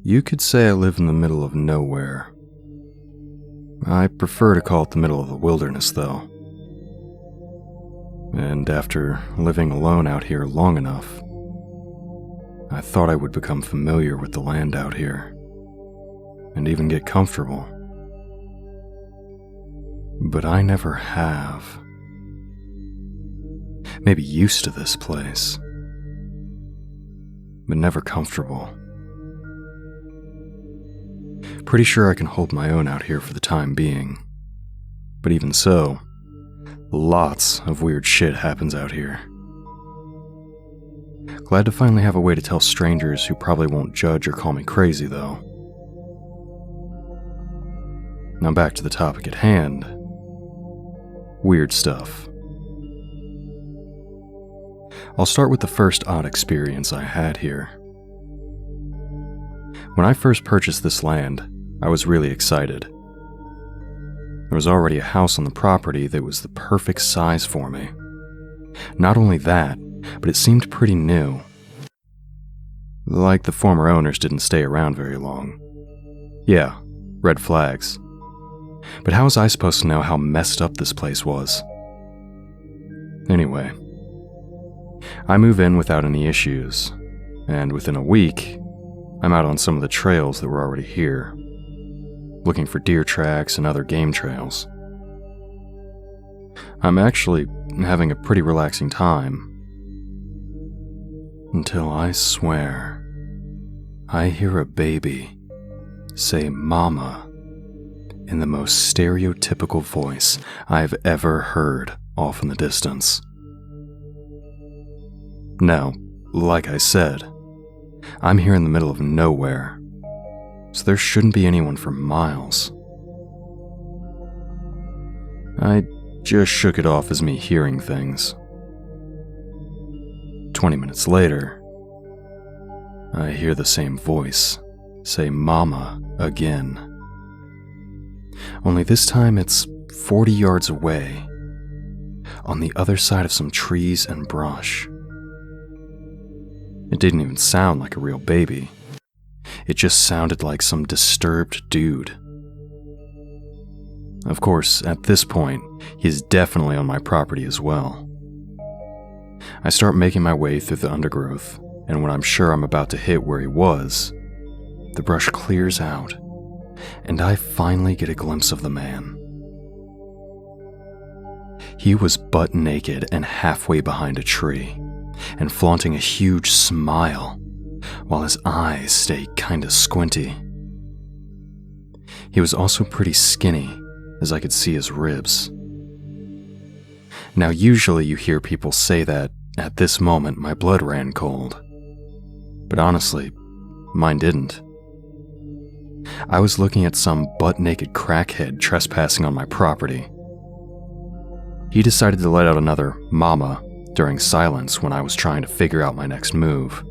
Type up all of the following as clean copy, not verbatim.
You could say I live in the middle of nowhere. I prefer to call it the middle of the wilderness, though. And after living alone out here long enough, I thought I would become familiar with the land out here, and even get comfortable. But I never have. Maybe used to this place, but never comfortable. Pretty sure I can hold my own out here for the time being, but even so, lots of weird shit happens out here. Glad to finally have a way to tell strangers who probably won't judge or call me crazy, though. Now back to the topic at hand. Weird stuff. I'll start with the first odd experience I had here. When I first purchased this land, I was really excited. There was already a house on the property that was the perfect size for me. Not only that, but it seemed pretty new. Like the former owners didn't stay around very long. Yeah, red flags. But how was I supposed to know how messed up this place was? Anyway, I move in without any issues, and within a week, I'm out on some of the trails that were already here, looking for deer tracks and other game trails. I'm actually having a pretty relaxing time, until I swear I hear a baby say "mama" in the most stereotypical voice I've ever heard off in the distance. Now, like I said, I'm here in the middle of nowhere, so there shouldn't be anyone for miles. I just shook it off as me hearing things. 20 minutes later, I hear the same voice say "mama" again. Only this time it's 40 yards away, on the other side of some trees and brush. It didn't even sound like a real baby. It just sounded like some disturbed dude. Of course, at this point, he's definitely on my property as well. I start making my way through the undergrowth, and when I'm sure I'm about to hit where he was, the brush clears out, and I finally get a glimpse of the man. He was butt naked and halfway behind a tree, and flaunting a huge smile, while his eyes stayed kinda squinty. He was also pretty skinny, as I could see his ribs. Now usually you hear people say that at this moment my blood ran cold, but honestly, mine didn't. I was looking at some butt-naked crackhead trespassing on my property. He decided to let out another "mama" during silence when I was trying to figure out my next move,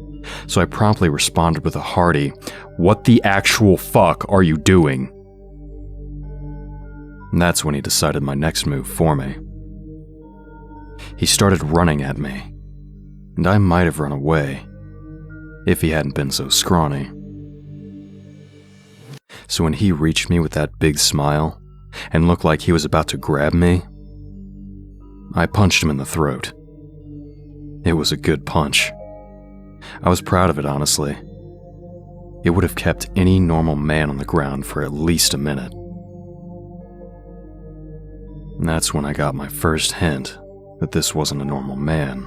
so I promptly responded with a hearty, "What the actual fuck are you doing?" And that's when he decided my next move for me. He started running at me, and I might have run away, if he hadn't been so scrawny. So when he reached me with that big smile, and looked like he was about to grab me, I punched him in the throat. It was a good punch. I was proud of it, honestly. It would have kept any normal man on the ground for at least a minute. And that's when I got my first hint that this wasn't a normal man.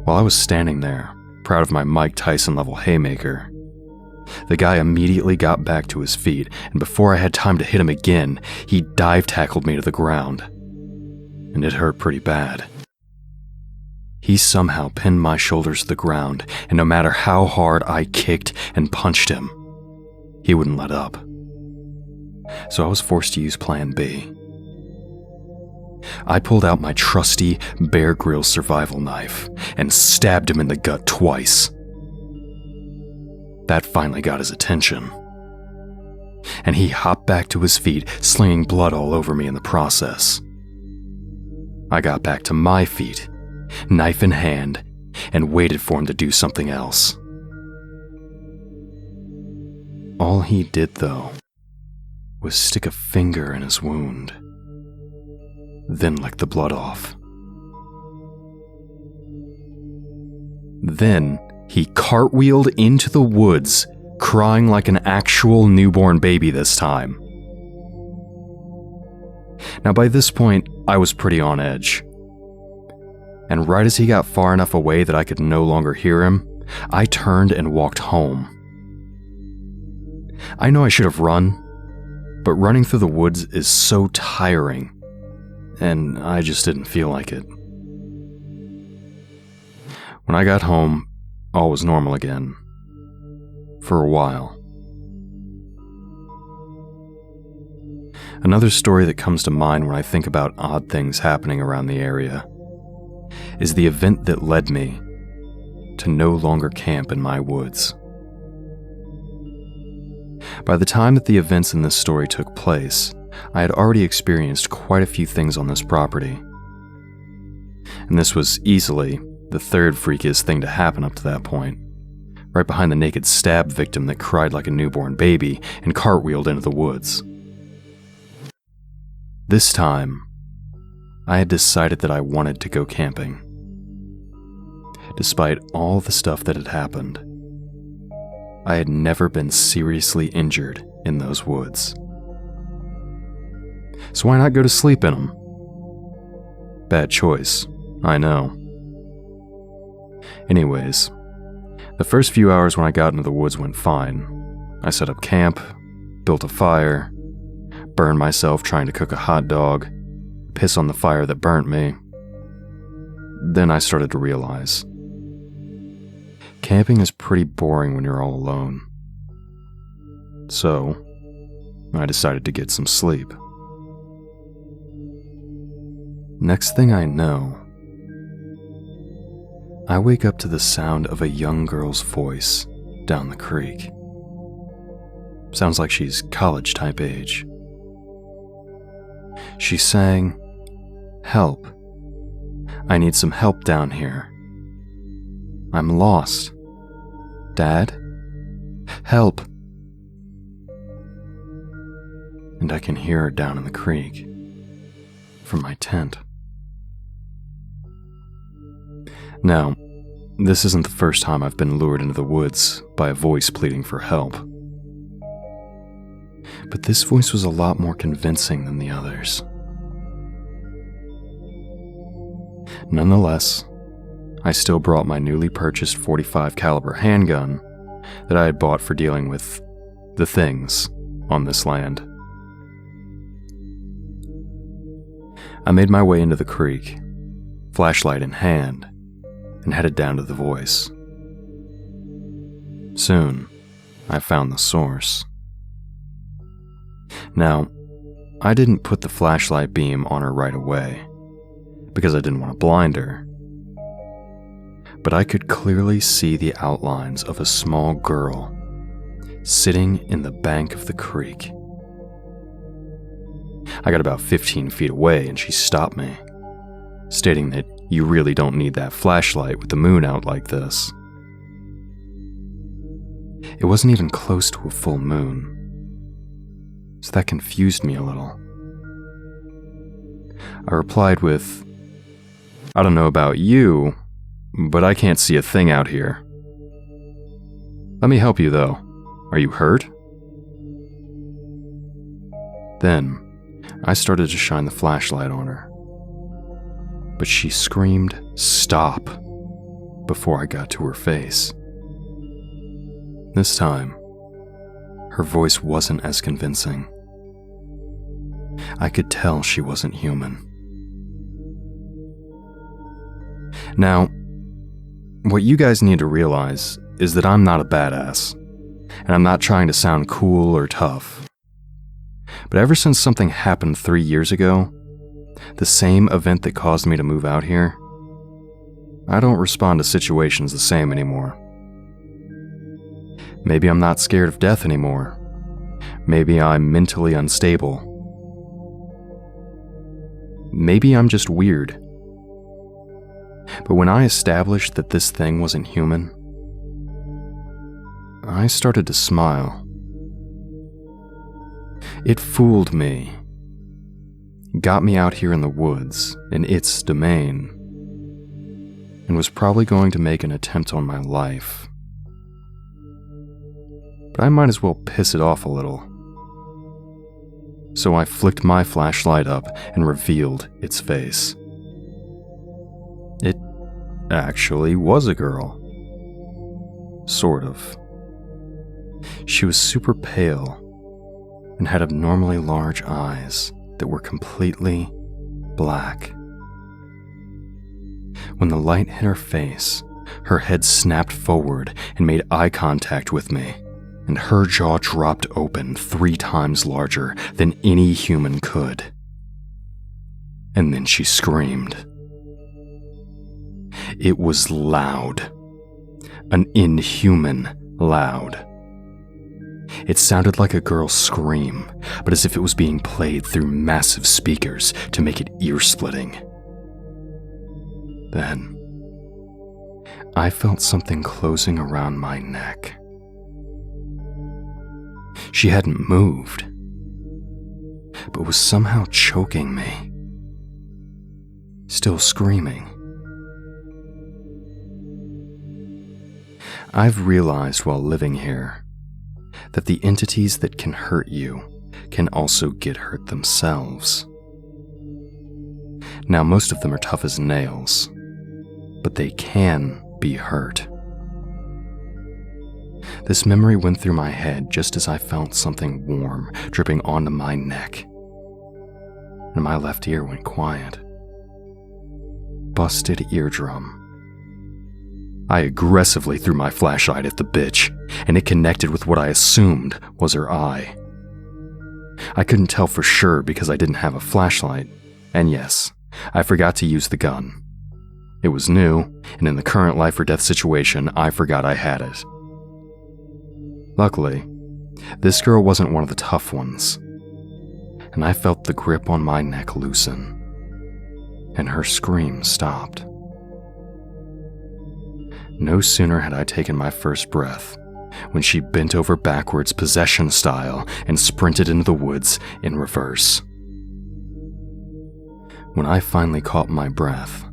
While I was standing there, proud of my Mike Tyson-level haymaker, the guy immediately got back to his feet, and before I had time to hit him again, he dive-tackled me to the ground. And it hurt pretty bad. He somehow pinned my shoulders to the ground, and no matter how hard I kicked and punched him, he wouldn't let up. So I was forced to use Plan B. I pulled out my trusty Bear Grylls survival knife and stabbed him in the gut twice. That finally got his attention, and he hopped back to his feet, slinging blood all over me in the process. I got back to my feet, knife in hand, and waited for him to do something else. All he did, though, was stick a finger in his wound, then lick the blood off. Then he cartwheeled into the woods, crying like an actual newborn baby this time. Now by this point, I was pretty on edge. And right as he got far enough away that I could no longer hear him, I turned and walked home. I know I should have run, but running through the woods is so tiring, and I just didn't feel like it. When I got home, all was normal again. For a while. Another story that comes to mind when I think about odd things happening around the area is the event that led me to no longer camp in my woods. By the time that the events in this story took place, I had already experienced quite a few things on this property. And this was easily the third freakiest thing to happen up to that point, right behind the naked stab victim that cried like a newborn baby and cartwheeled into the woods. This time, I had decided that I wanted to go camping. Despite all the stuff that had happened, I had never been seriously injured in those woods. So why not go to sleep in them? Bad choice, I know. Anyways, the first few hours when I got into the woods went fine. I set up camp, built a fire, burned myself trying to cook a hot dog, piss on the fire that burnt me. Then I started to realize, camping is pretty boring when you're all alone. So, I decided to get some sleep. Next thing I know, I wake up to the sound of a young girl's voice down the creek. Sounds like she's college-type age. She sang, "Help. I need some help down here. I'm lost. Dad? Help." And I can hear her down in the creek from my tent. Now, this isn't the first time I've been lured into the woods by a voice pleading for help. But this voice was a lot more convincing than the others. Nonetheless, I still brought my newly purchased .45 caliber handgun that I had bought for dealing with the things on this land. I made my way into the creek, flashlight in hand, and headed down to the voice. Soon, I found the source. Now, I didn't put the flashlight beam on her right away, because I didn't want to blind her. But I could clearly see the outlines of a small girl sitting in the bank of the creek. I got about 15 feet away and she stopped me, stating that you really don't need that flashlight with the moon out like this. It wasn't even close to a full moon, so that confused me a little. I replied with, "I don't know about you, but I can't see a thing out here. Let me help you though. Are you hurt?" Then, I started to shine the flashlight on her. But she screamed, "Stop," before I got to her face. This time, her voice wasn't as convincing. I could tell she wasn't human. Now, what you guys need to realize is that I'm not a badass, and I'm not trying to sound cool or tough. But ever since something happened 3 years ago, the same event that caused me to move out here, I don't respond to situations the same anymore. Maybe I'm not scared of death anymore. Maybe I'm mentally unstable. Maybe I'm just weird. But when I established that this thing wasn't human, I started to smile. It fooled me. Got me out here in the woods, in its domain, and was probably going to make an attempt on my life. But I might as well piss it off a little. So I flicked my flashlight up and revealed its face. It actually was a girl. Sort of. She was super pale and had abnormally large eyes that were completely black. When the light hit her face, her head snapped forward and made eye contact with me, and her jaw dropped open 3 times larger than any human could. And then she screamed. It was loud. An inhuman loud. It sounded like a girl's scream, but as if it was being played through massive speakers to make it ear-splitting. Then, I felt something closing around my neck. She hadn't moved, but was somehow choking me. Still screaming. I've realized while living here that the entities that can hurt you can also get hurt themselves. Now, most of them are tough as nails, but they can be hurt. This memory went through my head just as I felt something warm dripping onto my neck, and my left ear went quiet. Busted eardrum. I aggressively threw my flashlight at the bitch, and it connected with what I assumed was her eye. I couldn't tell for sure because I didn't have a flashlight, and yes, I forgot to use the gun. It was new, and in the current life or death situation, I forgot I had it. Luckily, this girl wasn't one of the tough ones, and I felt the grip on my neck loosen, and her scream stopped. No sooner had I taken my first breath when she bent over backwards possession style and sprinted into the woods in reverse. When I finally caught my breath,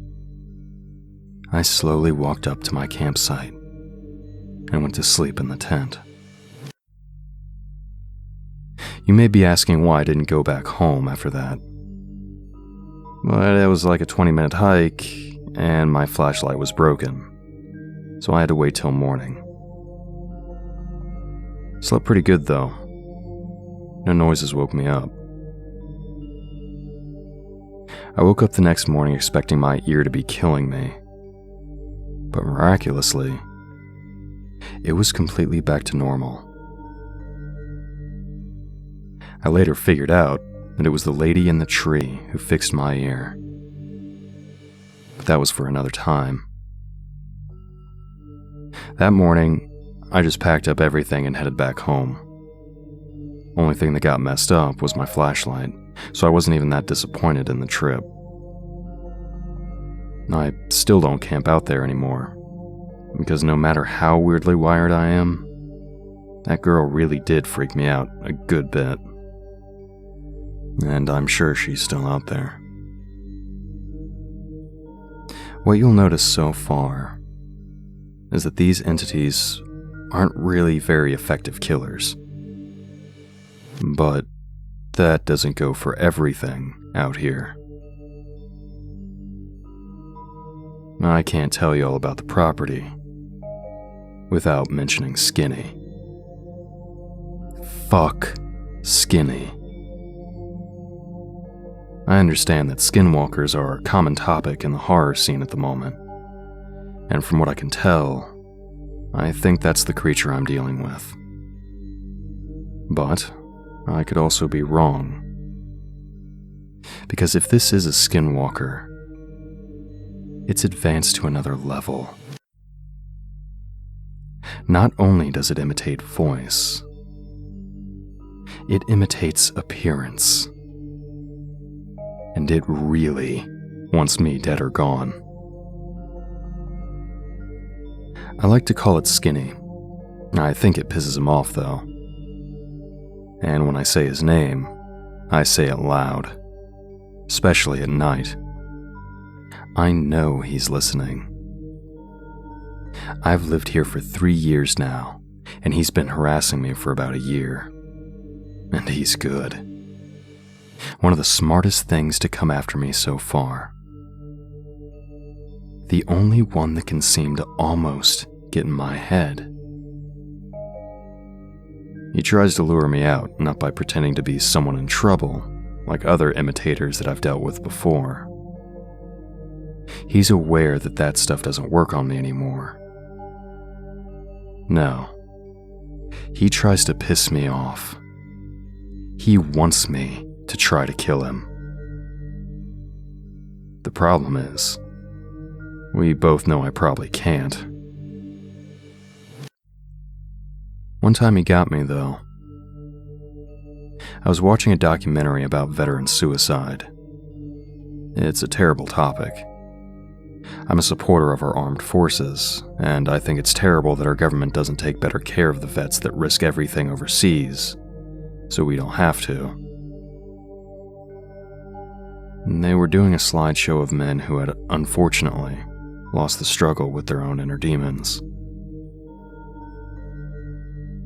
I slowly walked up to my campsite and went to sleep in the tent. You may be asking why I didn't go back home after that. Well, it was like a 20-minute hike, and my flashlight was broken, so I had to wait till morning. Slept pretty good though. No noises woke me up. I woke up the next morning expecting my ear to be killing me, but miraculously, it was completely back to normal. I later figured out that it was the lady in the tree who fixed my ear, but that was for another time. That morning, I just packed up everything and headed back home. Only thing that got messed up was my flashlight, so I wasn't even that disappointed in the trip. I still don't camp out there anymore, because no matter how weirdly wired I am, that girl really did freak me out a good bit. And I'm sure she's still out there. What you'll notice so far is that these entities aren't really very effective killers. But that doesn't go for everything out here. I can't tell you all about the property without mentioning Skinny. Fuck Skinny. I understand that skinwalkers are a common topic in the horror scene at the moment, and from what I can tell, I think that's the creature I'm dealing with. But I could also be wrong. Because if this is a skinwalker, it's advanced to another level. Not only does it imitate voice, it imitates appearance. And it really wants me dead or gone. I like to call it Skinny. I think it pisses him off, though. And when I say his name, I say it loud, especially at night. I know he's listening. I've lived here for 3 years now, and he's been harassing me for about a year. And he's good. One of the smartest things to come after me so far. The only one that can seem to almost get in my head. He tries to lure me out, not by pretending to be someone in trouble, like other imitators that I've dealt with before. He's aware that that stuff doesn't work on me anymore. No. He tries to piss me off. He wants me to try to kill him. The problem is, we both know I probably can't. One time he got me, though. I was watching a documentary about veteran suicide. It's a terrible topic. I'm a supporter of our armed forces, and I think it's terrible that our government doesn't take better care of the vets that risk everything overseas, so we don't have to. And they were doing a slideshow of men who had, unfortunately, lost the struggle with their own inner demons.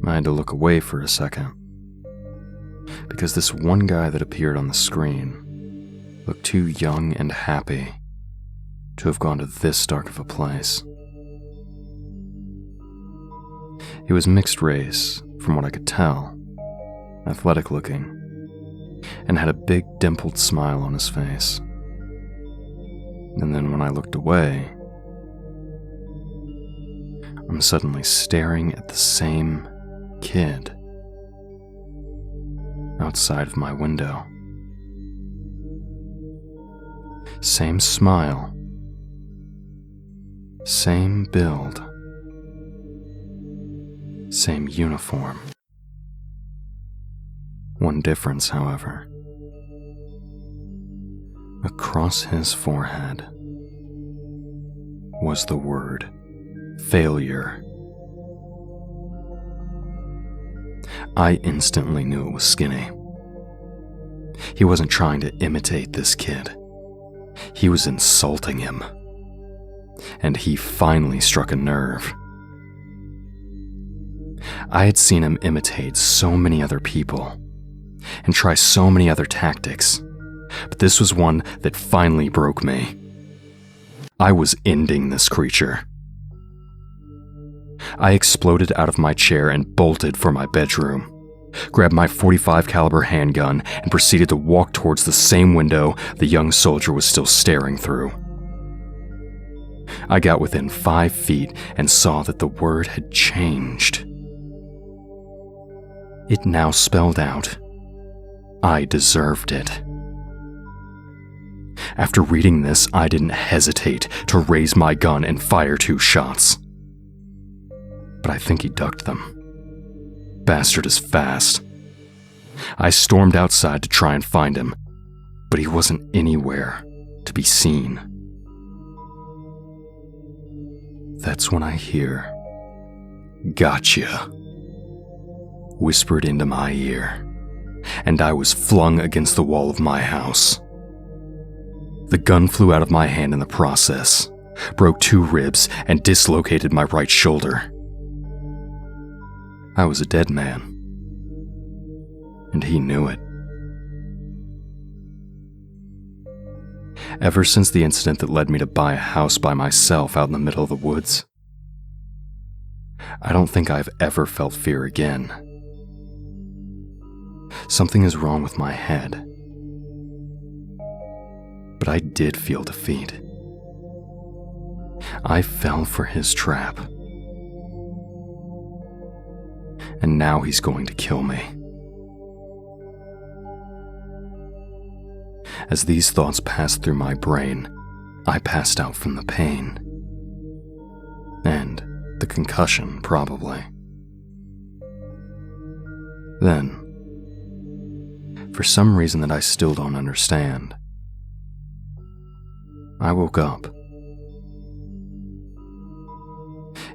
I had to look away for a second, because this one guy that appeared on the screen looked too young and happy to have gone to this dark of a place. He was mixed race, from what I could tell, athletic looking, and had a big dimpled smile on his face. And then when I looked away, I'm suddenly staring at the same kid outside of my window. Same smile, same build, same uniform. One difference, however. Across his forehead was the word failure. I instantly knew it was Skinny. He wasn't trying to imitate this kid. He was insulting him. And he finally struck a nerve. I had seen him imitate so many other people and try so many other tactics, but this was one that finally broke me. I was ending this creature. I exploded out of my chair and bolted for my bedroom, grabbed my .45 caliber handgun, and proceeded to walk towards the same window the young soldier was still staring through. I got within 5 feet and saw that the word had changed. It now spelled out, I deserved it. After reading this, I didn't hesitate to raise my gun and fire 2 shots. But I think he ducked them. Bastard is fast. I stormed outside to try and find him, but he wasn't anywhere to be seen. That's when I hear, "Gotcha," whispered into my ear, and I was flung against the wall of my house. The gun flew out of my hand in the process, broke 2 ribs, and dislocated my right shoulder. I was a dead man, and he knew it. Ever since the incident that led me to buy a house by myself out in the middle of the woods, I don't think I've ever felt fear again. Something is wrong with my head. But I did feel defeat. I fell for his trap. And now he's going to kill me. As these thoughts passed through my brain, I passed out from the pain. And the concussion, probably. Then, for some reason that I still don't understand, I woke up.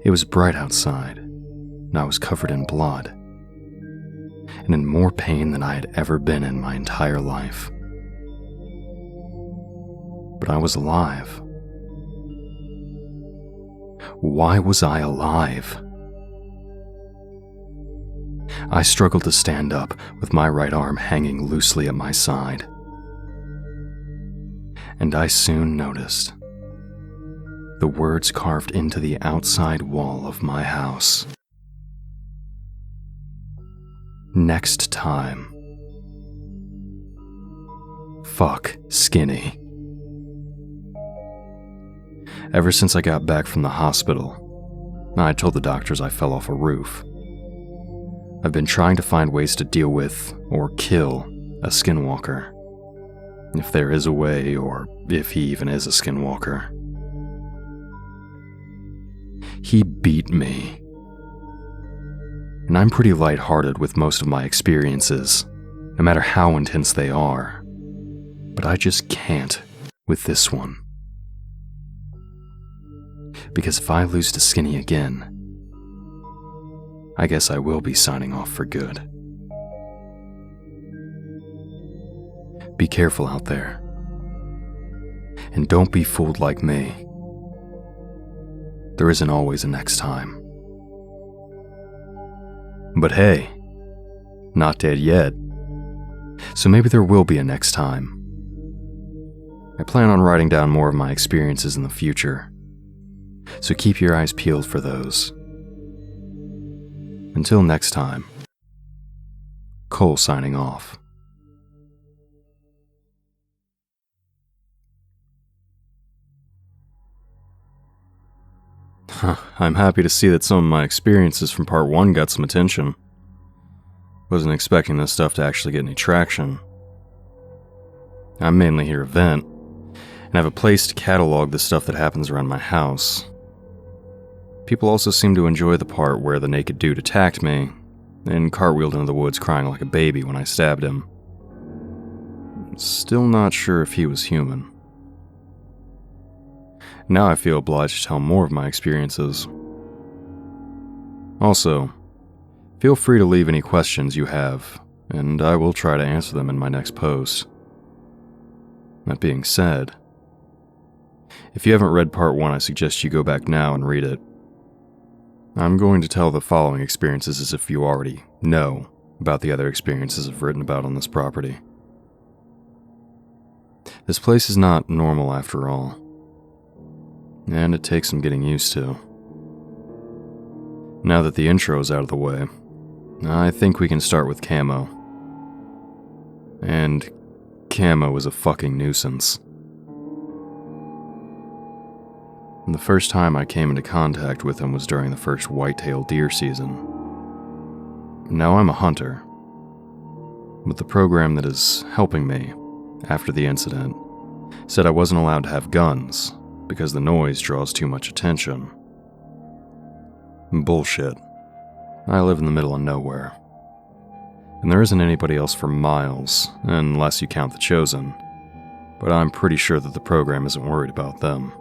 It was bright outside, and I was covered in blood, and in more pain than I had ever been in my entire life. But I was alive. Why was I alive? I struggled to stand up with my right arm hanging loosely at my side. And I soon noticed the words carved into the outside wall of my house. Next time. Fuck Skinny. Ever since I got back from the hospital, I told the doctors I fell off a roof. I've been trying to find ways to deal with or kill a skinwalker. If there is a way, or if he even is a skinwalker. He beat me. And I'm pretty lighthearted with most of my experiences, no matter how intense they are. But I just can't with this one. Because if I lose to Skinny again, I guess I will be signing off for good. Be careful out there. And don't be fooled like me. There isn't always a next time. But hey, not dead yet. So maybe there will be a next time. I plan on writing down more of my experiences in the future. So keep your eyes peeled for those. Until next time, Cole signing off. I'm happy to see that some of my experiences from part 1 got some attention. Wasn't expecting this stuff to actually get any traction. I'm mainly here to vent, and have a place to catalog the stuff that happens around my house. People also seem to enjoy the part where the naked dude attacked me and cartwheeled into the woods crying like a baby when I stabbed him. Still not sure if he was human. Now I feel obliged to tell more of my experiences. Also, feel free to leave any questions you have, and I will try to answer them in my next post. That being said, if you haven't read part 1, I suggest you go back now and read it. I'm going to tell the following experiences as if you already know about the other experiences I've written about on this property. This place is not normal after all, and it takes some getting used to. Now that the intro is out of the way, I think we can start with Camo. And Camo is a fucking nuisance. The first time I came into contact with him was during the first whitetail deer season. Now I'm a hunter, but the program that is helping me after the incident said I wasn't allowed to have guns because the noise draws too much attention. Bullshit. I live in the middle of nowhere, and there isn't anybody else for miles, unless you count the Chosen, but I'm pretty sure that the program isn't worried about them.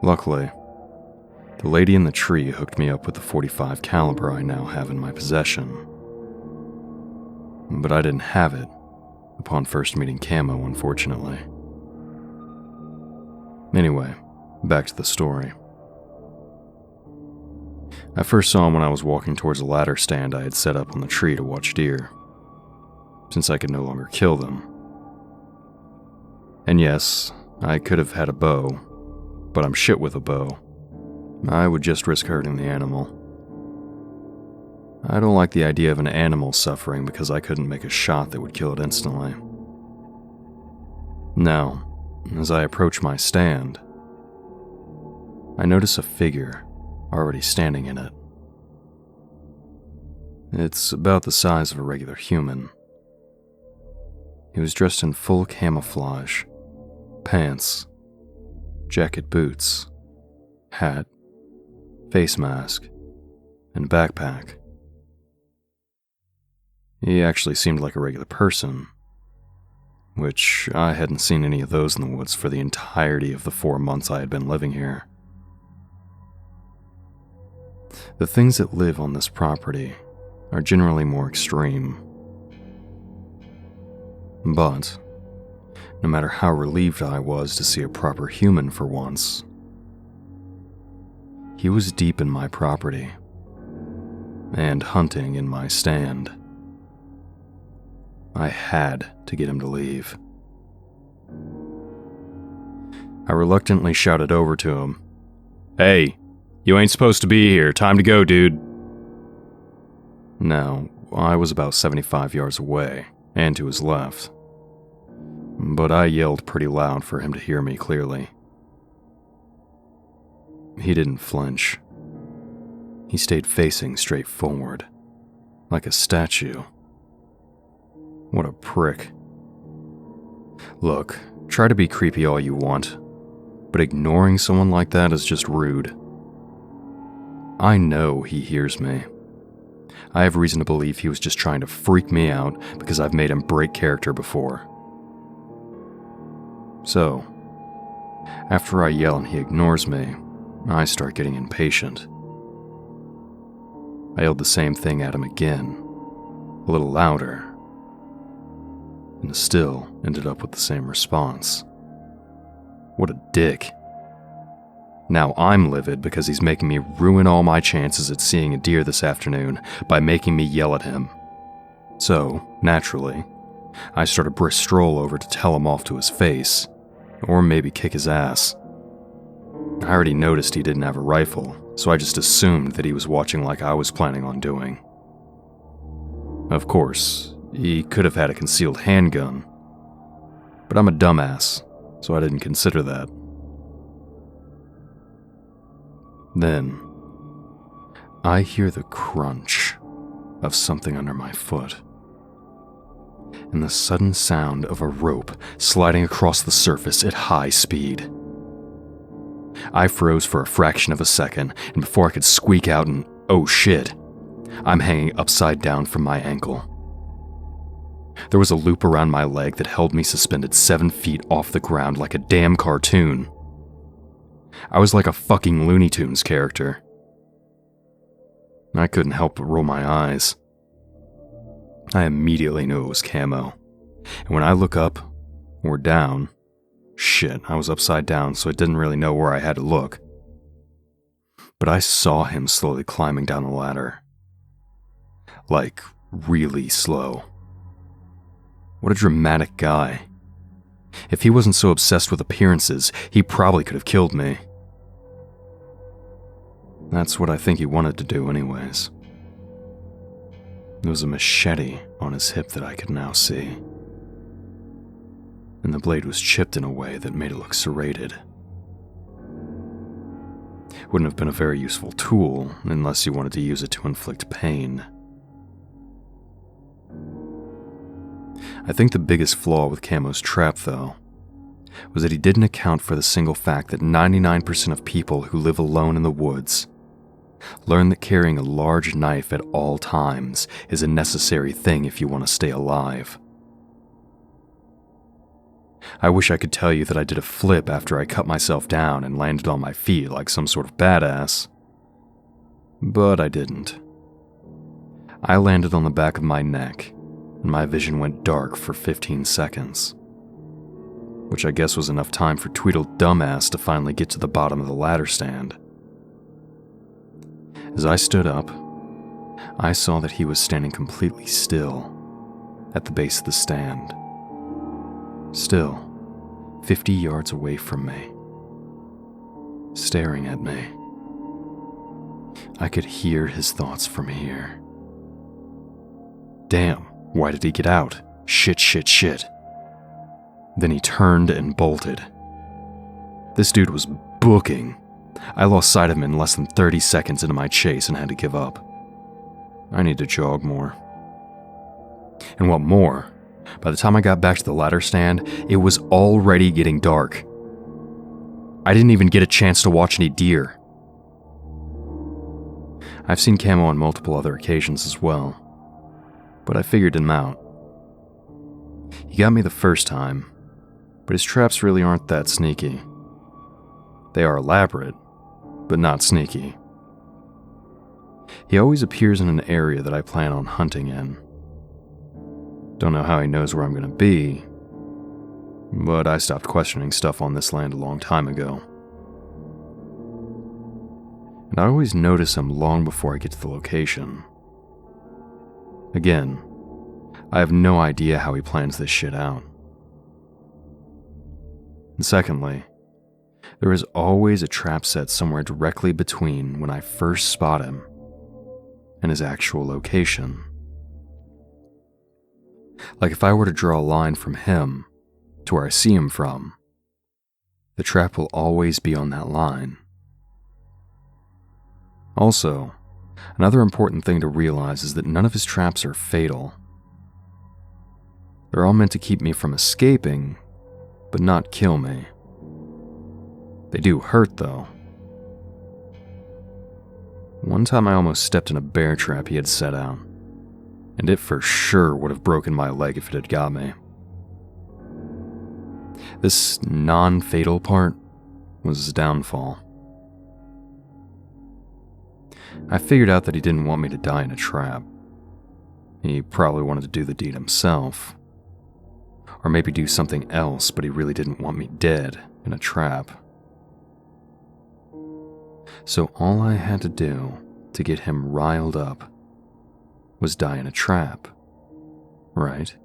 Luckily, the lady in the tree hooked me up with the .45 caliber I now have in my possession. But I didn't have it upon first meeting Camo, unfortunately. Anyway, back to the story. I first saw him when I was walking towards a ladder stand I had set up on the tree to watch deer, since I could no longer kill them. And yes, I could have had a bow, but I'm shit with a bow. I would just risk hurting the animal. I don't like the idea of an animal suffering because I couldn't make a shot that would kill it instantly. Now, as I approach my stand, I notice a figure already standing in it. It's about the size of a regular human. He was dressed in full camouflage, pants, jacket boots, hat, face mask, and backpack. He actually seemed like a regular person, which I hadn't seen any of those in the woods for the entirety of the 4 months I had been living here. The things that live on this property are generally more extreme. But, no matter how relieved I was to see a proper human for once, he was deep in my property and hunting in my stand. I had to get him to leave. I reluctantly shouted over to him, "Hey, you ain't supposed to be here. Time to go, dude." Now, I was about 75 yards away and to his left, but I yelled pretty loud for him to hear me clearly. He didn't flinch. He stayed facing straight forward, like a statue. What a prick. Look, try to be creepy all you want, but ignoring someone like that is just rude. I know he hears me. I have reason to believe he was just trying to freak me out because I've made him break character before. So, after I yell and he ignores me, I start getting impatient. I yelled the same thing at him again, a little louder, and still ended up with the same response. What a dick. Now I'm livid because he's making me ruin all my chances at seeing a deer this afternoon by making me yell at him. So, naturally, I start a brisk stroll over to tell him off to his face, or maybe kick his ass. I already noticed he didn't have a rifle, so I just assumed that he was watching like I was planning on doing. Of course, he could have had a concealed handgun, but I'm a dumbass, so I didn't consider that. Then, I hear the crunch of something under my foot, and the sudden sound of a rope sliding across the surface at high speed. I froze for a fraction of a second, and before I could squeak out an "oh shit," I'm hanging upside down from my ankle. There was a loop around my leg that held me suspended 7 feet off the ground like a damn cartoon. I was like a fucking Looney Tunes character. I couldn't help but roll my eyes. I immediately knew it was Camo, and when I look up, or down, shit, I was upside down, so I didn't really know where I had to look. But I saw him slowly climbing down the ladder. Like, really slow. What a dramatic guy. If he wasn't so obsessed with appearances, he probably could have killed me. That's what I think he wanted to do anyways. There was a machete on his hip that I could now see, and the blade was chipped in a way that made it look serrated. Wouldn't have been a very useful tool unless you wanted to use it to inflict pain. I think the biggest flaw with Camo's trap, though, was that he didn't account for the single fact that 99% of people who live alone in the woods learn that carrying a large knife at all times is a necessary thing if you want to stay alive. I wish I could tell you that I did a flip after I cut myself down and landed on my feet like some sort of badass, but I didn't. I landed on the back of my neck, and my vision went dark for 15 seconds, which I guess was enough time for Tweedle Dumbass to finally get to the bottom of the ladder stand. As I stood up, I saw that he was standing completely still at the base of the stand. Still, 50 yards away from me, staring at me. I could hear his thoughts from here. Damn, why did he get out? Shit, shit, shit. Then he turned and bolted. This dude was booking. I lost sight of him in less than 30 seconds into my chase and had to give up. I need to jog more. And what more? By the time I got back to the ladder stand, it was already getting dark. I didn't even get a chance to watch any deer. I've seen Camo on multiple other occasions as well, but I figured him out. He got me the first time, but his traps really aren't that sneaky. They are elaborate, but not sneaky. He always appears in an area that I plan on hunting in. Don't know how he knows where I'm going to be, but I stopped questioning stuff on this land a long time ago. And I always notice him long before I get to the location. Again, I have no idea how he plans this shit out. And secondly, there is always a trap set somewhere directly between when I first spot him and his actual location. Like if I were to draw a line from him to where I see him from, the trap will always be on that line. Also, another important thing to realize is that none of his traps are fatal. They're all meant to keep me from escaping, but not kill me. They do hurt, though. One time I almost stepped in a bear trap he had set out, and it for sure would have broken my leg if it had got me. This non-fatal part was his downfall. I figured out that he didn't want me to die in a trap. He probably wanted to do the deed himself. Or maybe do something else, but he really didn't want me dead in a trap. So all I had to do to get him riled up was die in a trap, right?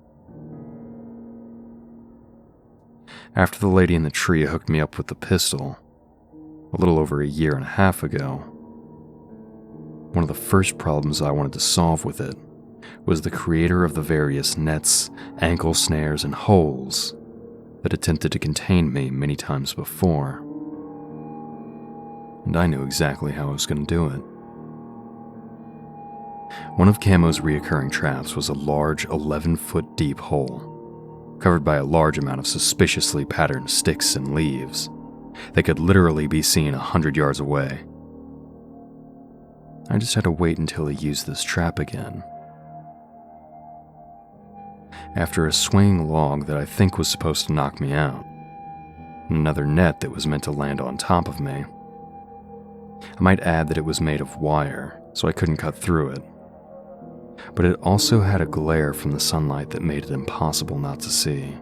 After the lady in the tree hooked me up with the pistol, a little over a year and a half ago, one of the first problems I wanted to solve with it was the creator of the various nets, ankle snares, and holes that attempted to contain me many times before. And I knew exactly how I was going to do it. One of Camo's reoccurring traps was a large 11-foot deep hole, covered by a large amount of suspiciously patterned sticks and leaves that could literally be seen 100 yards away. I just had to wait until he used this trap again. After a swinging log that I think was supposed to knock me out, and another net that was meant to land on top of me. I might add that it was made of wire, so I couldn't cut through it. But it also had a glare from the sunlight that made it impossible not to see.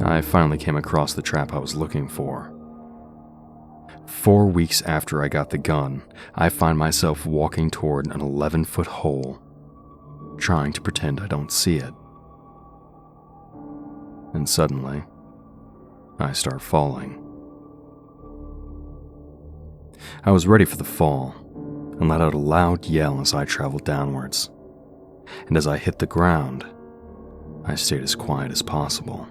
I finally came across the trap I was looking for. 4 weeks after I got the gun, I find myself walking toward an 11-foot hole, trying to pretend I don't see it. And suddenly, I start falling. I was ready for the fall, and let out a loud yell as I traveled downwards. And as I hit the ground, I stayed as quiet as possible.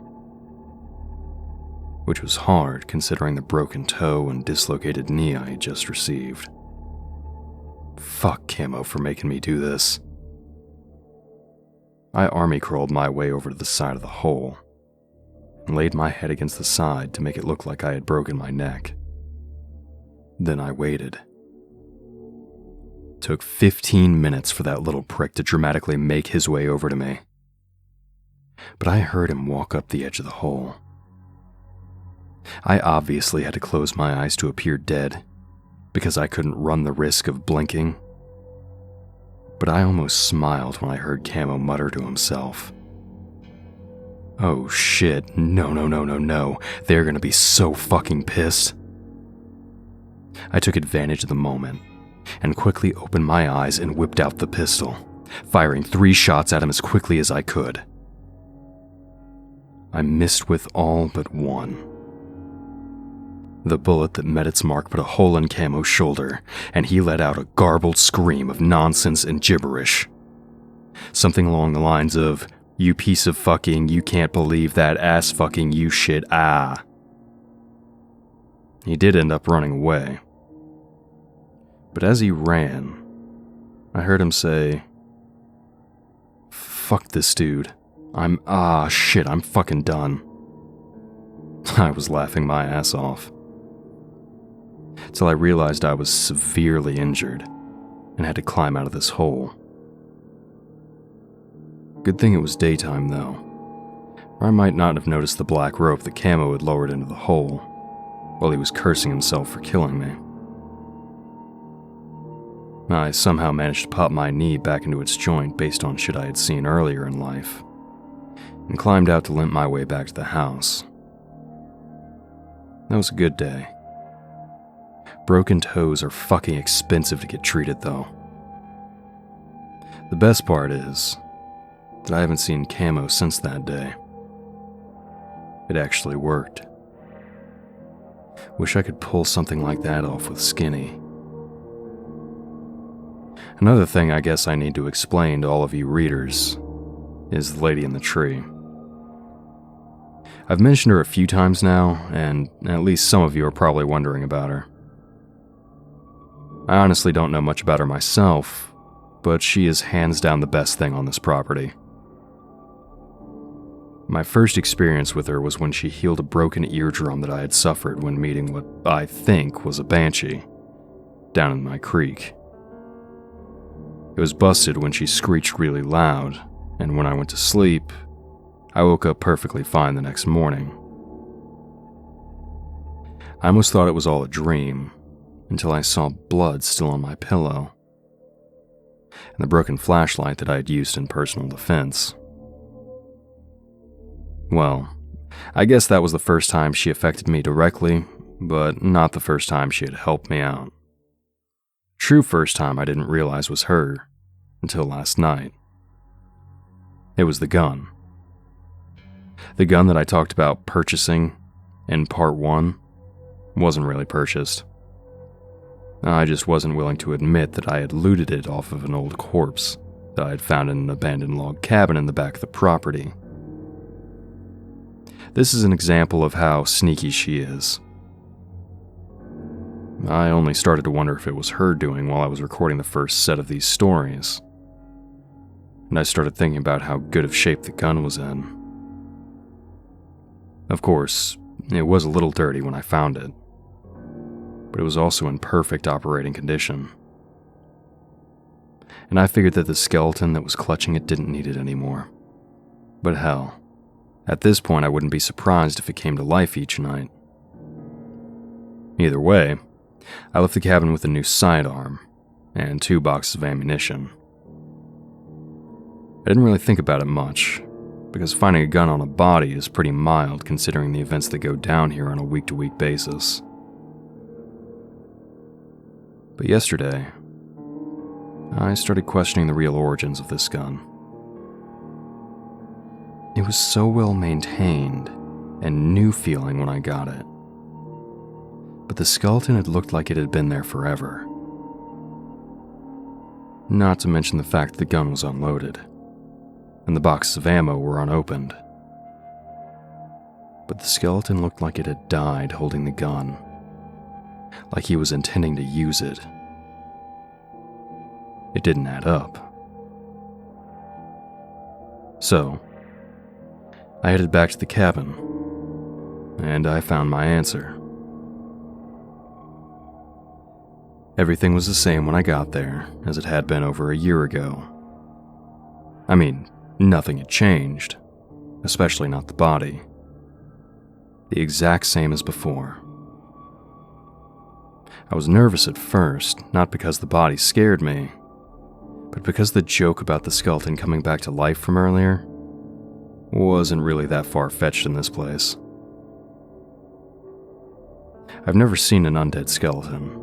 Which was hard considering the broken toe and dislocated knee I had just received. Fuck Camo for making me do this. I army crawled my way over to the side of the hole, and laid my head against the side to make it look like I had broken my neck. Then I waited. It took 15 minutes for that little prick to dramatically make his way over to me. But I heard him walk up the edge of the hole. I obviously had to close my eyes to appear dead, because I couldn't run the risk of blinking. But I almost smiled when I heard Camo mutter to himself, "Oh shit, no, they're gonna be so fucking pissed." I took advantage of the moment, and quickly opened my eyes and whipped out the pistol, firing 3 shots at him as quickly as I could. I missed with all but one. The bullet that met its mark put a hole in Camo's shoulder, and he let out a garbled scream of nonsense and gibberish. Something along the lines of, "You piece of fucking, you can't believe that ass fucking you shit, ah." He did end up running away. But as he ran, I heard him say, "Fuck this dude. I'm fucking done." I was laughing my ass off. Till I realized I was severely injured and had to climb out of this hole. Good thing it was daytime, though, or I might not have noticed the black rope that Camo had lowered into the hole while he was cursing himself for killing me. I somehow managed to pop my knee back into its joint based on shit I had seen earlier in life, and climbed out to limp my way back to the house. That was a good day. Broken toes are fucking expensive to get treated, though. The best part is that I haven't seen camo since that day. It actually worked. Wish I could pull something like that off with Skinny. Another thing I guess I need to explain to all of you readers is the lady in the tree. I've mentioned her a few times now, and at least some of you are probably wondering about her. I honestly don't know much about her myself, but she is hands down the best thing on this property. My first experience with her was when she healed a broken eardrum that I had suffered when meeting what I think was a banshee down in my creek. It was busted when she screeched really loud, and when I went to sleep, I woke up perfectly fine the next morning. I almost thought it was all a dream, until I saw blood still on my pillow, and the broken flashlight that I had used in personal defense. Well, I guess that was the first time she affected me directly, but not the first time she had helped me out. True first time I didn't realize was her until last night. It was the gun. The gun that I talked about purchasing in part 1 wasn't really purchased. I just wasn't willing to admit that I had looted it off of an old corpse that I had found in an abandoned log cabin in the back of the property. This is an example of how sneaky she is. I only started to wonder if it was her doing while I was recording the first set of these stories, and I started thinking about how good of shape the gun was in. Of course, it was a little dirty when I found it, but it was also in perfect operating condition. And I figured that the skeleton that was clutching it didn't need it anymore. But hell, at this point I wouldn't be surprised if it came to life each night. Either way, I left the cabin with a new sidearm and 2 boxes of ammunition. I didn't really think about it much, because finding a gun on a body is pretty mild considering the events that go down here on a week-to-week basis. But yesterday, I started questioning the real origins of this gun. It was so well maintained and new feeling when I got it, but the skeleton had looked like it had been there forever. Not to mention the fact that the gun was unloaded, and the boxes of ammo were unopened. But the skeleton looked like it had died holding the gun, like he was intending to use it. It didn't add up. So, I headed back to the cabin, and I found my answer. Everything was the same when I got there as it had been over a year ago. I mean, nothing had changed, especially not the body. The exact same as before. I was nervous at first, not because the body scared me, but because the joke about the skeleton coming back to life from earlier wasn't really that far-fetched in this place. I've never seen an undead skeleton,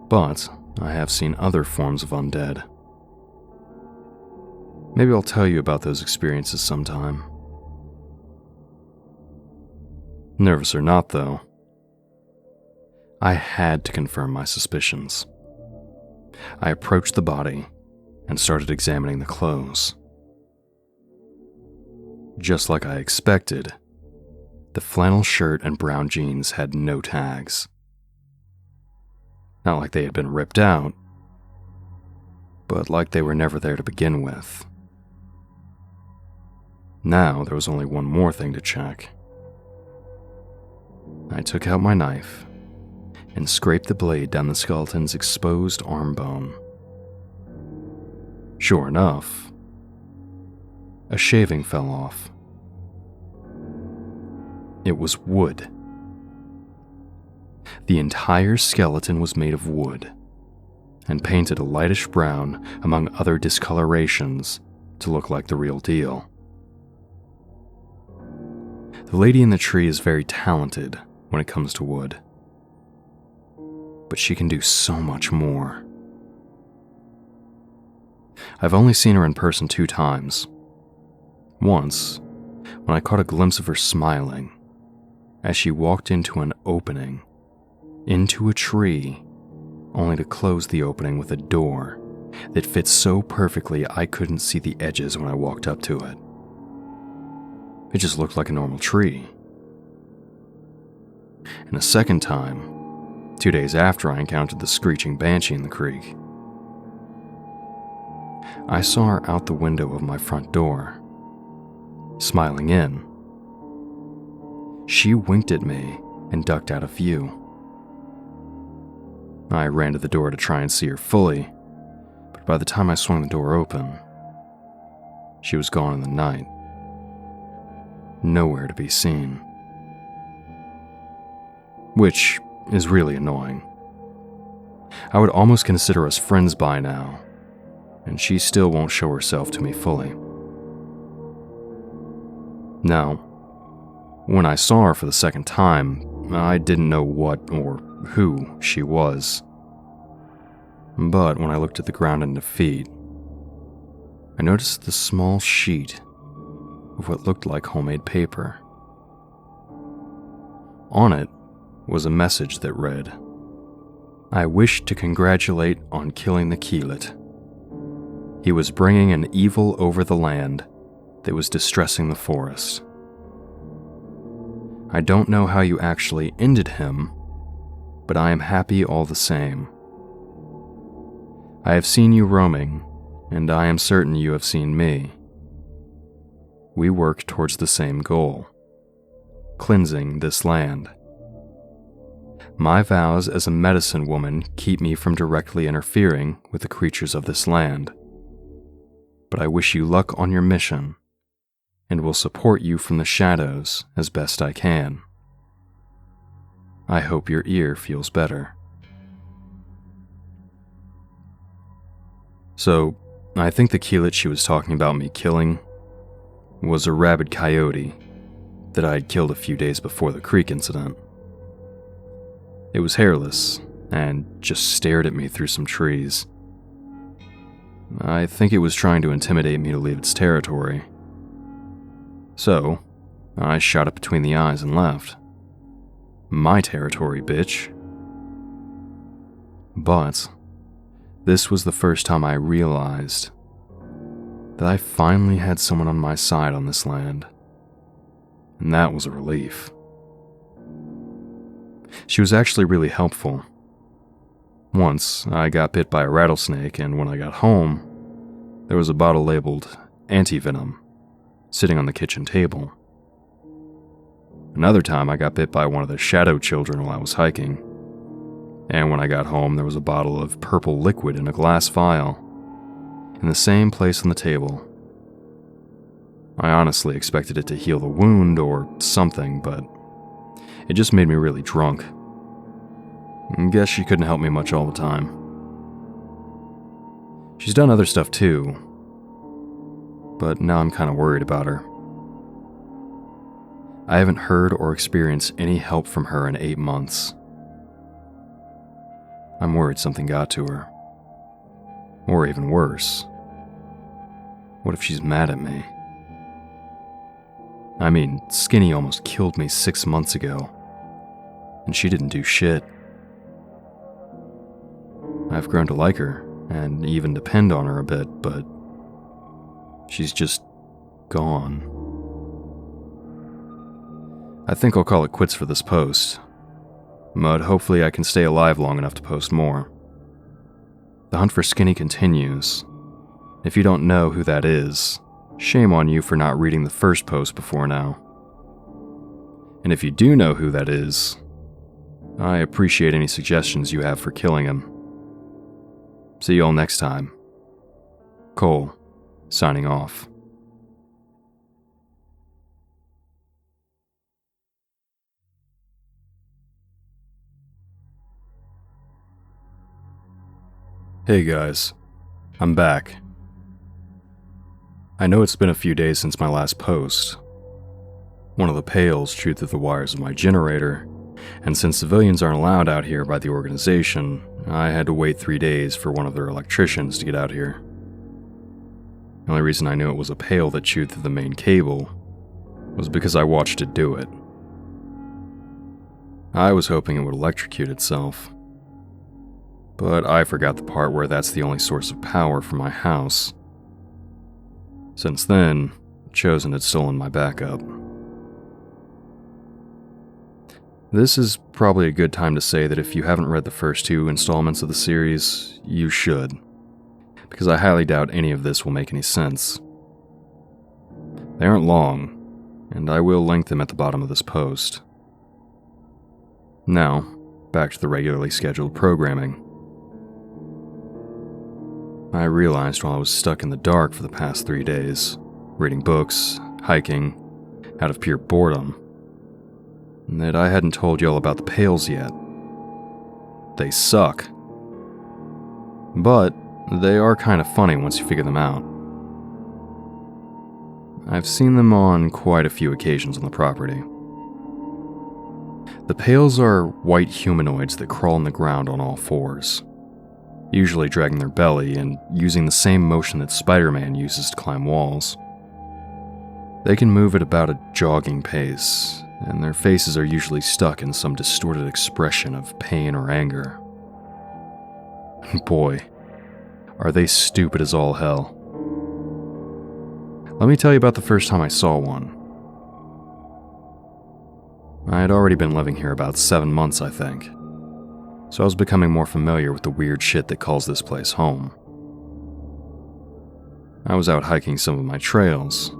but I have seen other forms of undead. Maybe I'll tell you about those experiences sometime. Nervous or not, though, I had to confirm my suspicions. I approached the body and started examining the clothes. Just like I expected, the flannel shirt and brown jeans had no tags. Not like they had been ripped out, but like they were never there to begin with. Now there was only one more thing to check. I took out my knife and scraped the blade down the skeleton's exposed arm bone. Sure enough, a shaving fell off. It was wood. The entire skeleton was made of wood, and painted a lightish brown among other discolorations to look like the real deal. The lady in the tree is very talented when it comes to wood, but she can do so much more. I've only seen her in person 2 times. Once, when I caught a glimpse of her smiling as she walked into an opening, into a tree, only to close the opening with a door that fit so perfectly I couldn't see the edges when I walked up to it. It just looked like a normal tree. And a second time, 2 days after I encountered the screeching banshee in the creek, I saw her out the window of my front door, smiling in. She winked at me and ducked out of view. I ran to the door to try and see her fully, but by the time I swung the door open, she was gone in the night. Nowhere to be seen. Which is really annoying. I would almost consider us friends by now, and she still won't show herself to me fully. Now, when I saw her for the second time, I didn't know what or who she was. But when I looked at the ground under feet, I noticed the small sheet of what looked like homemade paper. On it was a message that read, "I wish to congratulate on killing the Keelet. He was bringing an evil over the land that was distressing the forest. I don't know how you actually ended him, but I am happy all the same. I have seen you roaming, and I am certain you have seen me. We work towards the same goal, cleansing this land. My vows as a medicine woman keep me from directly interfering with the creatures of this land. But I wish you luck on your mission, and will support you from the shadows as best I can. I hope your ear feels better." So, I think the Keelet she was talking about me killing was a rabid coyote that I had killed a few days before the creek incident. It was hairless and just stared at me through some trees. I think it was trying to intimidate me to leave its territory. So, I shot it between the eyes and left. My territory, bitch. But this was the first time I realized that I finally had someone on my side on this land, and that was a relief. She was actually really helpful. Once, I got bit by a rattlesnake, and when I got home, there was a bottle labeled anti-venom sitting on the kitchen table. Another time, I got bit by one of the shadow children while I was hiking, and when I got home, there was a bottle of purple liquid in a glass vial in the same place on the table. I honestly expected it to heal the wound or something, but it just made me really drunk. I guess she couldn't help me much all the time. She's done other stuff too, but now I'm kind of worried about her. I haven't heard or experienced any help from her in 8 months. I'm worried something got to her. Or even worse, what if she's mad at me? I mean, Skinny almost killed me 6 months ago, and she didn't do shit. I've grown to like her, and even depend on her a bit, but she's just gone. I think I'll call it quits for this post, but hopefully I can stay alive long enough to post more. The hunt for Skinny continues. If you don't know who that is, shame on you for not reading the first post before now. And if you do know who that is, I appreciate any suggestions you have for killing him. See you all next time. Cole, signing off. Hey guys, I'm back. I know it's been a few days since my last post. One of the pails chewed through the wires of my generator, and since civilians aren't allowed out here by the organization, I had to wait 3 days for one of their electricians to get out here. The only reason I knew it was a pail that chewed through the main cable was because I watched it do it. I was hoping it would electrocute itself, but I forgot the part where that's the only source of power for my house. Since then, Chosen had stolen my backup. This is probably a good time to say that if you haven't read the first 2 installments of the series, you should, because I highly doubt any of this will make any sense. They aren't long, and I will link them at the bottom of this post. Now, back to the regularly scheduled programming. I realized while I was stuck in the dark for the past 3 days, reading books, hiking, out of pure boredom, that I hadn't told y'all about the pails yet. They suck. But they are kind of funny once you figure them out. I've seen them on quite a few occasions on the property. The pails are white humanoids that crawl on the ground on all fours, usually dragging their belly and using the same motion that Spider-Man uses to climb walls. They can move at about a jogging pace, and their faces are usually stuck in some distorted expression of pain or anger. Boy, are they stupid as all hell. Let me tell you about the first time I saw one. I had already been living here about 7 months, I think, so I was becoming more familiar with the weird shit that calls this place home. I was out hiking some of my trails,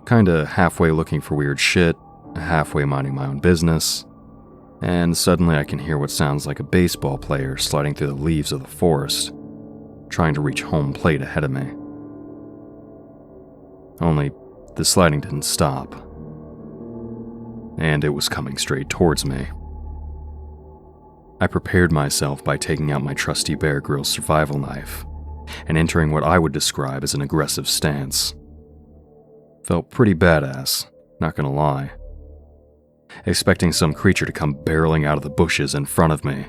kinda halfway looking for weird shit, halfway minding my own business, and suddenly I can hear what sounds like a baseball player sliding through the leaves of the forest, trying to reach home plate ahead of me. Only, the sliding didn't stop, and it was coming straight towards me. I prepared myself by taking out my trusty Bear Grylls survival knife and entering what I would describe as an aggressive stance. Felt pretty badass, not gonna lie. Expecting some creature to come barreling out of the bushes in front of me.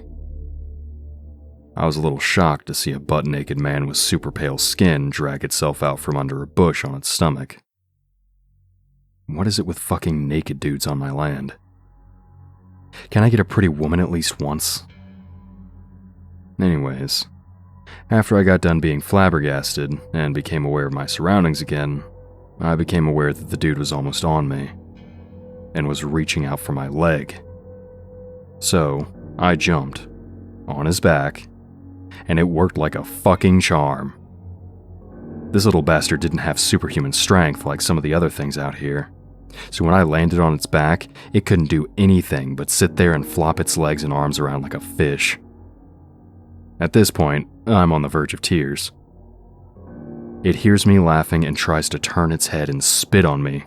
I was a little shocked to see a butt-naked man with super pale skin drag itself out from under a bush on its stomach. What is it with fucking naked dudes on my land? Can I get a pretty woman at least once? Anyways, after I got done being flabbergasted and became aware of my surroundings again, I became aware that the dude was almost on me and was reaching out for my leg. So, I jumped on his back, and it worked like a fucking charm. This little bastard didn't have superhuman strength like some of the other things out here, so when I landed on its back, it couldn't do anything but sit there and flop its legs and arms around like a fish. At this point, I'm on the verge of tears. It hears me laughing and tries to turn its head and spit on me,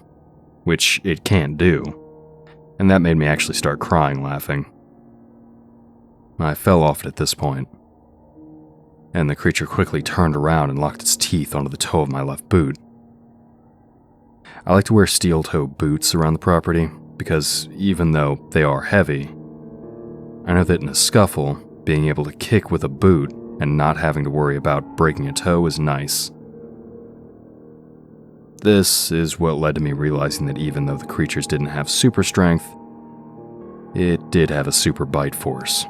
which it can't do, and that made me actually start crying laughing. I fell off it at this point, and the creature quickly turned around and locked its teeth onto the toe of my left boot. I like to wear steel-toe boots around the property because even though they are heavy, I know that in a scuffle, being able to kick with a boot and not having to worry about breaking a toe is nice. This is what led to me realizing that even though the creatures didn't have super strength, it did have a super bite force.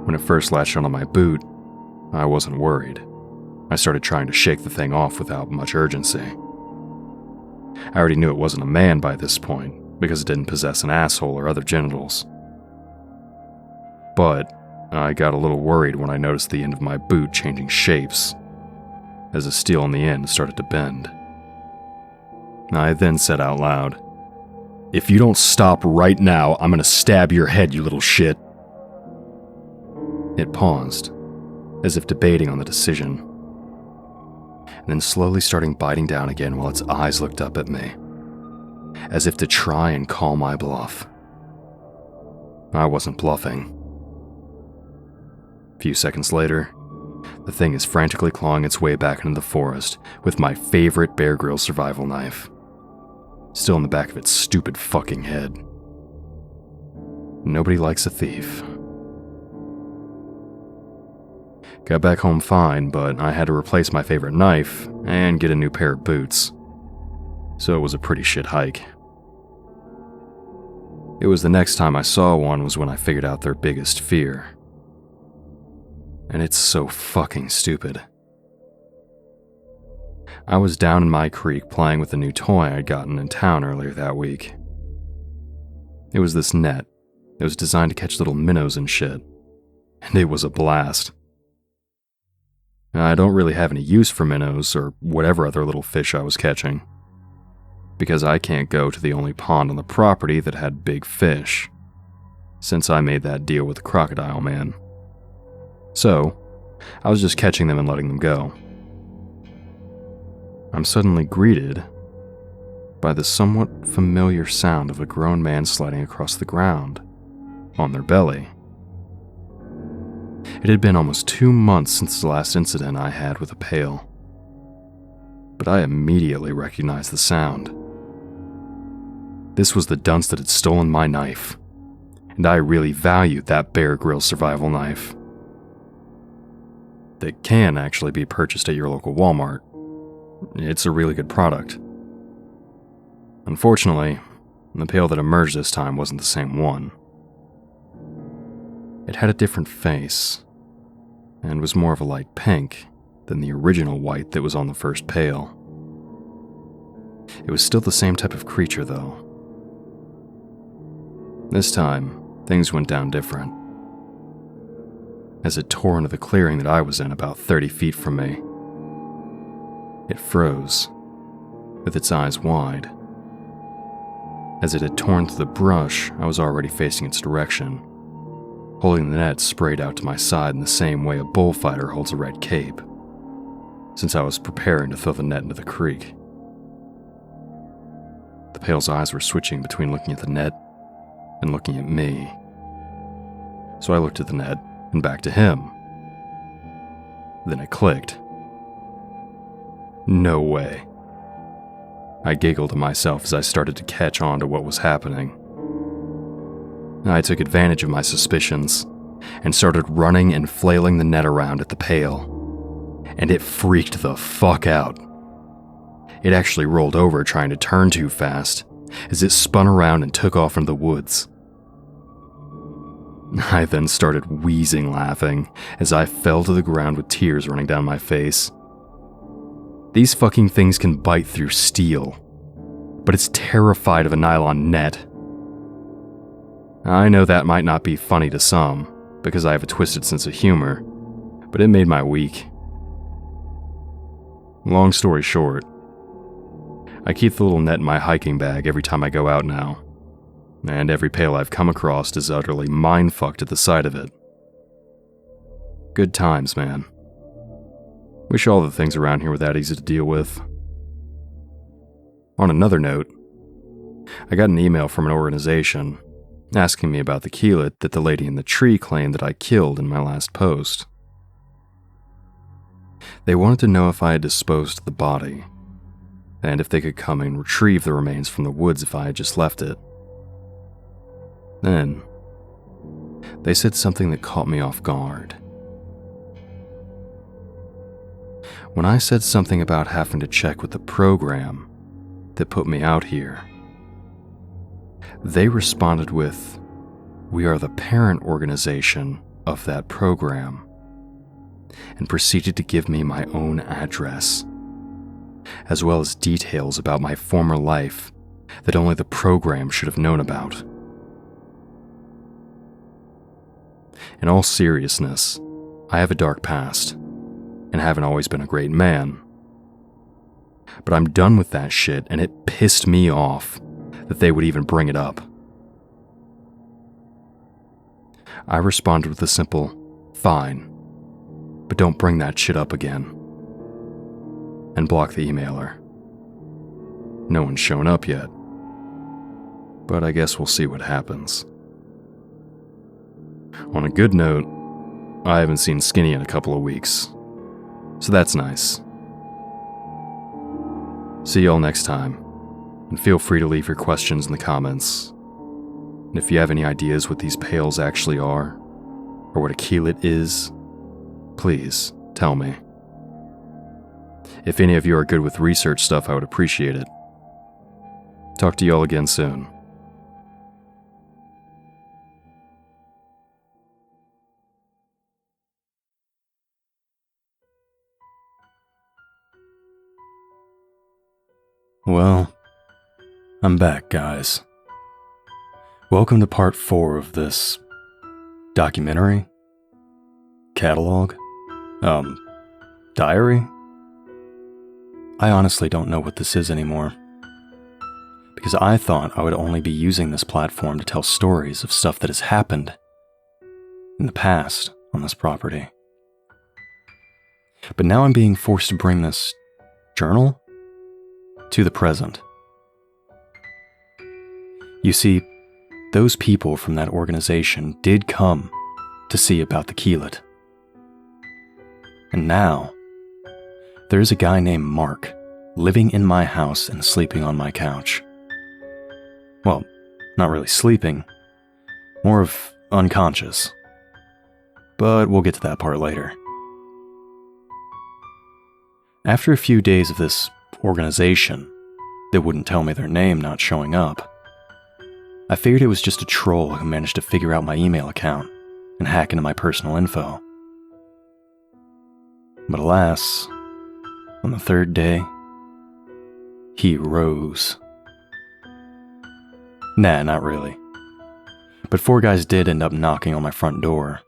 When it first latched onto my boot, I wasn't worried. I started trying to shake the thing off without much urgency. I already knew it wasn't a man by this point, because it didn't possess an asshole or other genitals. But I got a little worried when I noticed the end of my boot changing shapes, as the steel on the end started to bend. I then said out loud, "If you don't stop right now, I'm gonna stab your head, you little shit." It paused, as if debating on the decision, and then slowly starting biting down again while its eyes looked up at me, as if to try and call my bluff. I wasn't bluffing. A few seconds later, The thing is frantically clawing its way back into the forest with my favorite Bear Grylls survival knife still in the back of its stupid fucking head. Nobody likes a thief. Got back home fine, but I had to replace my favorite knife and get a new pair of boots. So it was a pretty shit hike. It was the next time I saw one was when I figured out their biggest fear. And it's so fucking stupid. I was down in my creek playing with a new toy I'd gotten in town earlier that week. It was this net. It was designed to catch little minnows and shit. And it was a blast. I don't really have any use for minnows or whatever other little fish I was catching, because I can't go to the only pond on the property that had big fish, since I made that deal with the crocodile man. So, I was just catching them and letting them go. I'm suddenly greeted by the somewhat familiar sound of a grown man sliding across the ground, on their belly. It had been almost 2 months since the last incident I had with a pail, but I immediately recognized the sound. This was the dunce that had stolen my knife, and I really valued that Bear Grylls survival knife. They can actually be purchased at your local Walmart. It's a really good product. Unfortunately, the pail that emerged this time wasn't the same one. It had a different face, and was more of a light pink than the original white that was on the first pail. It was still the same type of creature, though. This time, things went down different. As it tore into the clearing that I was in about 30 feet from me, it froze, with its eyes wide. As it had torn through the brush, I was already facing its direction, holding the net sprayed out to my side in the same way a bullfighter holds a red cape, since I was preparing to throw the net into the creek. The pail's eyes were switching between looking at the net and looking at me. So I looked at the net and back to him. Then it clicked. No way. I giggled to myself as I started to catch on to what was happening. I took advantage of my suspicions and started running and flailing the net around at the pail, and it freaked the fuck out. It actually rolled over trying to turn too fast as it spun around and took off into the woods. I then started wheezing laughing as I fell to the ground with tears running down my face. These fucking things can bite through steel, but it's terrified of a nylon net. I know that might not be funny to some, because I have a twisted sense of humor, but it made my week. Long story short, I keep the little net in my hiking bag every time I go out now, and every pail I've come across is utterly mind-fucked at the sight of it. Good times, man. Wish all the things around here were that easy to deal with. On another note, I got an email from an organization asking me about the keelet that the lady in the tree claimed that I killed in my last post. They wanted to know if I had disposed of the body, and if they could come and retrieve the remains from the woods if I had just left it. Then, they said something that caught me off guard. When I said something about having to check with the program that put me out here, they responded with, "We are the parent organization of that program," and proceeded to give me my own address, as well as details about my former life that only the program should have known about. In all seriousness, I have a dark past, and haven't always been a great man. But I'm done with that shit, and it pissed me off that they would even bring it up. I responded with a simple, "Fine, but don't bring that shit up again," and blocked the emailer. No one's shown up yet, but I guess we'll see what happens. On a good note, I haven't seen Skinny in a couple of weeks, So that's nice. See y'all next time, and feel free to leave your questions in the comments. And if you have any ideas what these pails actually are, or what a keelet is, please tell me. If any of you are good with research stuff, I would appreciate it. Talk to y'all again soon. Well, I'm back, guys. Welcome to part 4 of this documentary? Catalog? Diary? I honestly don't know what this is anymore. Because I thought I would only be using this platform to tell stories of stuff that has happened in the past on this property. But now I'm being forced to bring this journal to the present. You see, those people from that organization did come to see about the keelet. And now, there's a guy named Mark living in my house and sleeping on my couch. Well, not really sleeping, more of unconscious. But we'll get to that part later. After a few days of this organization that wouldn't tell me their name not showing up, I figured it was just a troll who managed to figure out my email account and hack into my personal info. But alas, on the third day, he rose. Nah, not really. But 4 guys did end up knocking on my front door.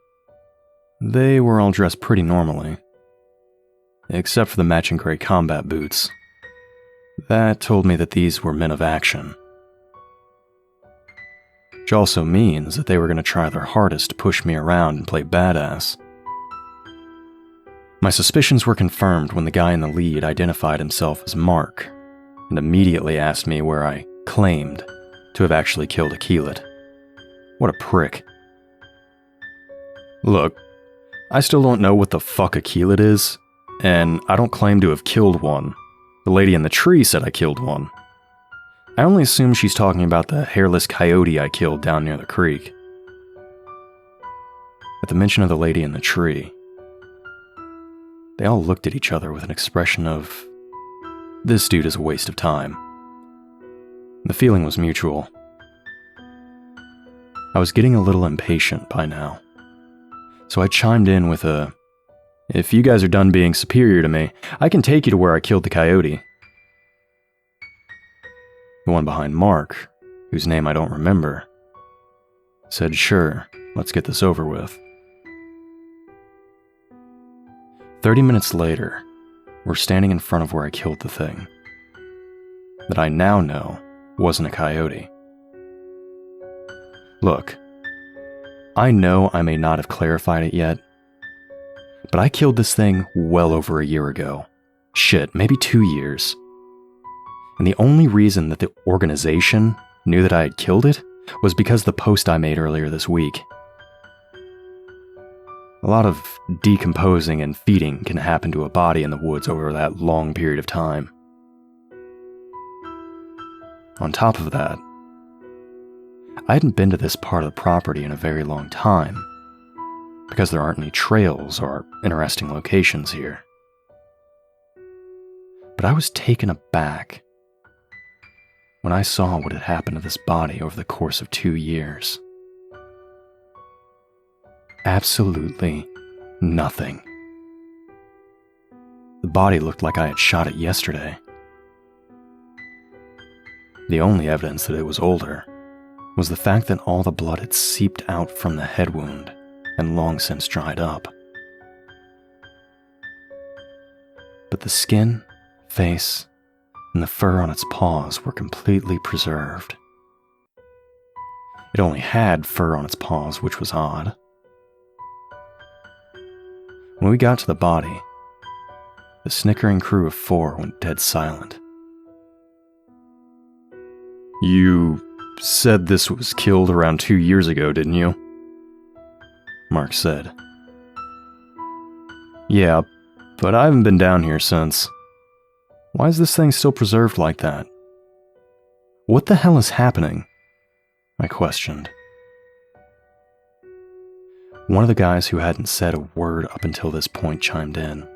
They were all dressed pretty normally, except for the matching gray combat boots. That told me that these were men of action. Which also means that they were going to try their hardest to push me around and play badass. My suspicions were confirmed when the guy in the lead identified himself as Mark and immediately asked me where I claimed to have actually killed a keelet. What a prick. Look, I still don't know what the fuck a keelet is, and I don't claim to have killed one. The lady in the tree said I killed one. I only assume she's talking about the hairless coyote I killed down near the creek. At the mention of the lady in the tree, they all looked at each other with an expression of, this dude is a waste of time. The feeling was mutual. I was getting a little impatient by now, so I chimed in with a, if you guys are done being superior to me, I can take you to where I killed the coyote. The one behind Mark, whose name I don't remember, said, sure, let's get this over with. 30 minutes later, we're standing in front of where I killed the thing that I now know wasn't a coyote. Look, I know I may not have clarified it yet, but I killed this thing well over a year ago. Shit, maybe 2 years. And the only reason that the organization knew that I had killed it was because of the post I made earlier this week. A lot of decomposing and feeding can happen to a body in the woods over that long period of time. On top of that, I hadn't been to this part of the property in a very long time, because there aren't any trails or interesting locations here. But I was taken aback when I saw what had happened to this body over the course of 2 years. Absolutely nothing. The body looked like I had shot it yesterday. The only evidence that it was older was the fact that all the blood had seeped out from the head wound and long since dried up. But the skin, face, and the fur on its paws were completely preserved. It only had fur on its paws, which was odd. When we got to the body, the snickering crew of 4 went dead silent. You said this was killed around 2 years ago, didn't you? Mark said. Yeah, but I haven't been down here since. Why is this thing still preserved like that? What the hell is happening? I questioned. One of the guys who hadn't said a word up until this point chimed in.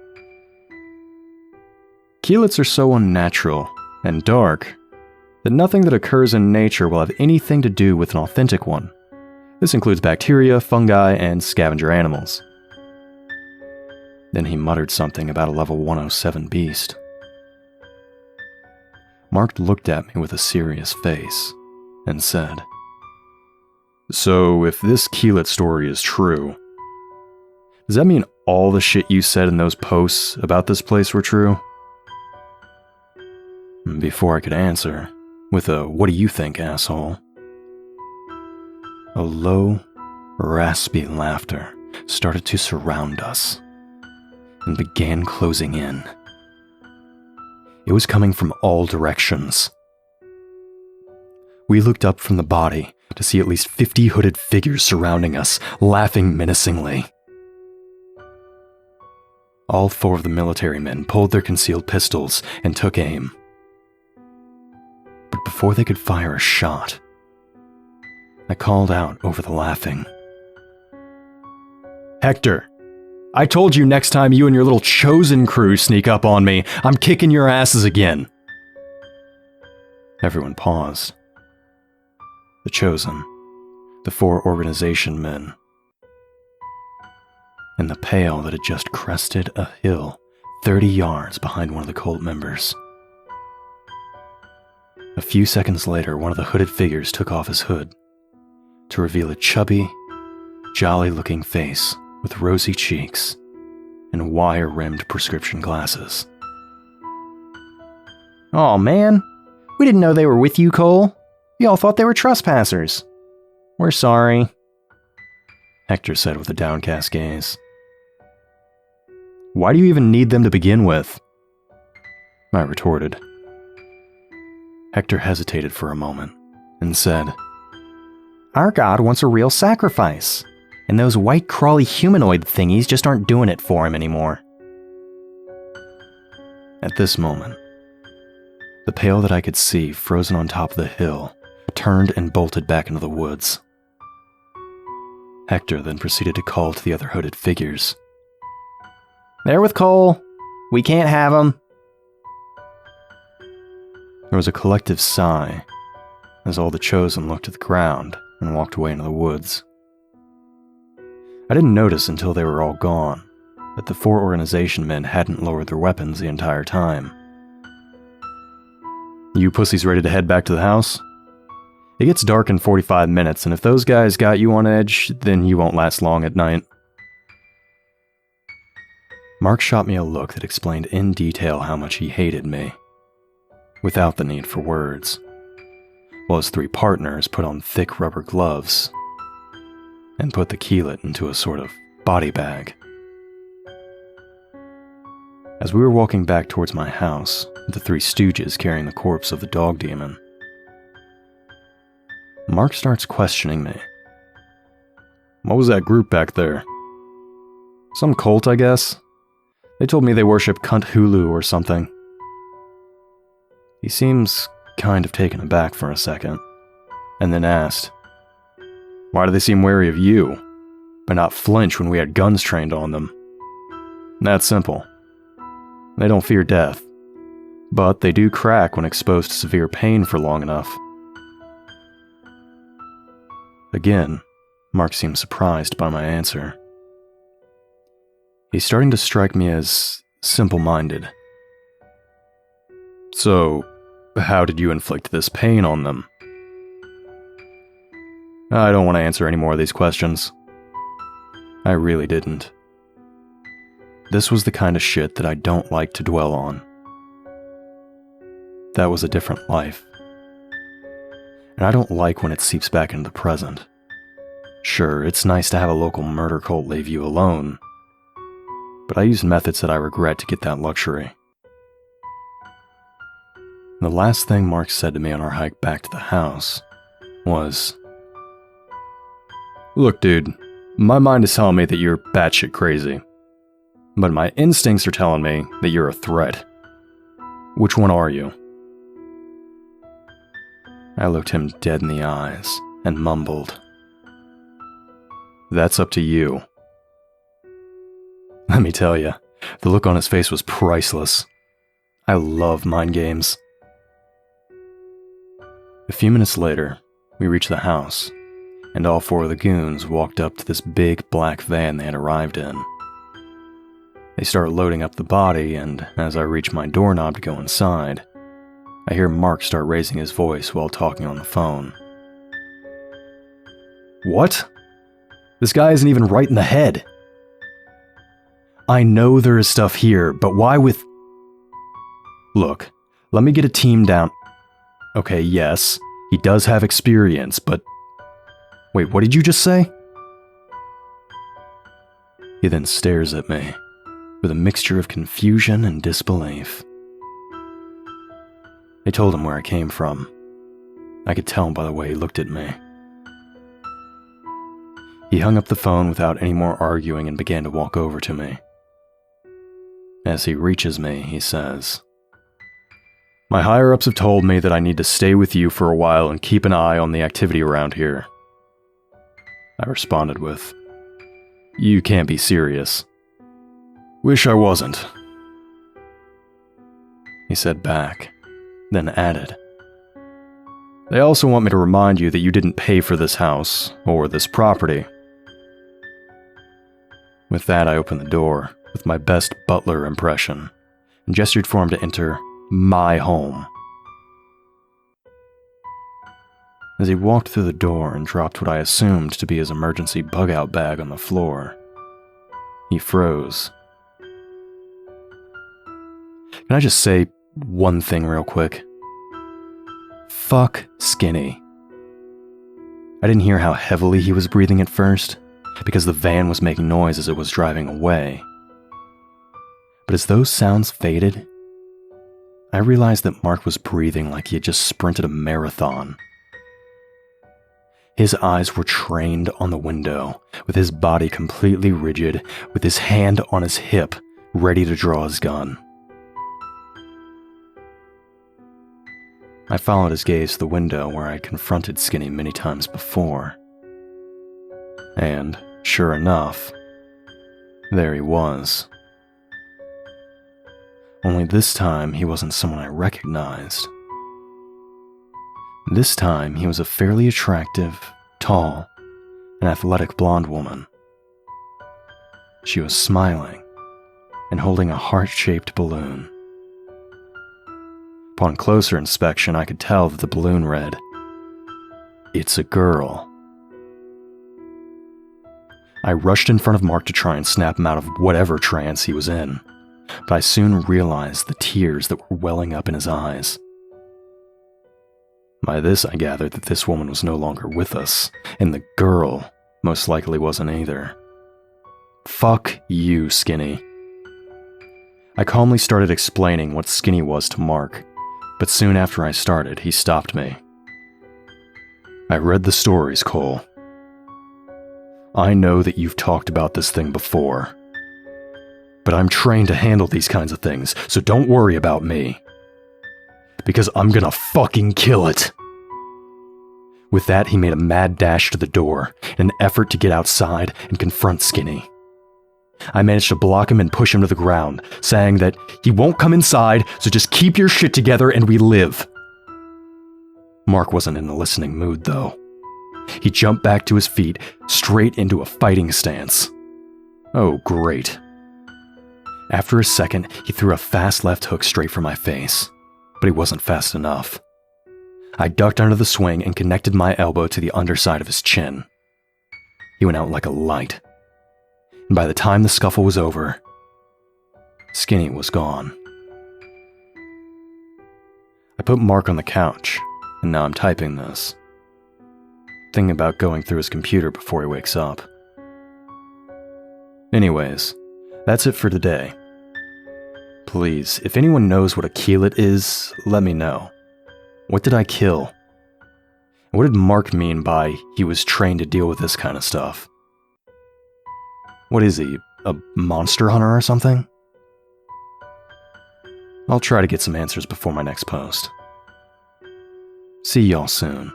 Keylets are so unnatural and dark that nothing that occurs in nature will have anything to do with an authentic one. This includes bacteria, fungi, and scavenger animals. Then he muttered something about a level 107 beast. Mark looked at me with a serious face and said, "So if this Keelet story is true, does that mean all the shit you said in those posts about this place were true?" Before I could answer, with a "what do you think, asshole?" a low, raspy laughter started to surround us and began closing in. It was coming from all directions. We looked up from the body to see at least 50 hooded figures surrounding us, laughing menacingly. All 4 of the military men pulled their concealed pistols and took aim. But before they could fire a shot, I called out over the laughing. "Hector, I told you next time you and your little chosen crew sneak up on me, I'm kicking your asses again." Everyone paused. The chosen, the 4 organization men, and the pale that had just crested a hill 30 yards behind one of the cult members. A few seconds later, one of the hooded figures took off his hood to reveal a chubby, jolly-looking face with rosy cheeks and wire-rimmed prescription glasses. "Aw, man, we didn't know they were with you, Cole. We all thought they were trespassers. We're sorry," Hector said with a downcast gaze. "Why do you even need them to begin with?" I retorted. Hector hesitated for a moment and said, "Our god wants a real sacrifice, and those white crawly humanoid thingies just aren't doing it for him anymore." At this moment, the pale that I could see frozen on top of the hill turned and bolted back into the woods. Hector then proceeded to call to the other hooded figures. "They're with Cole. We can't have them." There was a collective sigh as all the chosen looked at the ground and walked away into the woods. I didn't notice until they were all gone that the 4 organization men hadn't lowered their weapons the entire time. "You pussies ready to head back to the house? It gets dark in 45 minutes, and if those guys got you on edge, then you won't last long at night." Mark shot me a look that explained in detail how much he hated me, without the need for words, while his 3 partners put on thick rubber gloves and put the Keelet into a sort of body bag. As we were walking back towards my house, with the 3 stooges carrying the corpse of the dog demon, Mark starts questioning me. "What was that group back there?" "Some cult, I guess. They told me they worship Cunt Hulu or something." He seems kind of taken aback for a second, and then asked, "Why do they seem wary of you, but not flinch when we had guns trained on them?" "That's simple. They don't fear death, but they do crack when exposed to severe pain for long enough." Again, Mark seemed surprised by my answer. He's starting to strike me as simple-minded. "So, how did you inflict this pain on them?" I don't want to answer any more of these questions. I really didn't. This was the kind of shit that I don't like to dwell on. That was a different life. And I don't like when it seeps back into the present. Sure, it's nice to have a local murder cult leave you alone, but I used methods that I regret to get that luxury. The last thing Mark said to me on our hike back to the house was, "Look, dude, my mind is telling me that you're batshit crazy. but my instincts are telling me that you're a threat. Which one are you?" I looked him dead in the eyes and mumbled, "That's up to you." Let me tell you, the look on his face was priceless. I love mind games. A few minutes later, we reached the house, and all 4 of the goons walked up to this big black van they had arrived in. They start loading up the body, and as I reach my doorknob to go inside, I hear Mark start raising his voice while talking on the phone. "What? This guy isn't even right in the head. I know there is stuff here, but why with... Look, let me get a team down. Okay, yes, he does have experience, but... Wait, what did you just say?" He then stares at me, with a mixture of confusion and disbelief. I told him where I came from. I could tell by the way he looked at me. He hung up the phone without any more arguing and began to walk over to me. As he reaches me, he says, "My higher-ups have told me that I need to stay with you for a while and keep an eye on the activity around here." I responded with, "You can't be serious." "Wish I wasn't," he said back, then added, "They also want me to remind you that you didn't pay for this house, or this property." With that, I opened the door with my best butler impression and gestured for him to enter my home. As he walked through the door and dropped what I assumed to be his emergency bug-out bag on the floor, he froze. Can I just say one thing real quick? Fuck Skinny. I didn't hear how heavily he was breathing at first, because the van was making noise as it was driving away. But as those sounds faded, I realized that Mark was breathing like he had just sprinted a marathon. His eyes were trained on the window, with his body completely rigid, with his hand on his hip, ready to draw his gun. I followed his gaze to the window where I confronted Skinny many times before. And, sure enough, there he was. Only this time he wasn't someone I recognized. This time he was a fairly attractive, tall, and athletic blonde woman. She was smiling and holding a heart-shaped balloon. Upon closer inspection, I could tell that the balloon read, "It's a girl." I rushed in front of Mark to try and snap him out of whatever trance he was in, but I soon realized the tears that were welling up in his eyes. By this, I gathered that this woman was no longer with us, and the girl most likely wasn't either. Fuck you, Skinny. I calmly started explaining what Skinny was to Mark, but soon after I started, he stopped me. "I read the stories, Cole. I know that you've talked about this thing before, but I'm trained to handle these kinds of things, so don't worry about me. Because I'm gonna fucking kill it." With that, he made a mad dash to the door, in an effort to get outside and confront Skinny. I managed to block him and push him to the ground, saying that he won't come inside, so just keep your shit together and we live. Mark wasn't in a listening mood, though. He jumped back to his feet, straight into a fighting stance. Oh, great. After a second, he threw a fast left hook straight for my face, but he wasn't fast enough. I ducked under the swing and connected my elbow to the underside of his chin. He went out like a light. And by the time the scuffle was over, Skinny was gone. I put Mark on the couch, and now I'm typing this, thinking about going through his computer before he wakes up. Anyways, that's it for today. Please, if anyone knows what a keelet is, let me know. What did I kill? What did Mark mean by he was trained to deal with this kind of stuff? What is he, a monster hunter or something? I'll try to get some answers before my next post. See y'all soon.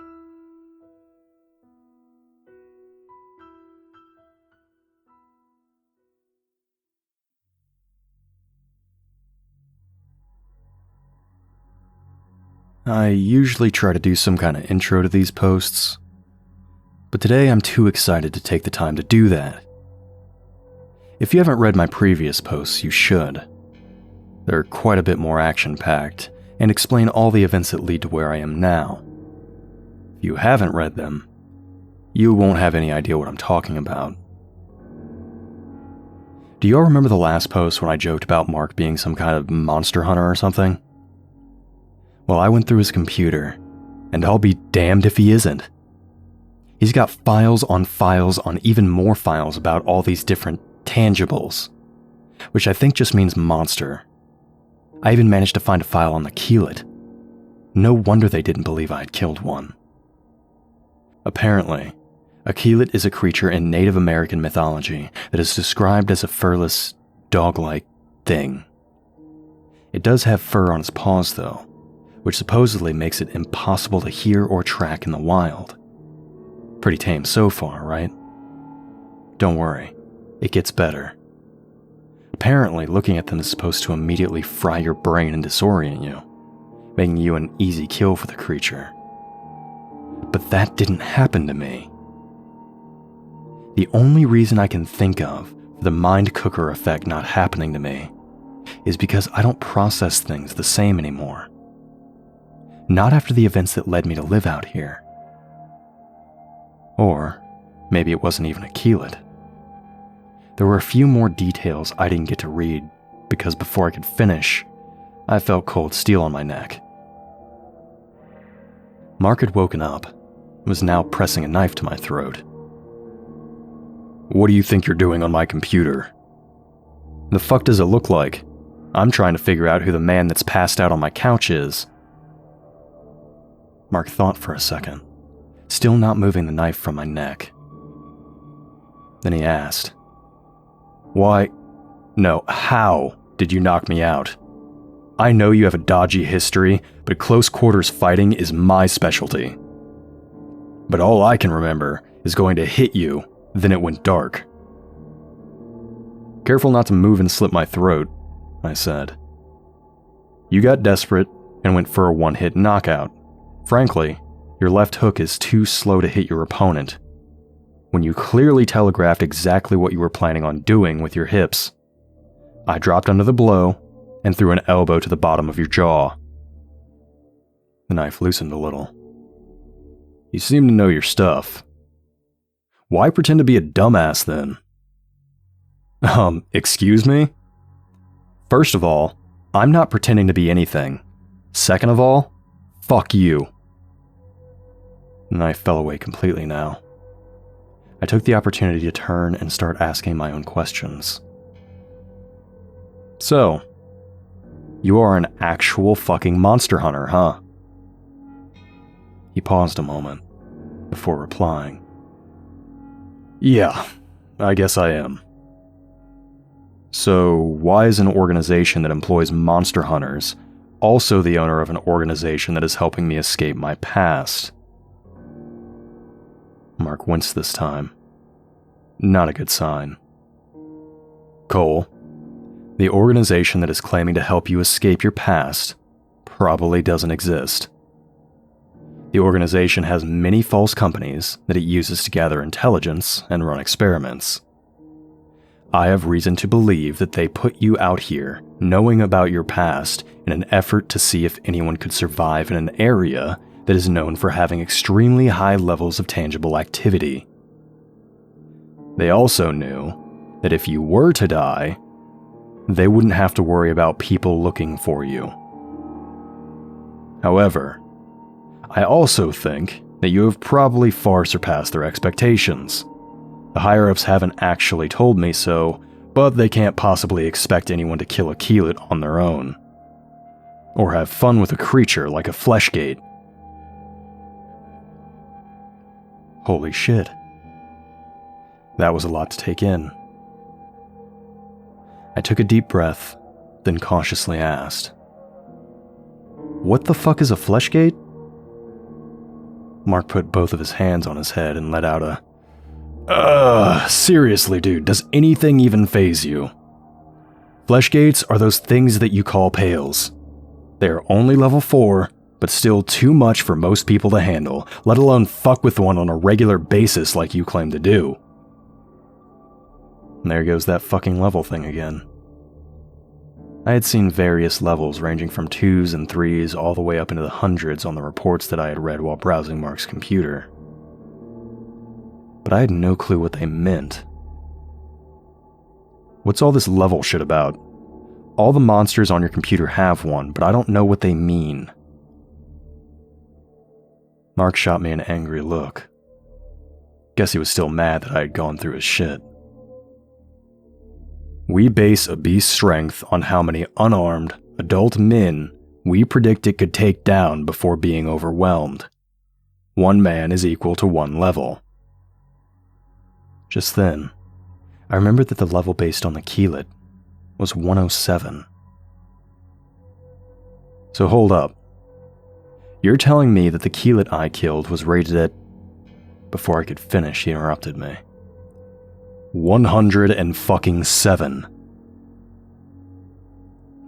I usually try to do some kind of intro to these posts, but today I'm too excited to take the time to do that. If you haven't read my previous posts, you should. They're quite a bit more action-packed and explain all the events that lead to where I am now. If you haven't read them, you won't have any idea what I'm talking about. Do y'all remember the last post when I joked about Mark being some kind of monster hunter or something? Well, I went through his computer, and I'll be damned if he isn't. He's got files on even more files about all these different tangibles, which I think just means monster. I even managed to find a file on the keelet. No wonder they didn't believe I had killed one. Apparently, a keelet is a creature in Native American mythology that is described as a furless, dog-like thing. It does have fur on its paws, though, which supposedly makes it impossible to hear or track in the wild. Pretty tame so far, right? Don't worry, it gets better. Apparently, looking at them is supposed to immediately fry your brain and disorient you, making you an easy kill for the creature. But that didn't happen to me. The only reason I can think of for the mind cooker effect not happening to me is because I don't process things the same anymore. Not after the events that led me to live out here. Or maybe it wasn't even a keelet. There were a few more details I didn't get to read because before I could finish, I felt cold steel on my neck. Mark had woken up and was now pressing a knife to my throat. "What do you think you're doing on my computer?" "The fuck does it look like? I'm trying to figure out who the man that's passed out on my couch is." Mark thought for a second, still not moving the knife from my neck. Then he asked, how did you knock me out? I know you have a dodgy history, but close quarters fighting is my specialty. But all I can remember is going to hit you, then it went dark." "Careful not to move and slit my throat," I said. "You got desperate and went for a one-hit knockout. Frankly, your left hook is too slow to hit your opponent. When you clearly telegraphed exactly what you were planning on doing with your hips, I dropped under the blow and threw an elbow to the bottom of your jaw." The knife loosened a little. "You seem to know your stuff. Why pretend to be a dumbass then?" Excuse me? First of all, I'm not pretending to be anything. Second of all, fuck you." The knife fell away completely now. I took the opportunity to turn and start asking my own questions. "So, you are an actual fucking monster hunter, huh?" He paused a moment before replying. "Yeah, I guess I am." "So, why is an organization that employs monster hunters also the owner of an organization that is helping me escape my past?" Mark winced this time. Not a good sign. "Cole, the organization that is claiming to help you escape your past probably doesn't exist. The organization has many false companies that it uses to gather intelligence and run experiments. I have reason to believe that they put you out here knowing about your past in an effort to see if anyone could survive in an area that is known for having extremely high levels of tangible activity. They also knew that if you were to die, they wouldn't have to worry about people looking for you. However, I also think that you have probably far surpassed their expectations. The higher-ups haven't actually told me so, but they can't possibly expect anyone to kill a keelet on their own. Or have fun with a creature like a fleshgate." Holy shit. That was a lot to take in. I took a deep breath, then cautiously asked, "What the fuck is a fleshgate?" Mark put both of his hands on his head and let out a, seriously, dude, does anything even faze you? Fleshgates are those things that you call pails. They are only level 4, but still too much for most people to handle, let alone fuck with one on a regular basis like you claim to do. And there goes that fucking level thing again. I had seen various levels ranging from 2s and 3s all the way up into the hundreds on the reports that I had read while browsing Mark's computer. But I had no clue what they meant. What's all this level shit about? All the monsters on your computer have one, but I don't know what they mean. Mark shot me an angry look. Guess he was still mad that I had gone through his shit. We base a beast's strength on how many unarmed, adult men we predict it could take down before being overwhelmed. One man is equal to one level. Just then, I remembered that the level based on the keyleth was 107. So hold up. You're telling me that the keyleth I killed was rated at... Before I could finish, he interrupted me. 107.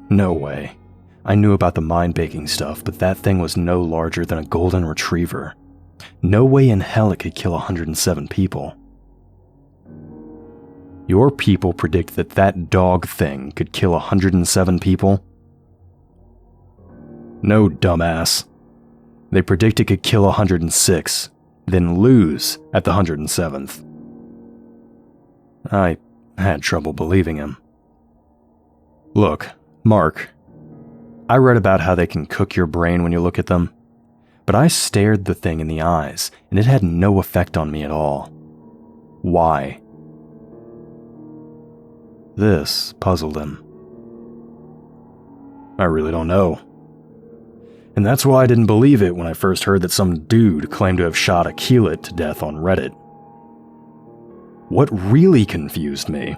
No way. I knew about the mind-baking stuff, but that thing was no larger than a golden retriever. No way in hell it could kill 107 people. Your people predict that that dog thing could kill 107 people? No, dumbass. They predict it could kill 106, then lose at the 107th. I had trouble believing him. Look, Mark, I read about how they can cook your brain when you look at them, but I stared the thing in the eyes, and it had no effect on me at all. Why? This puzzled him. I really don't know. And that's why I didn't believe it when I first heard that some dude claimed to have shot a keyleth to death on Reddit. What really confused me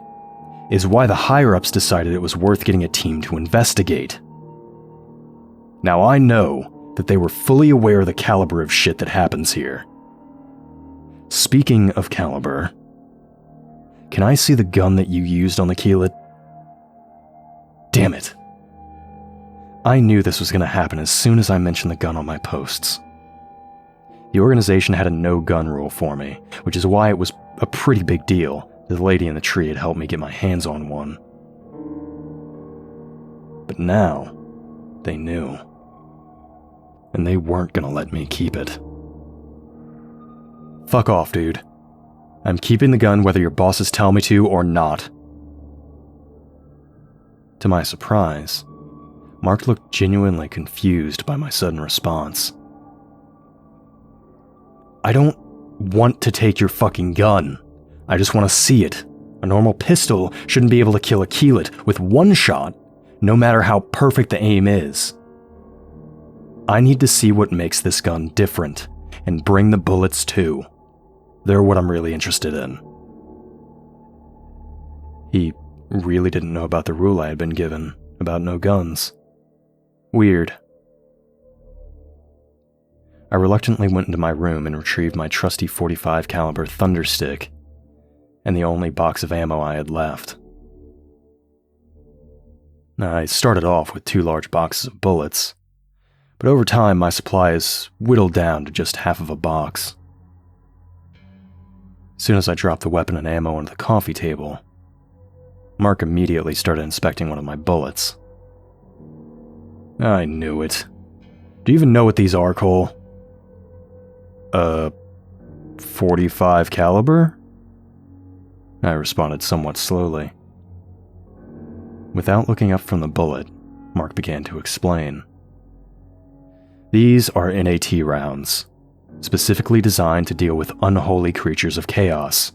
is why the higher-ups decided it was worth getting a team to investigate. Now I know that they were fully aware of the caliber of shit that happens here. Speaking of caliber, can I see the gun that you used on the keyleth? Damn it. I knew this was going to happen as soon as I mentioned the gun on my posts. The organization had a no-gun rule for me, which is why it was a pretty big deal that the lady in the tree had helped me get my hands on one. But now, they knew. And they weren't going to let me keep it. Fuck off, dude. I'm keeping the gun whether your bosses tell me to or not. To my surprise, Mark looked genuinely confused by my sudden response. I don't want to take your fucking gun. I just want to see it. A normal pistol shouldn't be able to kill a keyleth with one shot, no matter how perfect the aim is. I need to see what makes this gun different, and bring the bullets too. They're what I'm really interested in. He really didn't know about the rule I had been given about no guns. Weird. I reluctantly went into my room and retrieved my trusty .45 caliber thunderstick and the only box of ammo I had left. I started off with 2 large boxes of bullets, but over time my supplies whittled down to just half of a box. As soon as I dropped the weapon and ammo onto the coffee table, Mark immediately started inspecting one of my bullets. I knew it. Do you even know what these are, Cole? 45 caliber? I responded somewhat slowly. Without looking up from the bullet, Mark began to explain. These are NAT rounds, specifically designed to deal with unholy creatures of chaos.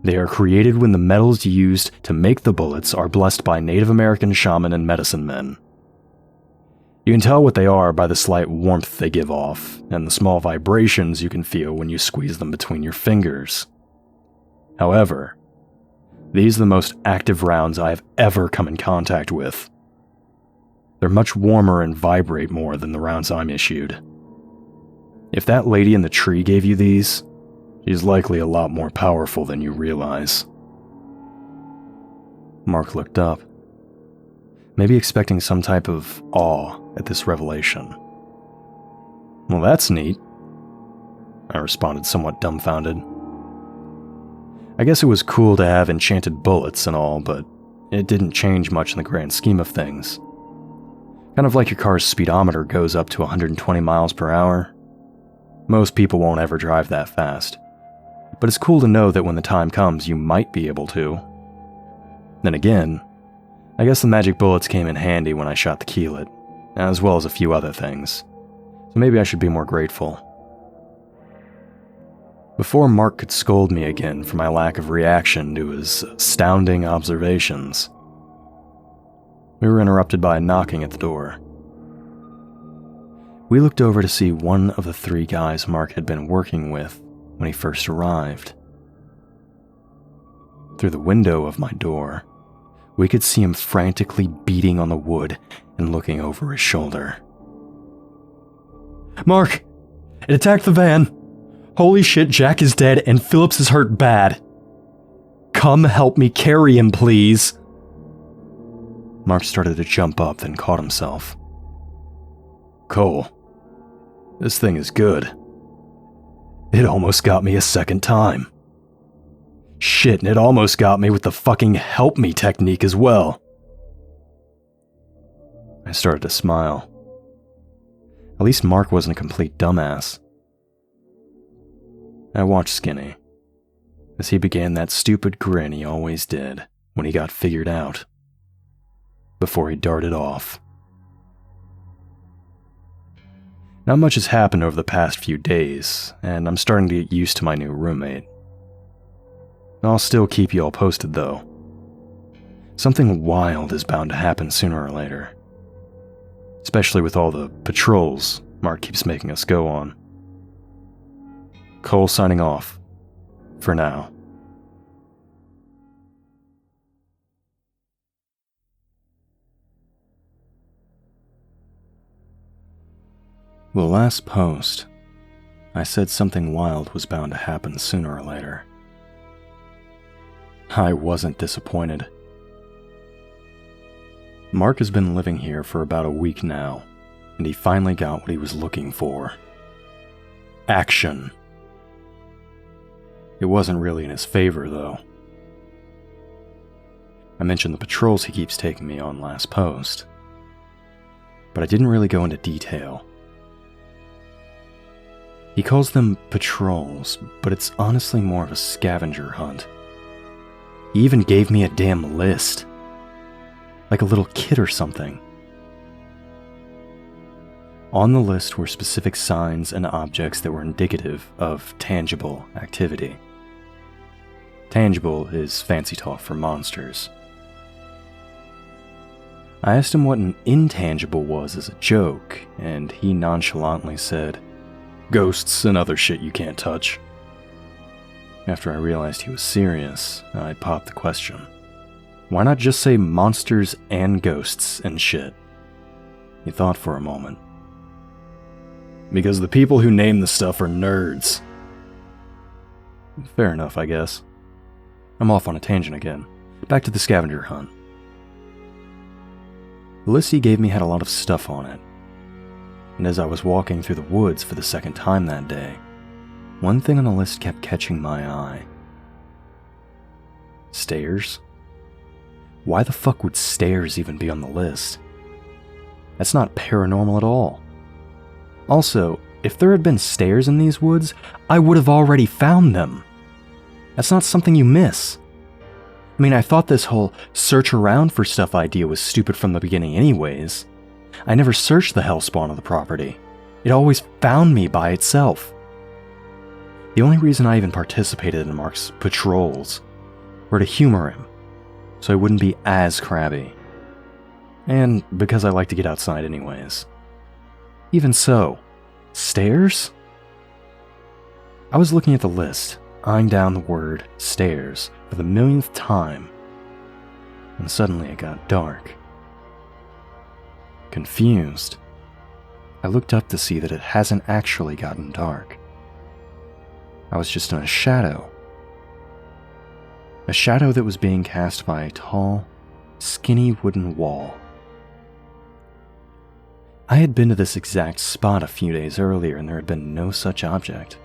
They are created when the metals used to make the bullets are blessed by Native American shaman and medicine men. You can tell what they are by the slight warmth they give off, and the small vibrations you can feel when you squeeze them between your fingers. However, These are the most active rounds I have ever come in contact with. They're much warmer and vibrate more than the rounds I'm issued. If that lady in the tree gave you these, she's likely a lot more powerful than you realize. Mark looked up, maybe expecting some type of awe at this revelation. Well, that's neat, I responded, somewhat dumbfounded. I guess it was cool to have enchanted bullets and all, but it didn't change much in the grand scheme of things. Kind of like your car's speedometer goes up to 120 miles per hour. Most people won't ever drive that fast, but it's cool to know that when the time comes, you might be able to. Then again, I guess the magic bullets came in handy when I shot the keelet, as well as a few other things, so maybe I should be more grateful. Before Mark could scold me again for my lack of reaction to his astounding observations, we were interrupted by a knocking at the door. We looked over to see one of the 3 guys Mark had been working with when he first arrived. Through the window of my door, we could see him frantically beating on the wood and looking over his shoulder. "Mark! It attacked the van! Holy shit, Jack is dead and Phillips is hurt bad! Come help me carry him, please!" Mark started to jump up, then caught himself. "Cole, this thing is good. It almost got me a second time. Shit, and it almost got me with the fucking help me technique as well." I started to smile. At least Mark wasn't a complete dumbass. I watched Skinny as he began that stupid grin he always did when he got figured out, before he darted off. Not much has happened over the past few days, and I'm starting to get used to my new roommate. I'll still keep you all posted, though. Something wild is bound to happen sooner or later, especially with all the patrols Mark keeps making us go on. Cole signing off, for now. The last post, I said something wild was bound to happen sooner or later. I wasn't disappointed. Mark has been living here for about a week now, and he finally got what he was looking for. Action. It wasn't really in his favor, though. I mentioned the patrols he keeps taking me on last post, but I didn't really go into detail. He calls them patrols, but it's honestly more of a scavenger hunt. He even gave me a damn list, like a little kid or something. On the list were specific signs and objects that were indicative of tangible activity. Tangible is fancy talk for monsters. I asked him what an intangible was as a joke, and he nonchalantly said, "Ghosts and other shit you can't touch." After I realized he was serious, I popped the question. Why not just say monsters and ghosts and shit? He thought for a moment. "Because the people who name the stuff are nerds." Fair enough, I guess. I'm off on a tangent again. Back to the scavenger hunt. The list he gave me had a lot of stuff on it. And as I was walking through the woods for the second time that day, one thing on the list kept catching my eye. Stairs? Why the fuck would stairs even be on the list? That's not paranormal at all. Also, if there had been stairs in these woods, I would have already found them. That's not something you miss. I mean, I thought this whole search around for stuff idea was stupid from the beginning anyways. I never searched the hellspawn of the property. It always found me by itself. The only reason I even participated in Mark's patrols were to humor him, so I wouldn't be as crabby. And because I like to get outside anyways. Even so, stairs? I was looking at the list, eyeing down the word stairs for the millionth time, and suddenly it got dark. Confused, I looked up to see that it hasn't actually gotten dark. I was just in a shadow. A shadow that was being cast by a tall, skinny wooden wall. I had been to this exact spot a few days earlier and there had been no such object.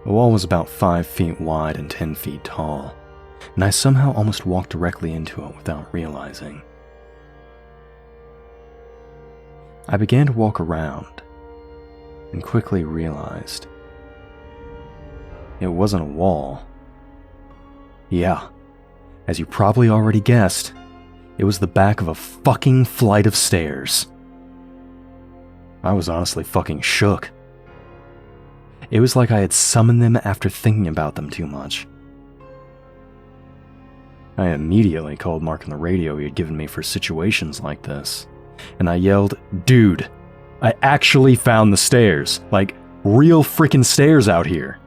The wall was about 5 feet wide and 10 feet tall, and I somehow almost walked directly into it without realizing. I began to walk around, and quickly realized it wasn't a wall. Yeah, as you probably already guessed, it was the back of a fucking flight of stairs. I was honestly fucking shook. It was like I had summoned them after thinking about them too much. I immediately called Mark on the radio he had given me for situations like this, and I yelled, "Dude, I actually found the stairs, like real freaking stairs out here."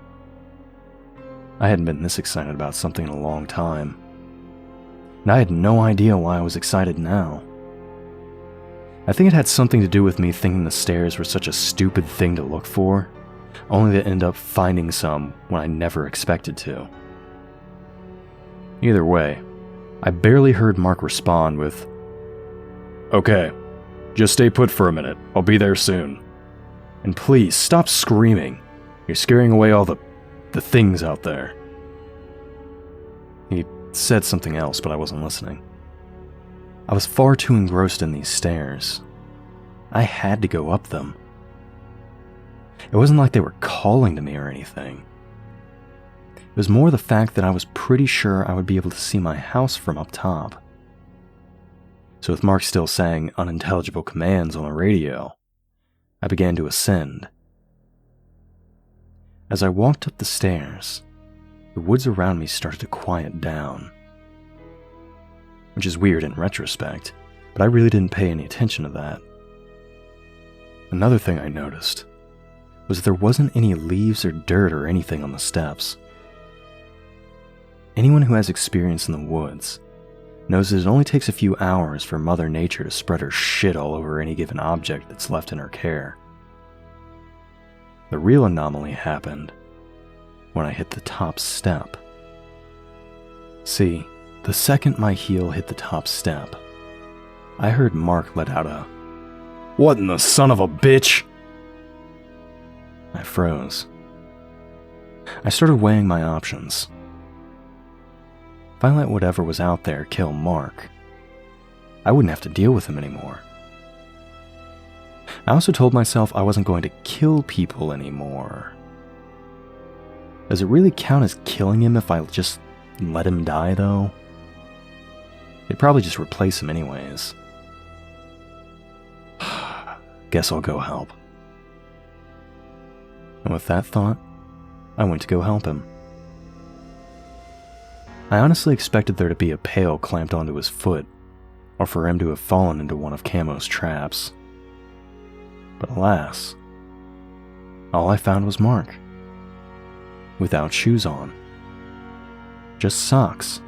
I hadn't been this excited about something in a long time, and I had no idea why I was excited now. I think it had something to do with me thinking the stairs were such a stupid thing to look for, only to end up finding some when I never expected to. Either way, I barely heard Mark respond with, "Okay, just stay put for a minute, I'll be there soon. And please, stop screaming. You're scaring away all the things out there." He said something else, but I wasn't listening. I was far too engrossed in these stairs. I had to go up them. It wasn't like they were calling to me or anything. It was more the fact that I was pretty sure I would be able to see my house from up top. So with Mark still saying unintelligible commands on the radio, I began to ascend. As I walked up the stairs, the woods around me started to quiet down. Which is weird in retrospect, but I really didn't pay any attention to that. Another thing I noticed was that there wasn't any leaves or dirt or anything on the steps. Anyone who has experience in the woods knows that it only takes a few hours for Mother Nature to spread her shit all over any given object that's left in her care. The real anomaly happened when I hit the top step. See, the second my heel hit the top step, I heard Mark let out a, "What in the son of a bitch?" I froze. I started weighing my options. If I let whatever was out there kill Mark, I wouldn't have to deal with him anymore. I also told myself I wasn't going to kill people anymore. Does it really count as killing him if I just let him die, though? They'd probably just replace him anyways. Guess I'll go help. And with that thought, I went to go help him. I honestly expected there to be a pail clamped onto his foot, or for him to have fallen into one of Camo's traps. But alas, all I found was Mark. Without shoes on. Just socks.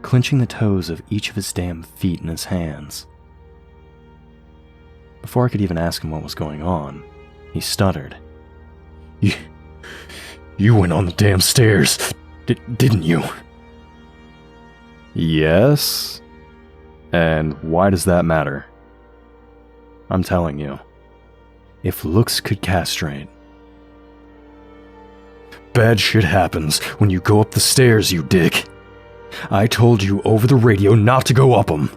Clenching the toes of each of his damn feet in his hands. Before I could even ask him what was going on, he stuttered. You went on the damn stairs, didn't you?" "Yes? And why does that matter?" "I'm telling you, if looks could castrate." "Bad shit happens when you go up the stairs, you dick. I told you over the radio not to go up them."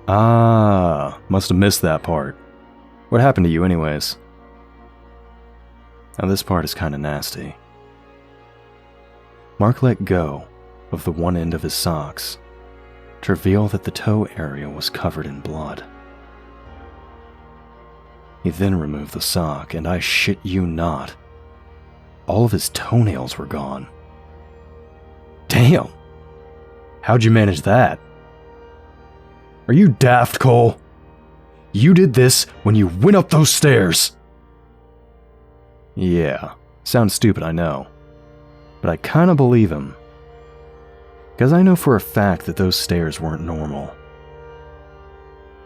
"Ah, must have missed that part. What happened to you anyways?" Now this part is kinda nasty. Mark let go of the one end of his socks to reveal that the toe area was covered in blood. He then removed the sock, and I shit you not, all of his toenails were gone. Damn! How'd you manage that? Are you daft, Cole? You did this when you went up those stairs! Yeah, sounds stupid, I know. But I kinda believe him. Because I know for a fact that those stairs weren't normal.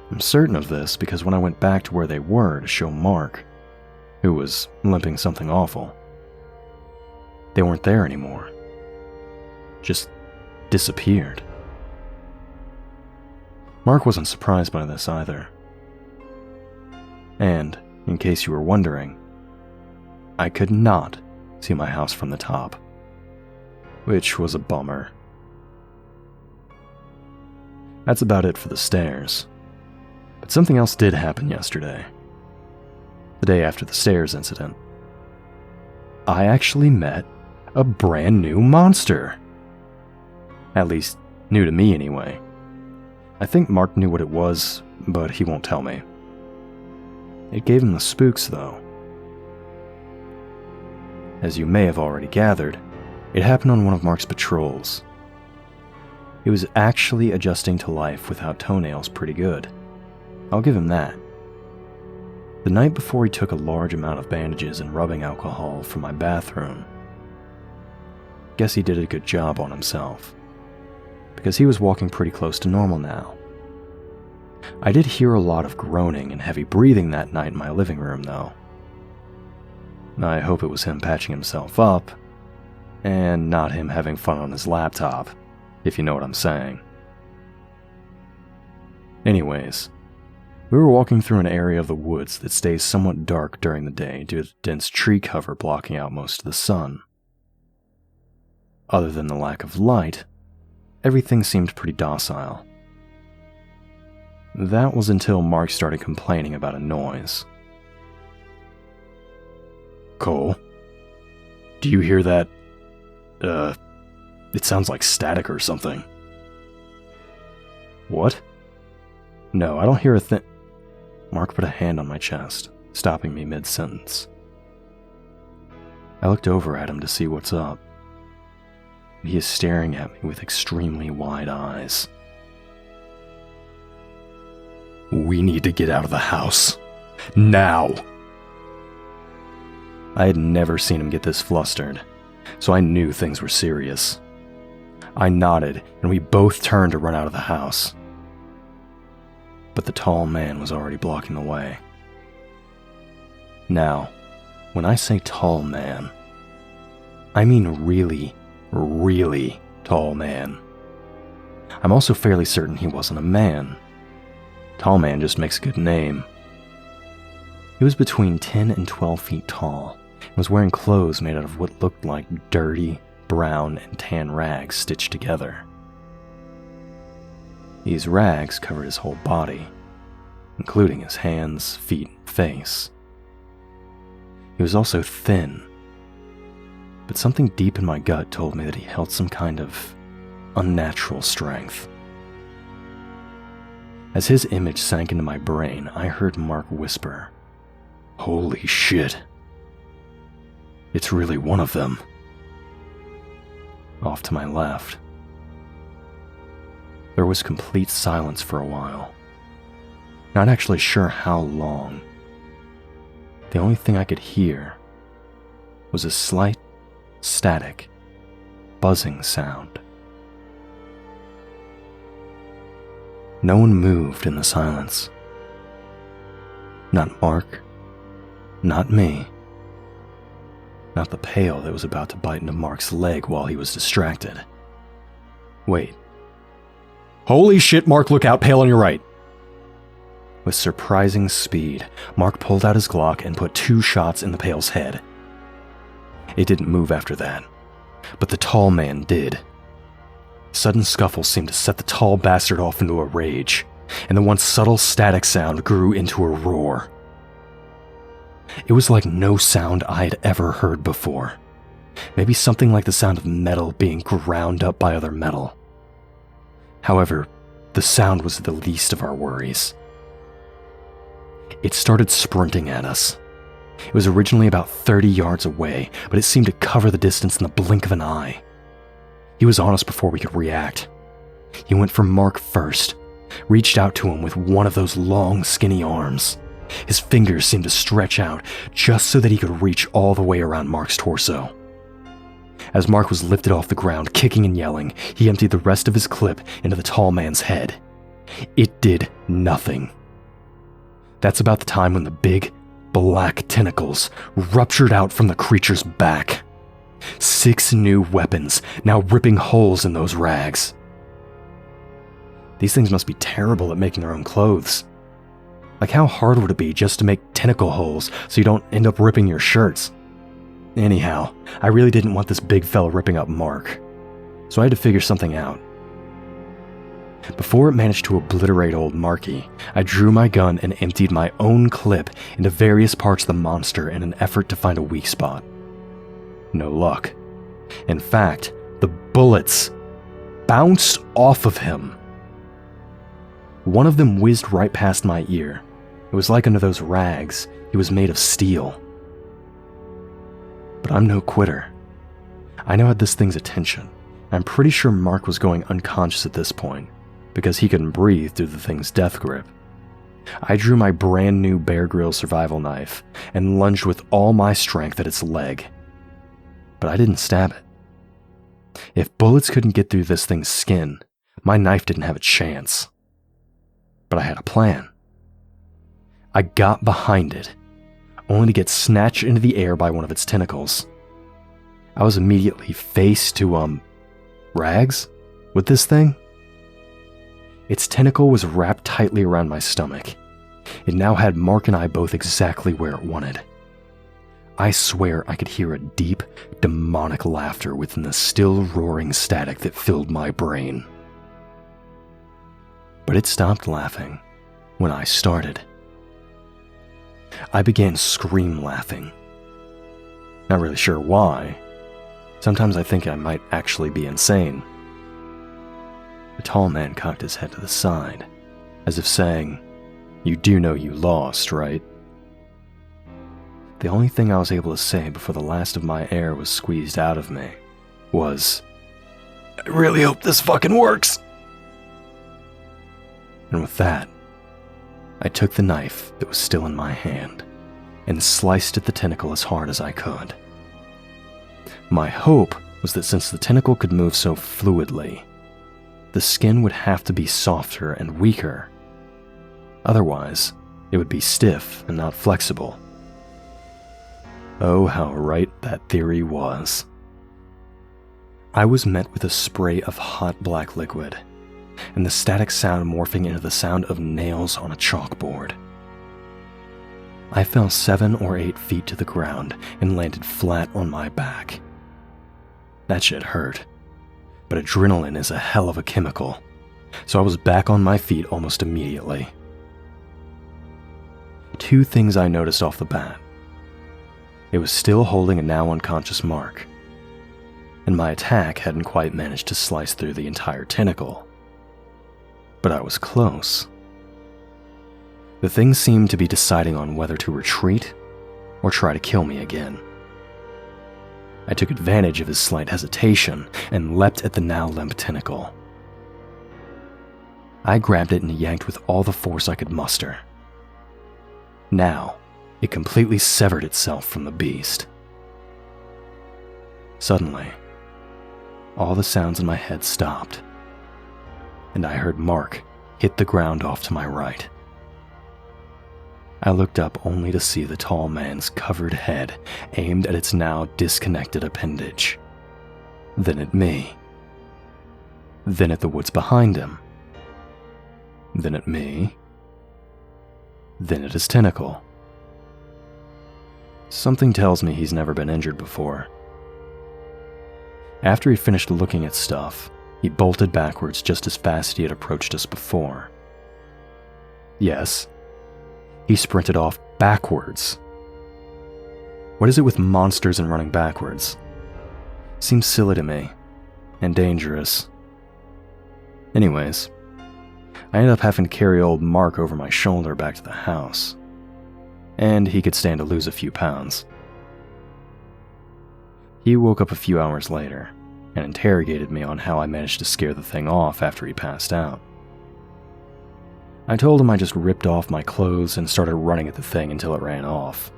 I'm certain of this because when I went back to where they were to show Mark, who was limping something awful, they weren't there anymore. Just disappeared. Mark wasn't surprised by this either. And, in case you were wondering, I could not see my house from the top, which was a bummer. That's about it for the stairs. But something else did happen yesterday. The day after the stairs incident. I actually met a brand new monster. At least, new to me anyway. I think Mark knew what it was, but he won't tell me. It gave him the spooks, though. As you may have already gathered, it happened on one of Mark's patrols. He was actually adjusting to life without toenails pretty good. I'll give him that. The night before, he took a large amount of bandages and rubbing alcohol from my bathroom. Guess he did a good job on himself, because he was walking pretty close to normal now. I did hear a lot of groaning and heavy breathing that night in my living room, though. I hope it was him patching himself up, and not him having fun on his laptop, if you know what I'm saying. Anyways, we were walking through an area of the woods that stays somewhat dark during the day due to the dense tree cover blocking out most of the sun. Other than the lack of light, everything seemed pretty docile. That was until Mark started complaining about a noise. Cole, do you hear that? It sounds like static or something. What? No, I don't hear a thing. Mark put a hand on my chest, stopping me mid-sentence. I looked over at him to see what's up. He is staring at me with extremely wide eyes. We need to get out of the house. Now! I had never seen him get this flustered, so I knew things were serious. I nodded, and we both turned to run out of the house. But the tall man was already blocking the way. Now, when I say tall man, I mean really, really tall man. I'm also fairly certain he wasn't a man. Tall man just makes a good name. He was between 10 and 12 feet tall, and was wearing clothes made out of what looked like dirty, brown, and tan rags stitched together. These rags covered his whole body, including his hands, feet, and face. He was also thin, but something deep in my gut told me that he held some kind of unnatural strength. As his image sank into my brain, I heard Mark whisper, "Holy shit. It's really one of them." Off to my left. There was complete silence for a while. Not actually sure how long. The only thing I could hear was a slight, static, buzzing sound. No one moved in the silence. Not Mark, not me, not the pail that was about to bite into Mark's leg while he was distracted. Wait. Holy shit, Mark, look out, pail on your right. With surprising speed, Mark pulled out his Glock and put 2 shots in the pail's head. It didn't move after that, but the tall man did. Sudden scuffles seemed to set the tall bastard off into a rage, and the once subtle static sound grew into a roar. It was like no sound I had ever heard before. Maybe something like the sound of metal being ground up by other metal. However, the sound was the least of our worries. It started sprinting at us. It was originally about 30 yards away, but it seemed to cover the distance in the blink of an eye. He was on us before we could react. He went for Mark first, reached out to him with one of those long, skinny arms, His fingers seemed to stretch out just so that he could reach all the way around Mark's torso. As Mark was lifted off the ground, kicking and yelling, he emptied the rest of his clip into the tall man's head. It did nothing. That's about the time when the big, black tentacles ruptured out from the creature's back. 6 new weapons, now ripping holes in those rags. These things must be terrible at making their own clothes. Like, how hard would it be just to make tentacle holes so you don't end up ripping your shirts? Anyhow, I really didn't want this big fella ripping up Mark, so I had to figure something out. Before it managed to obliterate old Marky, I drew my gun and emptied my own clip into various parts of the monster in an effort to find a weak spot. No luck. In fact, the bullets bounced off of him. One of them whizzed right past my ear. It was like under those rags. He was made of steel. But I'm no quitter. I now had this thing's attention. I'm pretty sure Mark was going unconscious at this point, because he couldn't breathe through the thing's death grip. I drew my brand new Bear Grylls survival knife and lunged with all my strength at its leg. But I didn't stab it. If bullets couldn't get through this thing's skin, my knife didn't have a chance. But I had a plan. I got behind it, only to get snatched into the air by one of its tentacles. I was immediately face to, rags with this thing. Its tentacle was wrapped tightly around my stomach. It now had Mark and I both exactly where it wanted. I swear I could hear a deep, demonic laughter within the still roaring static that filled my brain. But it stopped laughing when I started. I began scream laughing. Not really sure why. Sometimes I think I might actually be insane. The tall man cocked his head to the side, as if saying, "You do know you lost, right?" The only thing I was able to say before the last of my air was squeezed out of me was, "I really hope this fucking works." And with that, I took the knife that was still in my hand and sliced at the tentacle as hard as I could. My hope was that since the tentacle could move so fluidly, the skin would have to be softer and weaker. Otherwise, it would be stiff and not flexible. Oh, how right that theory was. I was met with a spray of hot black liquid, and the static sound morphing into the sound of nails on a chalkboard. I fell 7 or 8 feet to the ground and landed flat on my back. That shit hurt, but adrenaline is a hell of a chemical, so I was back on my feet almost immediately. 2 things I noticed off the bat. It was still holding a now unconscious Mark, and my attack hadn't quite managed to slice through the entire tentacle. But I was close. The thing seemed to be deciding on whether to retreat or try to kill me again. I took advantage of his slight hesitation and leapt at the now limp tentacle. I grabbed it and yanked with all the force I could muster. Now, it completely severed itself from the beast. Suddenly, all the sounds in my head stopped, and I heard Mark hit the ground off to my right. I looked up only to see the tall man's covered head aimed at its now disconnected appendage. Then at me. Then at the woods behind him. Then at me. Then at his tentacle. Something tells me he's never been injured before. After he finished looking at stuff, he bolted backwards just as fast as he had approached us before. Yes, he sprinted off backwards. What is it with monsters and running backwards? Seems silly to me, and dangerous. Anyways, I ended up having to carry old Mark over my shoulder back to the house, and he could stand to lose a few pounds. He woke up a few hours later and interrogated me on how I managed to scare the thing off after he passed out. I told him I just ripped off my clothes and started running at the thing until it ran off.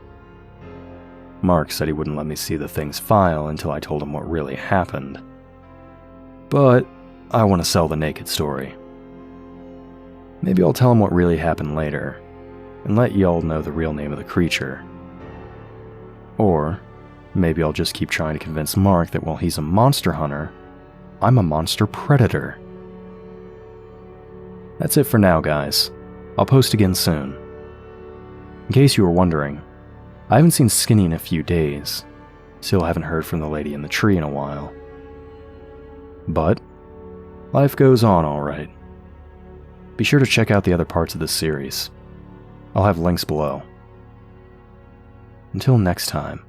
Mark said he wouldn't let me see the thing's file until I told him what really happened. But I want to sell the naked story. Maybe I'll tell him what really happened later, and let y'all know the real name of the creature. Or maybe I'll just keep trying to convince Mark that while he's a monster hunter, I'm a monster predator. That's it for now, guys. I'll post again soon. In case you were wondering, I haven't seen Skinny in a few days. Still haven't heard from the lady in the tree in a while. But life goes on, alright. Be sure to check out the other parts of this series. I'll have links below. Until next time,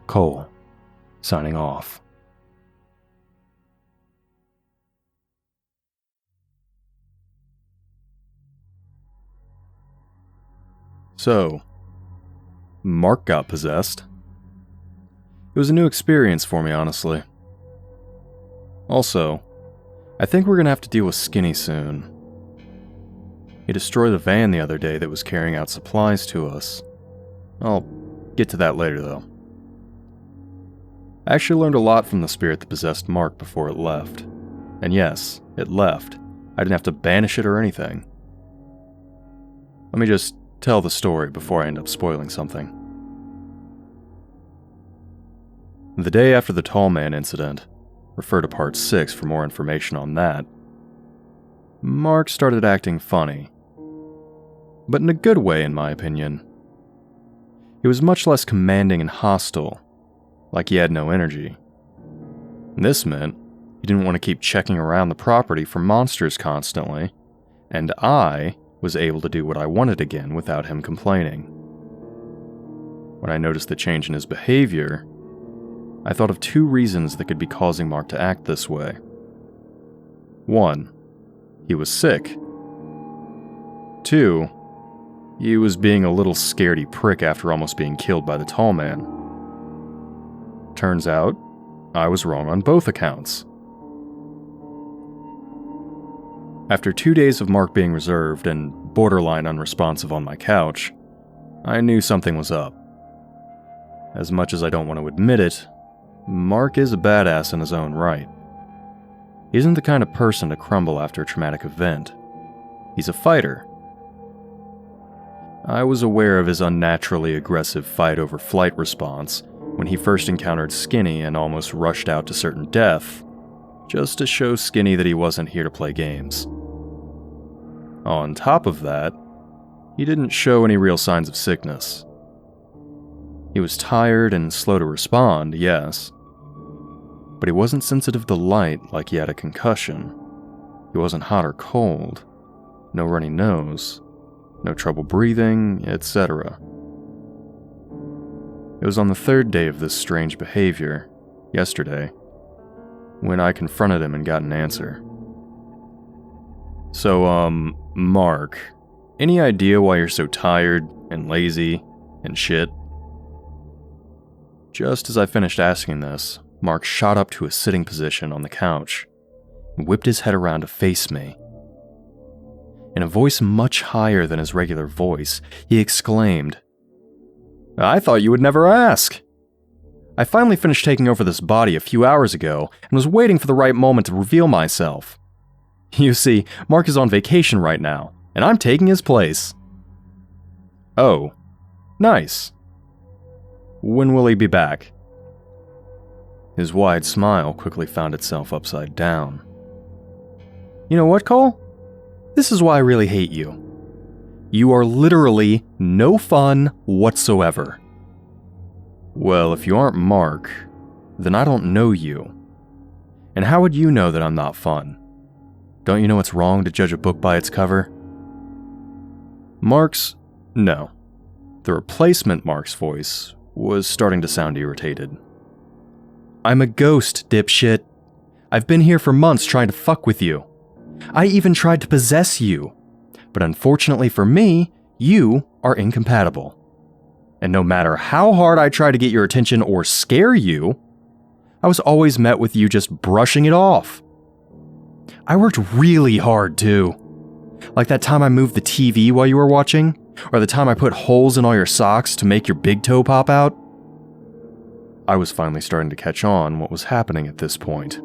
Cole, signing off. So, Mark got possessed. It was a new experience for me, honestly. Also, I think we're gonna have to deal with Skinny soon. He destroyed the van the other day that was carrying out supplies to us. I'll get to that later, though. I actually learned a lot from the spirit that possessed Mark before it left. And yes, it left. I didn't have to banish it or anything. Let me just tell the story before I end up spoiling something. The day after the Tall Man incident, refer to Part 6 for more information on that, Mark started acting funny. But in a good way, in my opinion. He was much less commanding and hostile, like he had no energy. This meant he didn't want to keep checking around the property for monsters constantly, and I was able to do what I wanted again without him complaining. When I noticed the change in his behavior, I thought of two reasons that could be causing Mark to act this way. 1, he was sick. 2, he was being a little scaredy prick after almost being killed by the Tall Man. Turns out, I was wrong on both accounts. After 2 days of Mark being reserved and borderline unresponsive on my couch, I knew something was up. As much as I don't want to admit it, Mark is a badass in his own right. He isn't the kind of person to crumble after a traumatic event. He's a fighter. I was aware of his unnaturally aggressive fight-over-flight response when he first encountered Skinny and almost rushed out to certain death, just to show Skinny that he wasn't here to play games. On top of that, he didn't show any real signs of sickness. He was tired and slow to respond, yes, but he wasn't sensitive to light like he had a concussion. He wasn't hot or cold, no runny nose, no trouble breathing, etc. It was on the 3rd day of this strange behavior, yesterday, when I confronted him and got an answer. So, Mark, any idea why you're so tired and lazy and shit? Just as I finished asking this, Mark shot up to a sitting position on the couch and whipped his head around to face me. In a voice much higher than his regular voice, he exclaimed, "I thought you would never ask! I finally finished taking over this body a few hours ago and was waiting for the right moment to reveal myself. You see, Mark is on vacation right now, and I'm taking his place." "Oh, nice. When will he be back?" His wide smile quickly found itself upside down. "You know what, Cole? This is why I really hate you. You are literally no fun whatsoever." "Well, if you aren't Mark, then I don't know you. And how would you know that I'm not fun? Don't you know it's wrong to judge a book by its cover?" No. The replacement Mark's voice was starting to sound irritated. "I'm a ghost, dipshit. I've been here for months trying to fuck with you. I even tried to possess you. But unfortunately for me, you are incompatible. And no matter how hard I try to get your attention or scare you, I was always met with you just brushing it off. I worked really hard too. Like that time I moved the TV while you were watching? Or the time I put holes in all your socks to make your big toe pop out? I was finally starting to catch on what was happening at this point.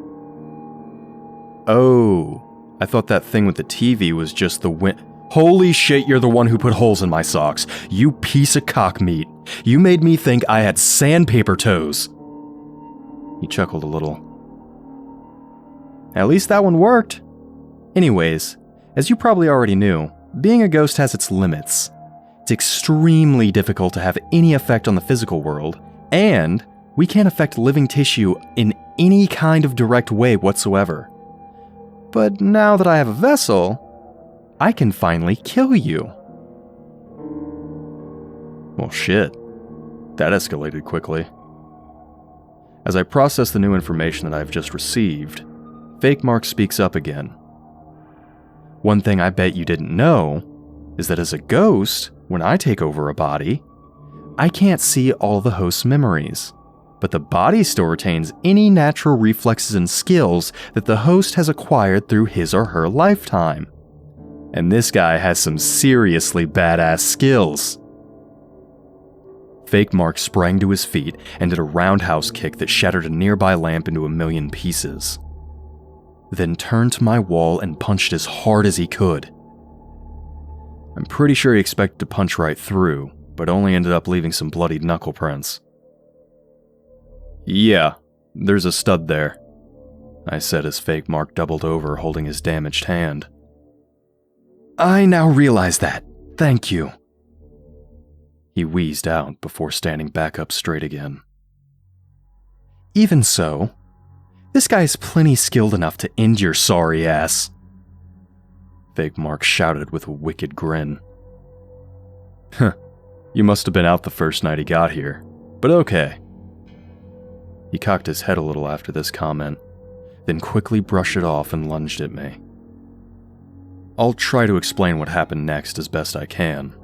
Oh, I thought that thing with the TV was just the Holy shit, you're the one who put holes in my socks. You piece of cock meat. You made me think I had sandpaper toes. He chuckled a little. At least that one worked. Anyways, as you probably already knew, being a ghost has its limits. It's extremely difficult to have any effect on the physical world, and we can't affect living tissue in any kind of direct way whatsoever. But now that I have a vessel, I can finally kill you. Well, shit. That escalated quickly. As I process the new information that I've just received, Fake Mark speaks up again. One thing I bet you didn't know is that as a ghost, when I take over a body, I can't see all the host's memories, but the body still retains any natural reflexes and skills that the host has acquired through his or her lifetime. And this guy has some seriously badass skills. Fake Mark sprang to his feet and did a roundhouse kick that shattered a nearby lamp into a million pieces. Then turned to my wall and punched as hard as he could. I'm pretty sure he expected to punch right through, but only ended up leaving some bloodied knuckle prints. Yeah, there's a stud there, I said as Fake Mark doubled over holding his damaged hand. I now realize that. Thank you. He wheezed out before standing back up straight again. Even so, this guy is plenty skilled enough to end your sorry ass. Fake Mark shouted with a wicked grin. Huh, you must have been out the first night he got here, but okay. He cocked his head a little after this comment, then quickly brushed it off and lunged at me. I'll try to explain what happened next as best I can.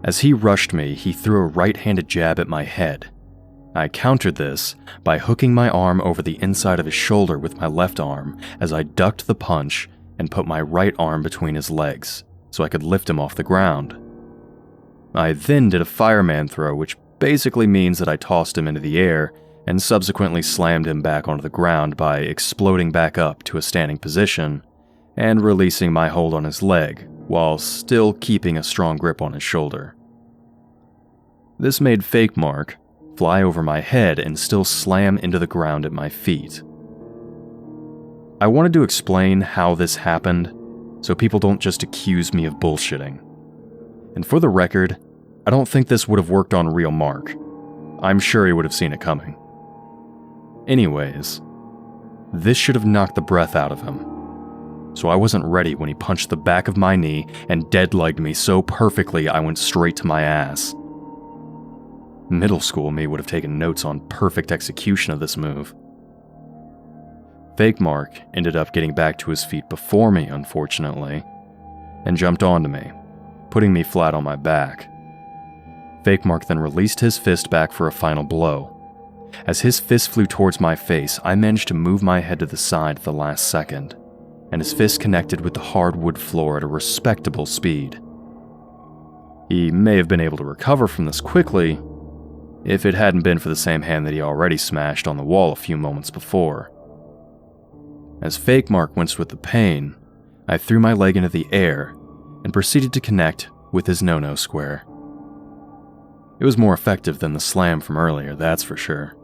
As he rushed me, he threw a right-handed jab at my head. I countered this by hooking my arm over the inside of his shoulder with my left arm as I ducked the punch and put my right arm between his legs so I could lift him off the ground. I then did a fireman throw, which basically means that I tossed him into the air and subsequently slammed him back onto the ground by exploding back up to a standing position and releasing my hold on his leg while still keeping a strong grip on his shoulder. This made Fake Mark fly over my head and still slam into the ground at my feet. I wanted to explain how this happened so people don't just accuse me of bullshitting. And for the record, I don't think this would have worked on real Mark. I'm sure he would have seen it coming. Anyways, this should have knocked the breath out of him. So I wasn't ready when he punched the back of my knee and dead-legged me so perfectly I went straight to my ass. Middle school me would have taken notes on perfect execution of this move. Fake Mark ended up getting back to his feet before me, unfortunately, and jumped onto me, putting me flat on my back. Fake Mark then released his fist back for a final blow. As his fist flew towards my face, I managed to move my head to the side at the last second, and his fist connected with the hardwood floor at a respectable speed. He may have been able to recover from this quickly, if it hadn't been for the same hand that he already smashed on the wall a few moments before. As Fake Mark winced with the pain, I threw my leg into the air and proceeded to connect with his no-no square. It was more effective than the slam from earlier, that's for sure.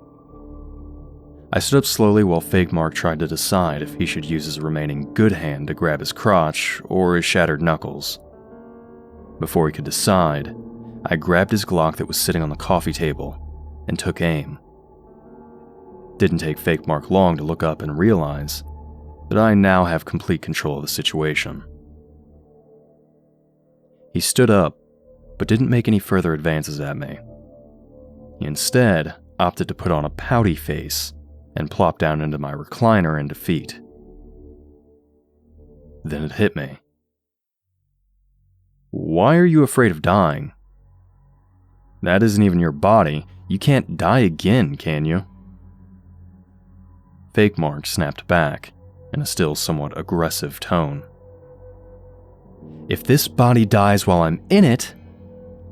I stood up slowly while Fake Mark tried to decide if he should use his remaining good hand to grab his crotch or his shattered knuckles. Before he could decide, I grabbed his Glock that was sitting on the coffee table and took aim. Didn't take Fake Mark long to look up and realize that I now have complete control of the situation. He stood up, but didn't make any further advances at me. He instead opted to put on a pouty face and plop down into my recliner in defeat. Then it hit me. Why are you afraid of dying? That isn't even your body. You can't die again, can you? Fake Mark snapped back in a still somewhat aggressive tone. If this body dies while I'm in it,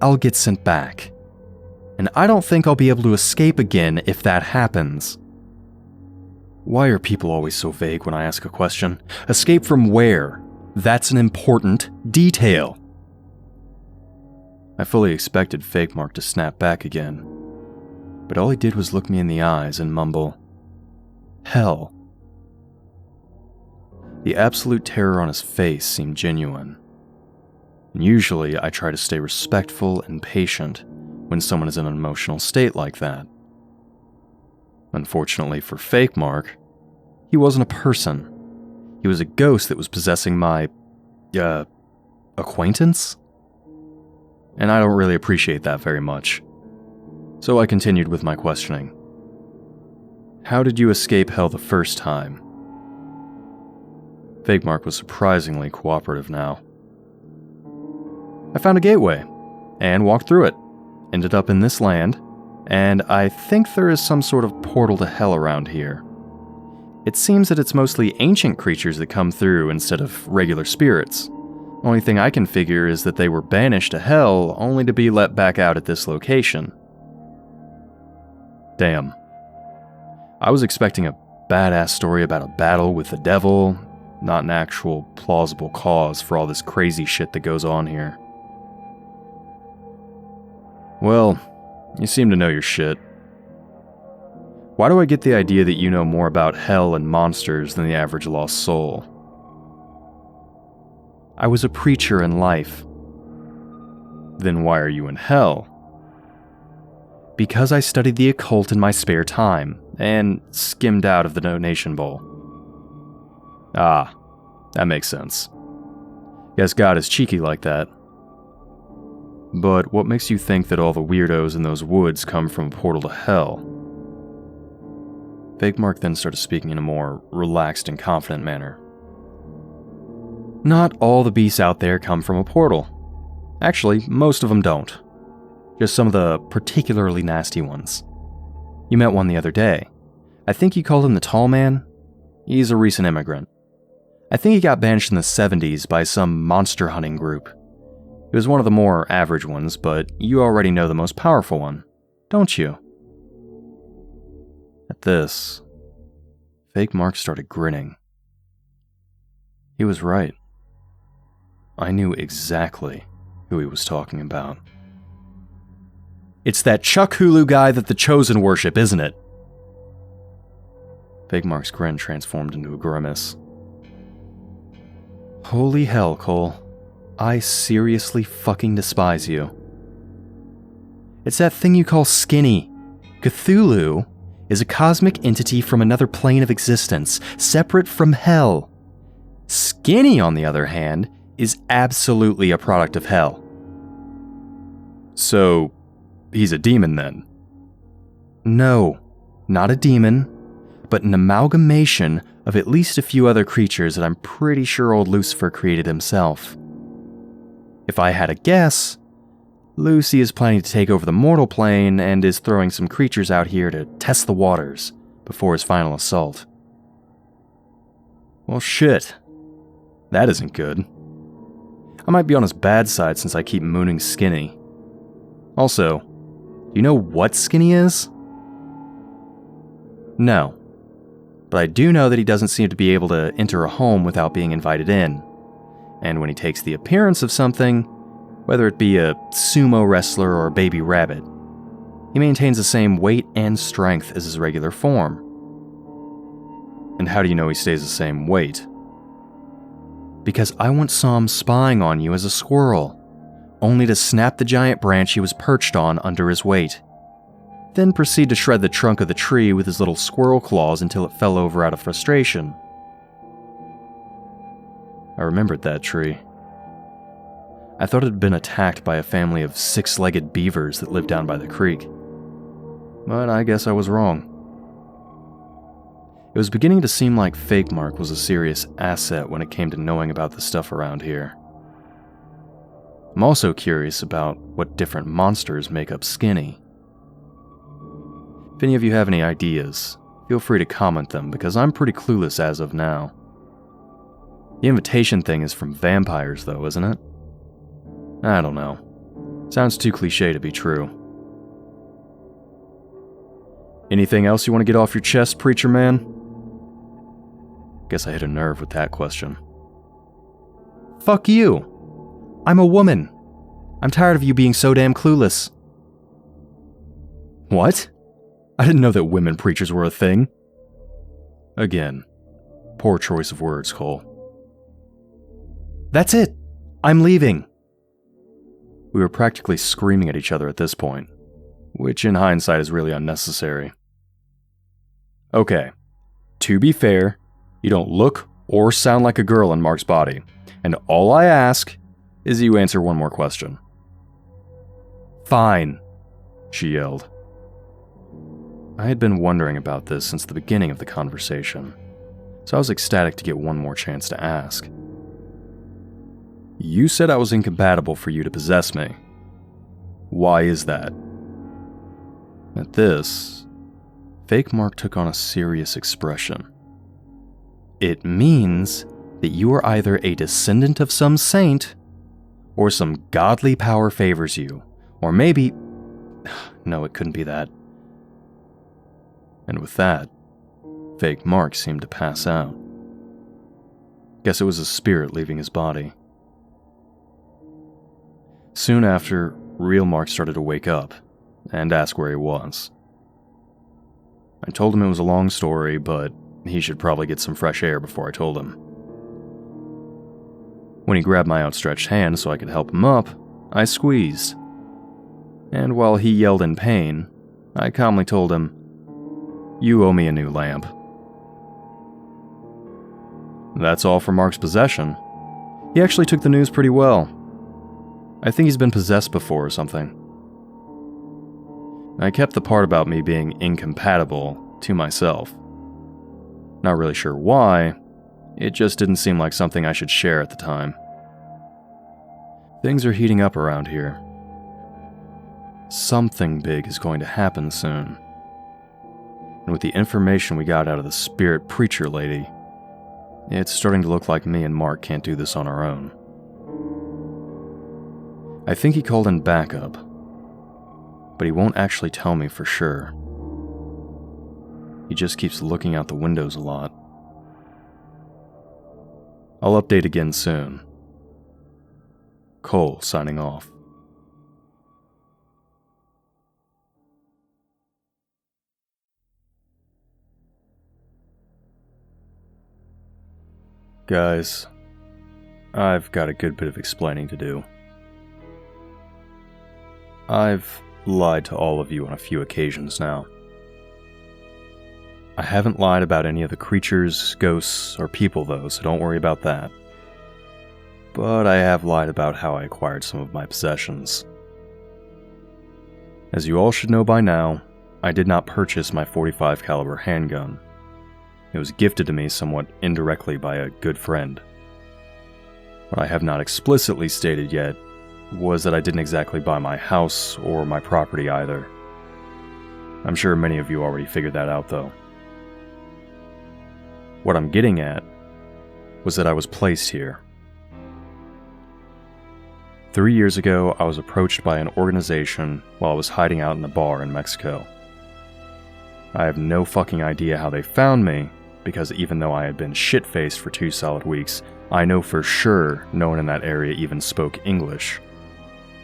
I'll get sent back. And I don't think I'll be able to escape again if that happens. Why are people always so vague when I ask a question? Escape from where? That's an important detail. I fully expected Fake Mark to snap back again, but all he did was look me in the eyes and mumble, "Hell." The absolute terror on his face seemed genuine, and usually I try to stay respectful and patient when someone is in an emotional state like that. Unfortunately for Fake Mark, he wasn't a person. He was a ghost that was possessing my, acquaintance? And I don't really appreciate that very much. So I continued with my questioning. How did you escape hell the first time? Fake Mark was surprisingly cooperative now. I found a gateway, and walked through it. Ended up in this land, and I think there is some sort of portal to hell around here. It seems that it's mostly ancient creatures that come through instead of regular spirits. Only thing I can figure is that they were banished to hell only to be let back out at this location. Damn. I was expecting a badass story about a battle with the devil, not an actual plausible cause for all this crazy shit that goes on here. Well, you seem to know your shit. Why do I get the idea that you know more about hell and monsters than the average lost soul? I was a preacher in life. Then why are you in hell? Because I studied the occult in my spare time, and skimmed out of the donation bowl. Ah, that makes sense. Guess God is cheeky like that. But what makes you think that all the weirdos in those woods come from a portal to hell? Fake Mark then started speaking in a more relaxed and confident manner. Not all the beasts out there come from a portal. Actually, most of them don't. Just some of the particularly nasty ones. You met one the other day. I think you called him the Tall Man. He's a recent immigrant. I think he got banished in the 70s by some monster hunting group. He was one of the more average ones, but you already know the most powerful one, don't you? At this, Fake Mark started grinning. He was right. I knew exactly who he was talking about. It's that Chuck Hulu guy that the Chosen worship, isn't it? Fake Mark's grin transformed into a grimace. Holy hell, Cole. I seriously fucking despise you. It's that thing you call skinny. Cthulhu is a cosmic entity from another plane of existence, separate from hell. Skinny, on the other hand, is absolutely a product of hell. So, he's a demon then? No, not a demon, but an amalgamation of at least a few other creatures that I'm pretty sure old Lucifer created himself. If I had a guess, Lucy is planning to take over the mortal plane and is throwing some creatures out here to test the waters before his final assault. Well, shit. That isn't good. I might be on his bad side since I keep mooning Skinny. Also, do you know what Skinny is? No. But I do know that he doesn't seem to be able to enter a home without being invited in. And when he takes the appearance of something, whether it be a sumo wrestler or a baby rabbit, he maintains the same weight and strength as his regular form. And how do you know he stays the same weight? Because I once saw him spying on you as a squirrel, only to snap the giant branch he was perched on under his weight, then proceed to shred the trunk of the tree with his little squirrel claws until it fell over out of frustration. I remembered that tree. I thought it had been attacked by a family of 6-legged beavers that lived down by the creek. But I guess I was wrong. It was beginning to seem like Fake Mark was a serious asset when it came to knowing about the stuff around here. I'm also curious about what different monsters make up Skinny. If any of you have any ideas, feel free to comment them because I'm pretty clueless as of now. The invitation thing is from vampires, though, isn't it? I don't know. Sounds too cliche to be true. Anything else you want to get off your chest, preacher man? Guess I hit a nerve with that question. Fuck you! I'm a woman! I'm tired of you being so damn clueless. What? I didn't know that women preachers were a thing. Again, poor choice of words, Cole. That's it! I'm leaving! We were practically screaming at each other at this point, which in hindsight is really unnecessary. Okay, to be fair, you don't look or sound like a girl in Mark's body, and all I ask is you answer one more question. Fine, she yelled. I had been wondering about this since the beginning of the conversation, so I was ecstatic to get one more chance to ask. You said I was incompatible for you to possess me. Why is that? At this, fake Mark took on a serious expression. It means that you are either a descendant of some saint, or some godly power favors you, or maybe... No, it couldn't be that. And with that, fake Mark seemed to pass out. Guess it was a spirit leaving his body. Soon after, real Mark started to wake up and ask where he was. I told him it was a long story, but he should probably get some fresh air before I told him. When he grabbed my outstretched hand so I could help him up, I squeezed. And while he yelled in pain, I calmly told him, "You owe me a new lamp." That's all for Mark's possession. He actually took the news pretty well. I think he's been possessed before or something. I kept the part about me being incompatible to myself. Not really sure why, it just didn't seem like something I should share at the time. Things are heating up around here. Something big is going to happen soon. And with the information we got out of the spirit preacher lady, it's starting to look like me and Mark can't do this on our own. I think he called in backup, but he won't actually tell me for sure. He just keeps looking out the windows a lot. I'll update again soon. Cole signing off. Guys, I've got a good bit of explaining to do. I've lied to all of you on a few occasions now. I haven't lied about any of the creatures, ghosts, or people though, so don't worry about that. But I have lied about how I acquired some of my possessions. As you all should know by now, I did not purchase my .45 caliber handgun. It was gifted to me somewhat indirectly by a good friend. What I have not explicitly stated yet was that I didn't exactly buy my house or my property either. I'm sure many of you already figured that out though. What I'm getting at was that I was placed here. 3 years ago, I was approached by an organization while I was hiding out in a bar in Mexico. I have no fucking idea how they found me, because even though I had been shit-faced for 2 solid weeks, I know for sure no one in that area even spoke English,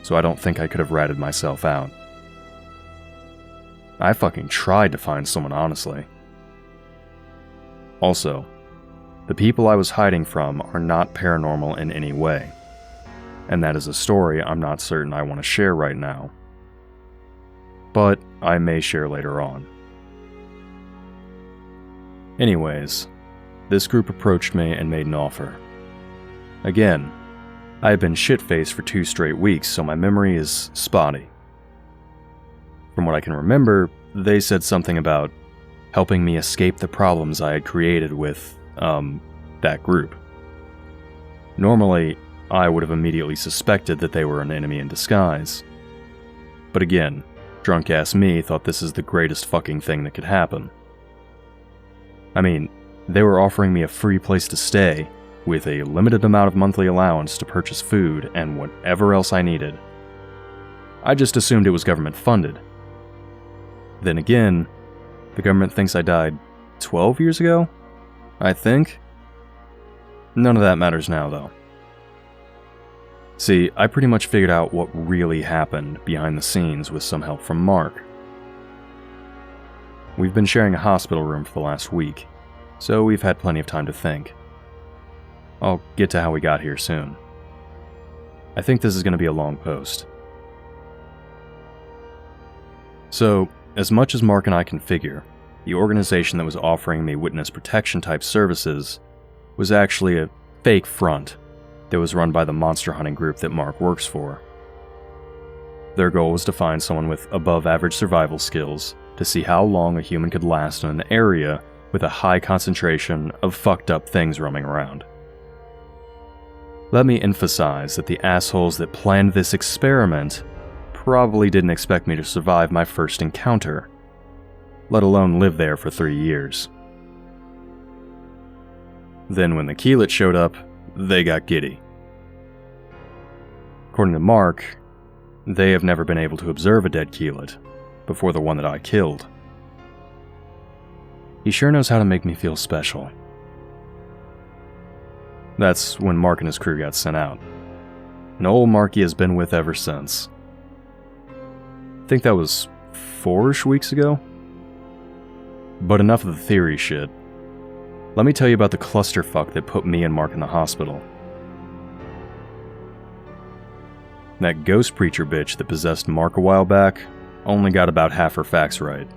so I don't think I could have ratted myself out. I fucking tried to find someone, honestly. Also, the people I was hiding from are not paranormal in any way, and that is a story I'm not certain I want to share right now, but I may share later on. Anyways, this group approached me and made an offer. Again, I have been shit-faced for 2 straight weeks, so my memory is spotty. From what I can remember, they said something about helping me escape the problems I had created with, that group. Normally, I would have immediately suspected that they were an enemy in disguise. But again, drunk-ass me thought this is the greatest fucking thing that could happen. I mean, they were offering me a free place to stay, with a limited amount of monthly allowance to purchase food and whatever else I needed. I just assumed it was government funded. Then again, the government thinks I died 12 years ago, I think. None of that matters now, though. See, I pretty much figured out what really happened behind the scenes with some help from Mark. We've been sharing a hospital room for the last week, so we've had plenty of time to think. I'll get to how we got here soon. I think this is going to be a long post. So, as much as Mark and I can figure, the organization that was offering me witness protection type services was actually a fake front that was run by the monster hunting group that Mark works for. Their goal was to find someone with above average survival skills to see how long a human could last in an area with a high concentration of fucked up things roaming around. Let me emphasize that the assholes that planned this experiment probably didn't expect me to survive my first encounter, let alone live there for 3 years. Then when the Keelet showed up, they got giddy. According to Mark, they have never been able to observe a dead Keelet before the one that I killed. He sure knows how to make me feel special. That's when Mark and his crew got sent out. And old Marky has been with ever since. I think that was 4-ish weeks ago? But enough of the theory shit. Let me tell you about the clusterfuck that put me and Mark in the hospital. That ghost preacher bitch that possessed Mark a while back only got about half her facts right.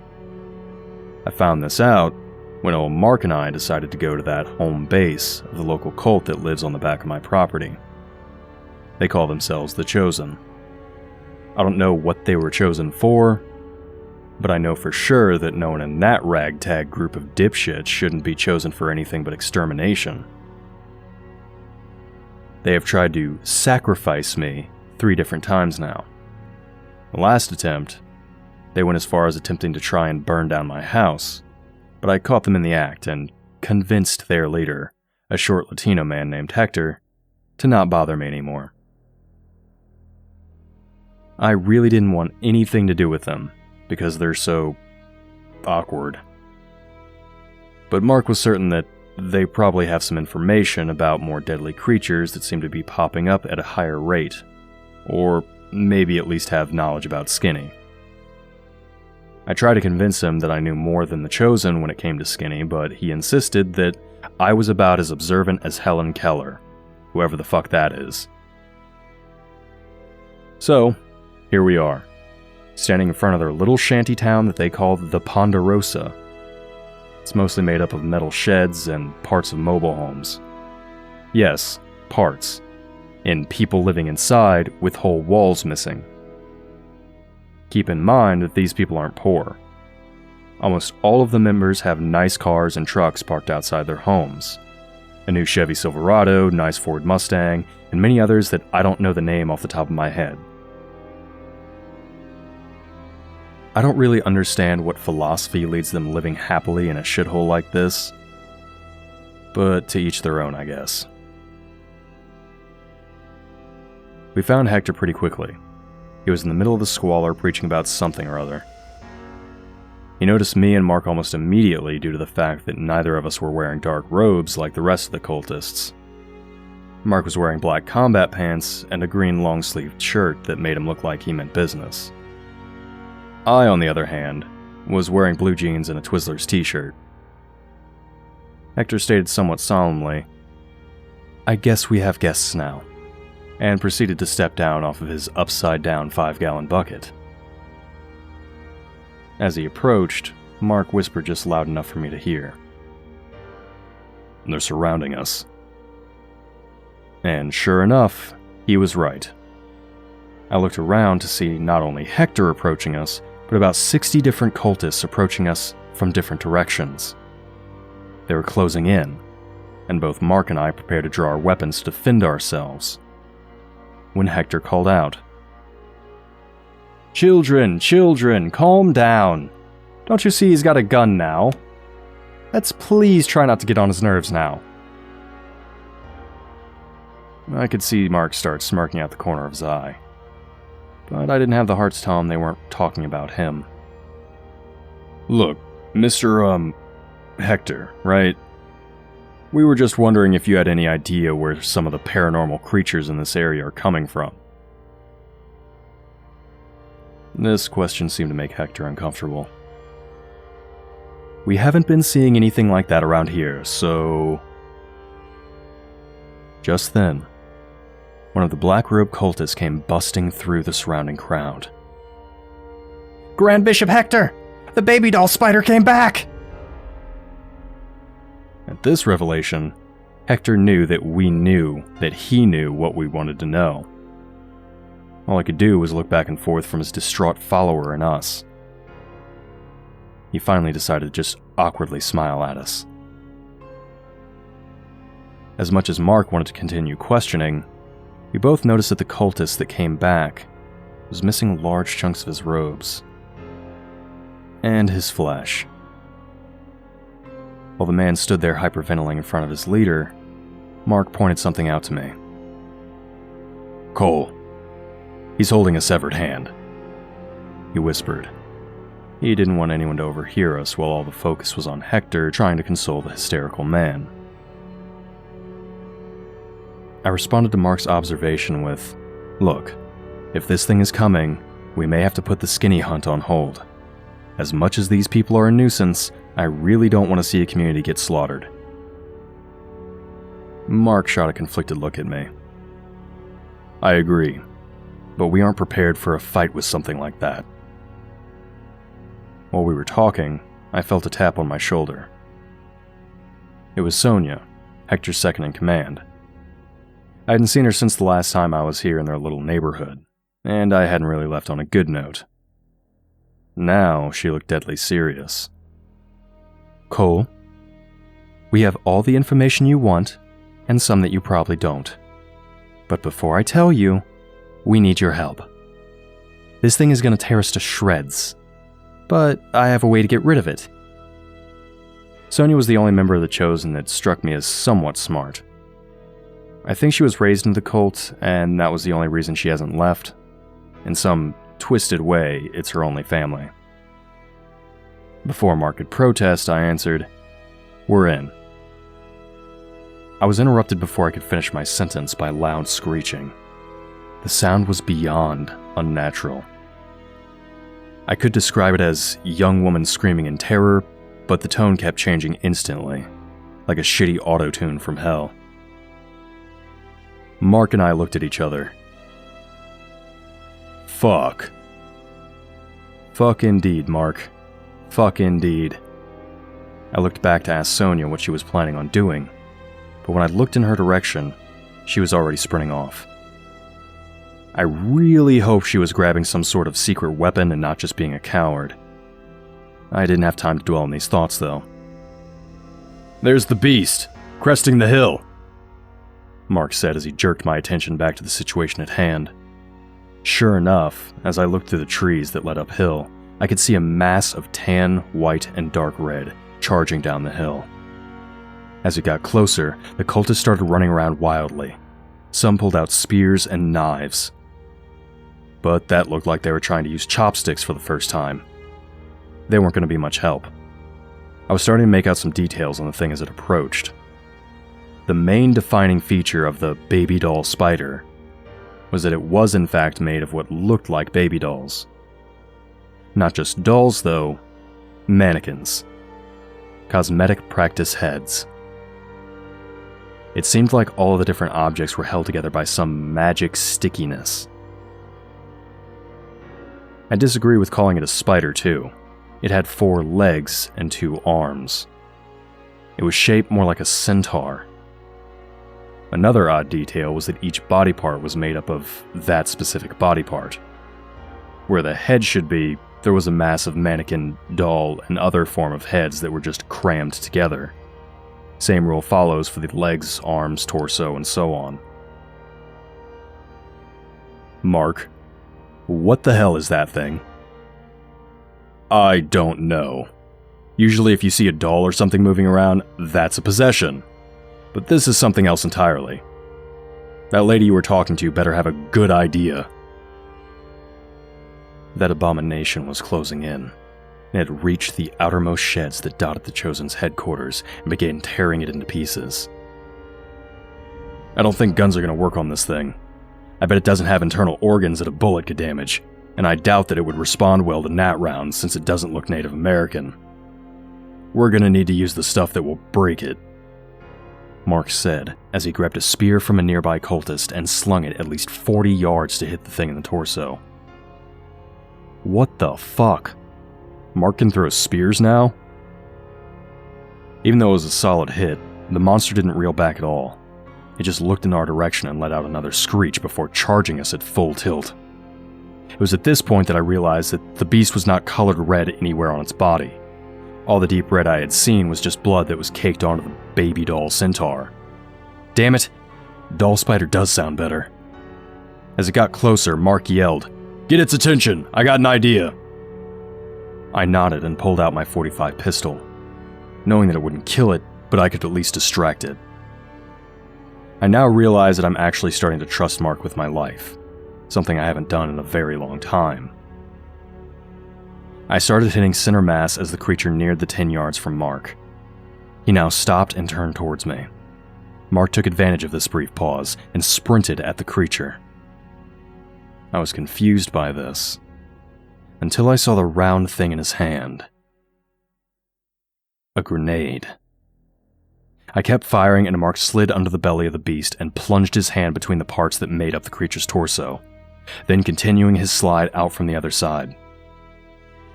I found this out when old Mark and I decided to go to that home base of the local cult that lives on the back of my property. They call themselves the Chosen. I don't know what they were chosen for, but I know for sure that no one in that ragtag group of dipshits shouldn't be chosen for anything but extermination. They have tried to sacrifice me 3 different times now. The last attempt, they went as far as attempting to try and burn down my house, but I caught them in the act and convinced their leader, a short Latino man named Hector, to not bother me anymore. I really didn't want anything to do with them, because they're so awkward. But Mark was certain that they probably have some information about more deadly creatures that seem to be popping up at a higher rate, or maybe at least have knowledge about Skinny. I tried to convince him that I knew more than the Chosen when it came to Skinny, but he insisted that I was about as observant as Helen Keller, whoever the fuck that is. So, here we are, standing in front of their little shanty town that they call the Ponderosa. It's mostly made up of metal sheds and parts of mobile homes. Yes, parts. And people living inside with whole walls missing. Keep in mind that these people aren't poor. Almost all of the members have nice cars and trucks parked outside their homes. A new Chevy Silverado, nice Ford Mustang, and many others that I don't know the name off the top of my head. I don't really understand what philosophy leads them living happily in a shithole like this, but to each their own, I guess. We found Hector pretty quickly. He was in the middle of the squalor preaching about something or other. He noticed me and Mark almost immediately due to the fact that neither of us were wearing dark robes like the rest of the cultists. Mark was wearing black combat pants and a green long-sleeved shirt that made him look like he meant business. I, on the other hand, was wearing blue jeans and a Twizzlers t-shirt. Hector stated somewhat solemnly, "I guess we have guests now," and proceeded to step down off of his upside-down 5-gallon bucket. As he approached, Mark whispered just loud enough for me to hear. "They're surrounding us." And sure enough, he was right. I looked around to see not only Hector approaching us, but about 60 different cultists approaching us from different directions. They were closing in, and both Mark and I prepared to draw our weapons to defend ourselves. When Hector called out, "Children, children, calm down. Don't you see he's got a gun now? Let's please try not to get on his nerves now." I could see Mark start smirking out the corner of his eye. But I didn't have the heart to tell him they weren't talking about him. Look, Mr. Hector, right? We were just wondering if you had any idea where some of the paranormal creatures in this area are coming from. This question seemed to make Hector uncomfortable. We haven't been seeing anything like that around here, so... Just then, one of the black-robed cultists came busting through the surrounding crowd. Grand Bishop Hector! The baby doll spider came back! At this revelation, Hector knew that we knew that he knew what we wanted to know. All I could do was look back and forth from his distraught follower and us. He finally decided to just awkwardly smile at us. As much as Mark wanted to continue questioning, we both noticed that the cultist that came back was missing large chunks of his robes and his flesh. While the man stood there hyperventilating in front of his leader, Mark pointed something out to me. "Cole, he's holding a severed hand," he whispered. He didn't want anyone to overhear us while all the focus was on Hector trying to console the hysterical man. I responded to Mark's observation with, "Look, if this thing is coming, we may have to put the skinny hunt on hold. As much as these people are a nuisance, I really don't want to see a community get slaughtered." Mark shot a conflicted look at me. "I agree, but we aren't prepared for a fight with something like that." While we were talking, I felt a tap on my shoulder. It was Sonia, Hector's second in command. I hadn't seen her since the last time I was here in their little neighborhood, and I hadn't really left on a good note. Now she looked deadly serious. "Cole, we have all the information you want, and some that you probably don't. But before I tell you, we need your help. This thing is going to tear us to shreds, but I have a way to get rid of it." Sonia was the only member of the Chosen that struck me as somewhat smart. I think she was raised into the cult, and that was the only reason she hasn't left. In some twisted way, it's her only family. Before Mark could protest, I answered, "We're in." I was interrupted before I could finish my sentence by loud screeching. The sound was beyond unnatural. I could describe it as a young woman screaming in terror, but the tone kept changing instantly, like a shitty auto-tune from hell. Mark and I looked at each other. Fuck. Fuck indeed, Mark. Fuck indeed. I looked back to ask Sonia what she was planning on doing, but when I looked in her direction, she was already sprinting off. I really hoped she was grabbing some sort of secret weapon and not just being a coward. I didn't have time to dwell on these thoughts, though. "There's the beast, cresting the hill," Mark said as he jerked my attention back to the situation at hand. Sure enough, as I looked through the trees that led uphill, I could see a mass of tan, white, and dark red charging down the hill. As it got closer, the cultists started running around wildly. Some pulled out spears and knives. But that looked like they were trying to use chopsticks for the first time. They weren't going to be much help. I was starting to make out some details on the thing as it approached. The main defining feature of the baby doll spider was that it was in fact made of what looked like baby dolls. Not just dolls though, mannequins. Cosmetic practice heads. It seemed like all of the different objects were held together by some magic stickiness. I disagree with calling it a spider too. It had 4 legs and 2 arms. It was shaped more like a centaur. Another odd detail was that each body part was made up of that specific body part. Where the head should be, there was a massive mannequin, doll, and other form of heads that were just crammed together. Same rule follows for the legs, arms, torso, and so on. Mark, what the hell is that thing? I don't know. Usually if you see a doll or something moving around, that's a possession. But this is something else entirely. That lady you were talking to better have a good idea. That abomination was closing in. It had reached the outermost sheds that dotted the Chosen's headquarters and began tearing it into pieces. I don't think guns are going to work on this thing. I bet it doesn't have internal organs that a bullet could damage, and I doubt that it would respond well to gnat rounds since it doesn't look Native American. We're going to need to use the stuff that will break it, Mark said as he grabbed a spear from a nearby cultist and slung it at least 40 yards to hit the thing in the torso. What the fuck? Mark can throw spears now? Even though it was a solid hit, the monster didn't reel back at all. It just looked in our direction and let out another screech before charging us at full tilt. It was at this point that I realized that the beast was not colored red anywhere on its body. All the deep red I had seen was just blood that was caked onto the baby doll centaur. Damn it, doll spider does sound better. As it got closer, Mark yelled, "Get its attention, I got an idea." I nodded and pulled out my .45 pistol, knowing that it wouldn't kill it, but I could at least distract it. I now realize that I'm actually starting to trust Mark with my life, something I haven't done in a very long time. I started hitting center mass as the creature neared the 10 yards from Mark. He now stopped and turned towards me. Mark took advantage of this brief pause and sprinted at the creature. I was confused by this, until I saw the round thing in his hand. A grenade. I kept firing and Mark slid under the belly of the beast and plunged his hand between the parts that made up the creature's torso, then continuing his slide out from the other side.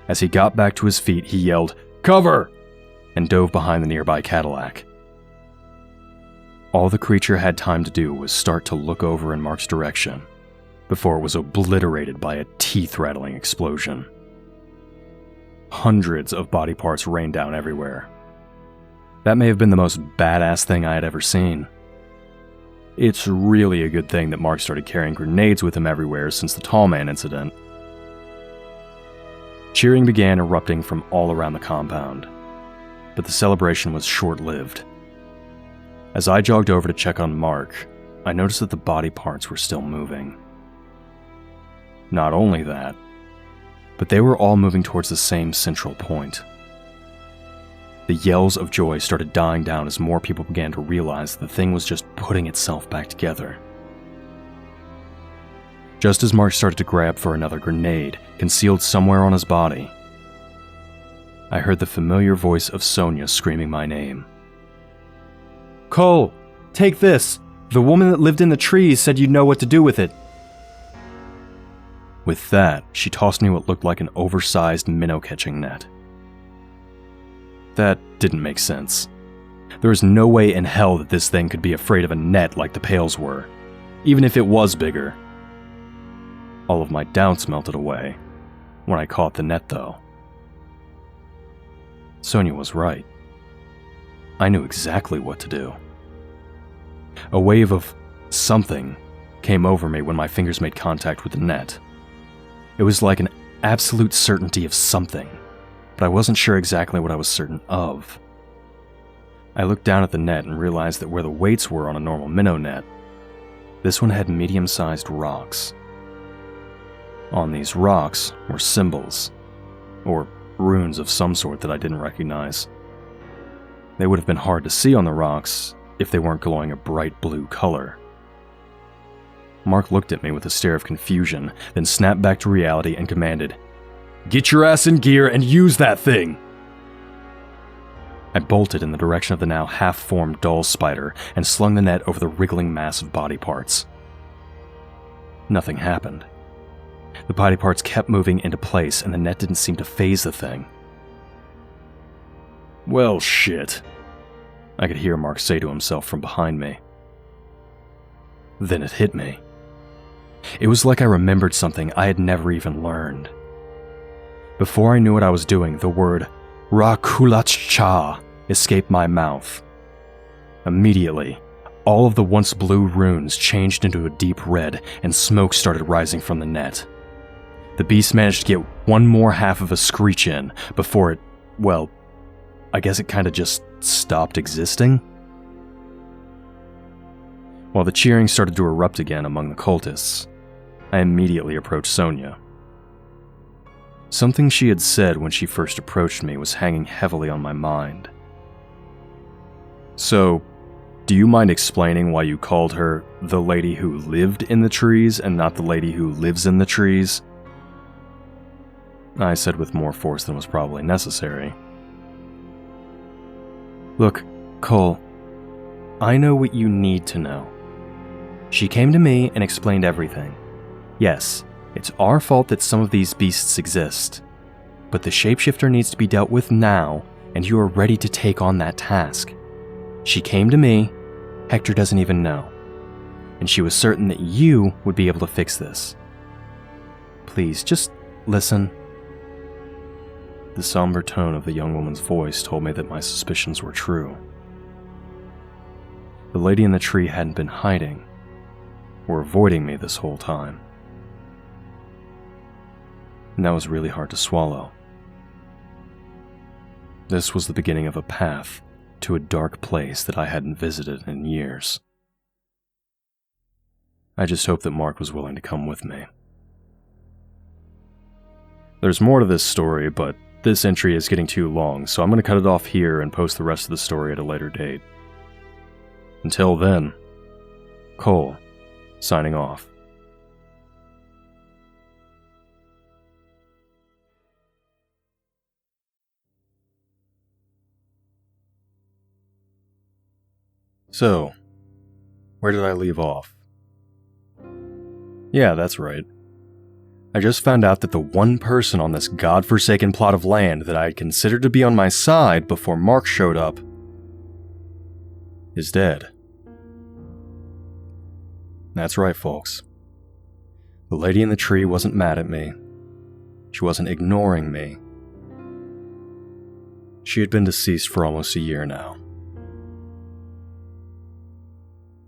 As he got back to his feet, he yelled, "Cover!" and dove behind the nearby Cadillac. All the creature had time to do was start to look over in Mark's direction, before it was obliterated by a teeth-rattling explosion. Hundreds of body parts rained down everywhere. That may have been the most badass thing I had ever seen. It's really a good thing that Mark started carrying grenades with him everywhere since the Tall Man incident. Cheering began erupting from all around the compound, but the celebration was short-lived. As I jogged over to check on Mark, I noticed that the body parts were still moving. Not only that, but they were all moving towards the same central point. The yells of joy started dying down as more people began to realize the thing was just putting itself back together. Just as Mark started to grab for another grenade, concealed somewhere on his body, I heard the familiar voice of Sonia screaming my name. "Cole, take this! The woman that lived in the trees said you'd know what to do with it." With that, she tossed me what looked like an oversized minnow-catching net. That didn't make sense. There was no way in hell that this thing could be afraid of a net like the pails were, even if it was bigger. All of my doubts melted away when I caught the net, though. Sonia was right. I knew exactly what to do. A wave of something came over me when my fingers made contact with the net. It was like an absolute certainty of something, but I wasn't sure exactly what I was certain of. I looked down at the net and realized that where the weights were on a normal minnow net, this one had medium-sized rocks. On these rocks were symbols, or runes of some sort that I didn't recognize. They would have been hard to see on the rocks if they weren't glowing a bright blue color. Mark looked at me with a stare of confusion, then snapped back to reality and commanded, "Get your ass in gear and use that thing!" I bolted in the direction of the now half-formed doll spider and slung the net over the wriggling mass of body parts. Nothing happened. The body parts kept moving into place and the net didn't seem to faze the thing. "Well, shit," I could hear Mark say to himself from behind me. Then it hit me. It was like I remembered something I had never even learned. Before I knew what I was doing, the word Ra-Kulach-Cha escaped my mouth. Immediately, all of the once blue runes changed into a deep red and smoke started rising from the net. The beast managed to get one more half of a screech in before it, well, I guess it kinda just stopped existing? While the cheering started to erupt again among the cultists, I immediately approached Sonia. Something she had said when she first approached me was hanging heavily on my mind. "So, do you mind explaining why you called her the lady who lived in the trees and not the lady who lives in the trees?" I said with more force than was probably necessary. "Look, Cole, I know what you need to know. She came to me and explained everything. Yes, it's our fault that some of these beasts exist, but the shapeshifter needs to be dealt with now, and you are ready to take on that task. She came to me, Hector doesn't even know, and she was certain that you would be able to fix this. Please, just listen." The somber tone of the young woman's voice told me that my suspicions were true. The lady in the tree hadn't been hiding, or avoiding me this whole time. And that was really hard to swallow. This was the beginning of a path to a dark place that I hadn't visited in years. I just hoped that Mark was willing to come with me. There's more to this story, but this entry is getting too long, so I'm going to cut it off here and post the rest of the story at a later date. Until then, Cole, signing off. So, where did I leave off? Yeah, that's right. I just found out that the one person on this godforsaken plot of land that I had considered to be on my side before Mark showed up is dead. That's right, folks. The lady in the tree wasn't mad at me. She wasn't ignoring me. She had been deceased for almost a year now.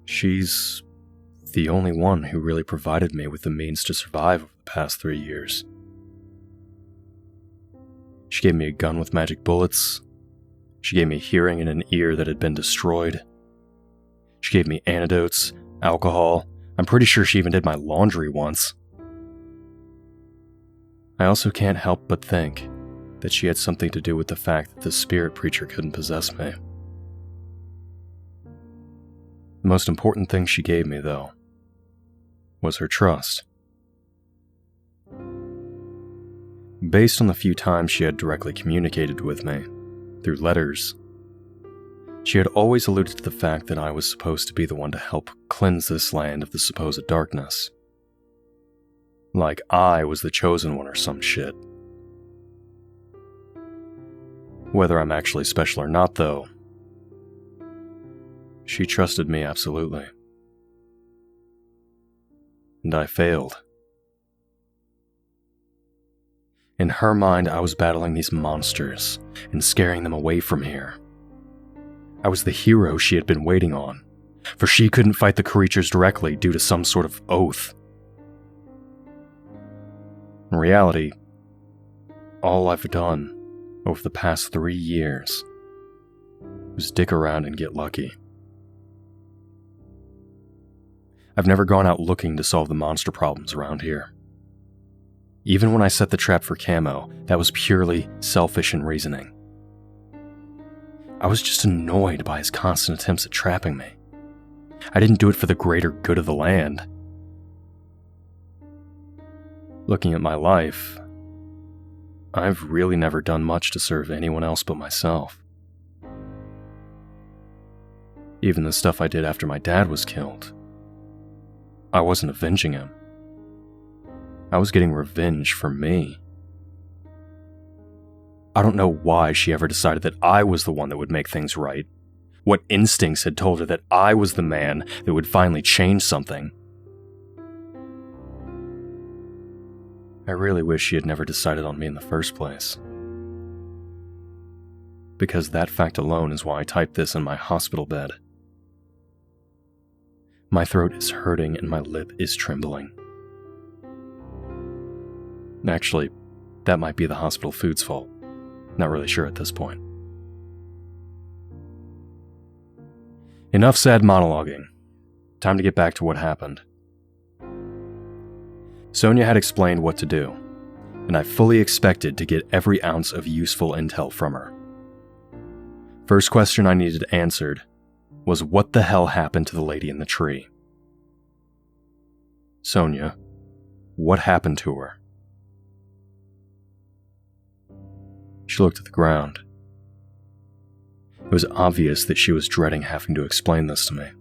She's the only one who really provided me with the means to survive over the past 3 years. She gave me a gun with magic bullets. She gave me hearing in an ear that had been destroyed. She gave me antidotes, alcohol. I'm pretty sure she even did my laundry once. I also can't help but think that she had something to do with the fact that the spirit preacher couldn't possess me. The most important thing she gave me, though, was her trust. Based on the few times she had directly communicated with me, through letters, she had always alluded to the fact that I was supposed to be the one to help cleanse this land of the supposed darkness. Like I was the chosen one or some shit. Whether I'm actually special or not, though, she trusted me absolutely. And I failed. In her mind, I was battling these monsters and scaring them away from here. I was the hero she had been waiting on, for she couldn't fight the creatures directly due to some sort of oath. In reality, all I've done over the past 3 years was dick around and get lucky. I've never gone out looking to solve the monster problems around here. Even when I set the trap for Camo, that was purely selfish in reasoning. I was just annoyed by his constant attempts at trapping me. I didn't do it for the greater good of the land. Looking at my life, I've really never done much to serve anyone else but myself. Even the stuff I did after my dad was killed, I wasn't avenging him. I was getting revenge for me. I don't know why she ever decided that I was the one that would make things right. What instincts had told her that I was the man that would finally change something? I really wish she had never decided on me in the first place. Because that fact alone is why I typed this in my hospital bed. My throat is hurting and my lip is trembling. Actually, that might be the hospital food's fault. Not really sure at this point. Enough sad monologuing. time to get back to what happened. Sonia had explained what to do, and I fully expected to get every ounce of useful intel from her. First question I needed answered was what the hell happened to the lady in the tree? Sonia, what happened to her? She looked at the ground. It was obvious that she was dreading having to explain this to me.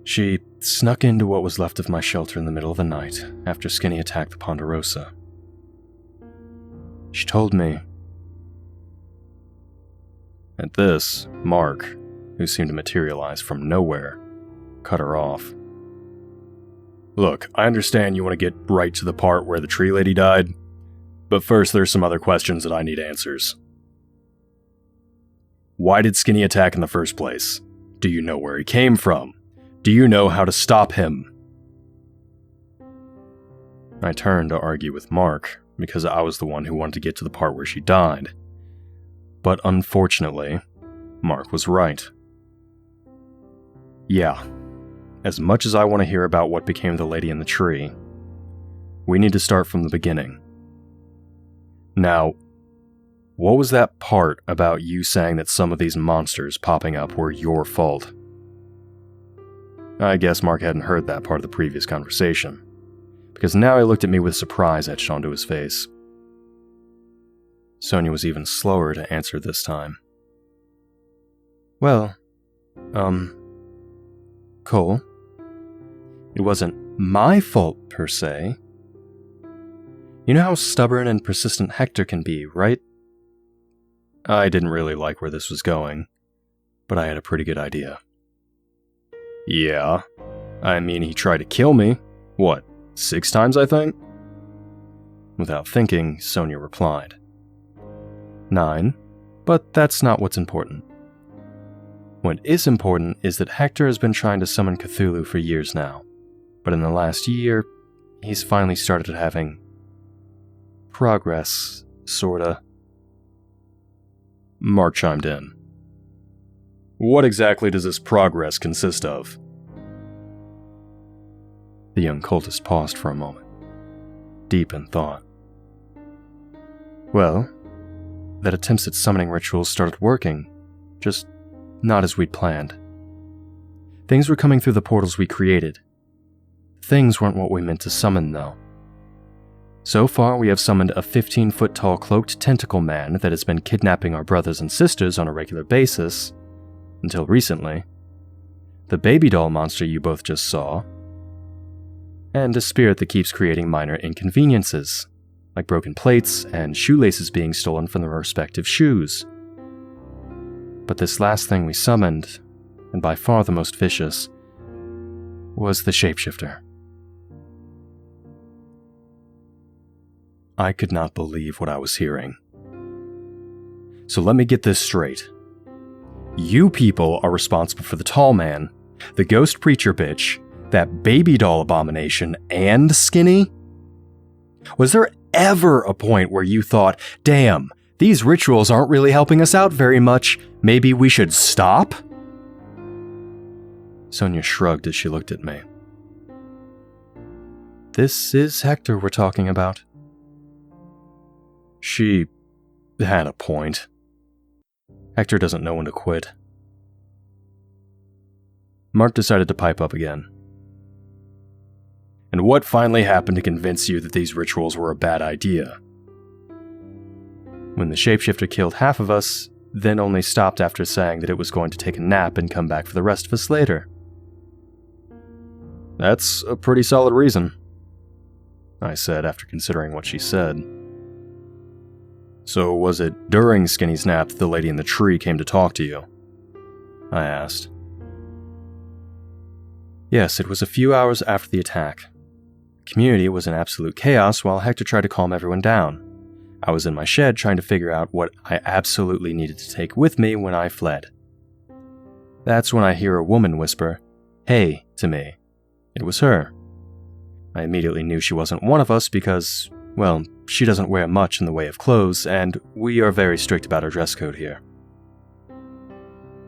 She snuck into what was left of my shelter in the middle of the night after Skinny attacked the Ponderosa. She told me. At this, Mark, who seemed to materialize from nowhere, cut her off. Look, I understand you want to get right to the part where the tree lady died, but first there's some other questions that I need answers. Why did Skinny attack in the first place? Do you know where he came from? Do you know how to stop him? I turned to argue with Mark, because I was the one who wanted to get to the part where she died. But unfortunately, Mark was right. Yeah, as much as I want to hear about what became of the lady in the tree, we need to start from the beginning. Now, what was that part about you saying that some of these monsters popping up were your fault? I guess Mark hadn't heard that part of the previous conversation, because now he looked at me with surprise etched onto his face. Sonia was even slower to answer this time. Well, Cole, it wasn't my fault per se. You know how stubborn and persistent Hector can be, right? I didn't really like where this was going, but I had a pretty good idea. Yeah, I mean, he tried to kill me. What, 6 times, I think? Without thinking, Sonia replied. 9, but that's not what's important. What is important is that Hector has been trying to summon Cthulhu for years now, but in the last year, he's finally started having progress, sorta. Mark chimed in. What exactly does this progress consist of? The young cultist paused for a moment, deep in thought. Well, that attempts at summoning rituals started working, just not as we'd planned. Things were coming through the portals we created. Things weren't what we meant to summon, though. So far, we have summoned a 15-foot-tall cloaked tentacle man that has been kidnapping our brothers and sisters on a regular basis, until recently. The baby doll monster you both just saw, and a spirit that keeps creating minor inconveniences, like broken plates and shoelaces being stolen from their respective shoes. But this last thing we summoned, and by far the most vicious, was the shapeshifter. I could not believe what I was hearing. So let me get this straight. You people are responsible for the tall man, the ghost preacher bitch, that baby doll abomination, and Skinny? Was there ever a point where you thought, damn, these rituals aren't really helping us out very much, maybe we should stop? Sonia shrugged as she looked at me. This is Hector we're talking about. She had a point. Hector doesn't know when to quit. Mark decided to pipe up again. And what finally happened to convince you that these rituals were a bad idea? When the shapeshifter killed half of us, then only stopped after saying that it was going to take a nap and come back for the rest of us later. That's a pretty solid reason, I said after considering what she said. So was it during Skinny's nap that the lady in the tree came to talk to you? I asked. Yes, it was a few hours after the attack. The community was in absolute chaos while Hector tried to calm everyone down. I was in my shed trying to figure out what I absolutely needed to take with me when I fled. That's when I hear a woman whisper, "Hey," to me. It was her. I immediately knew she wasn't one of us because, well, she doesn't wear much in the way of clothes, and we are very strict about our dress code here.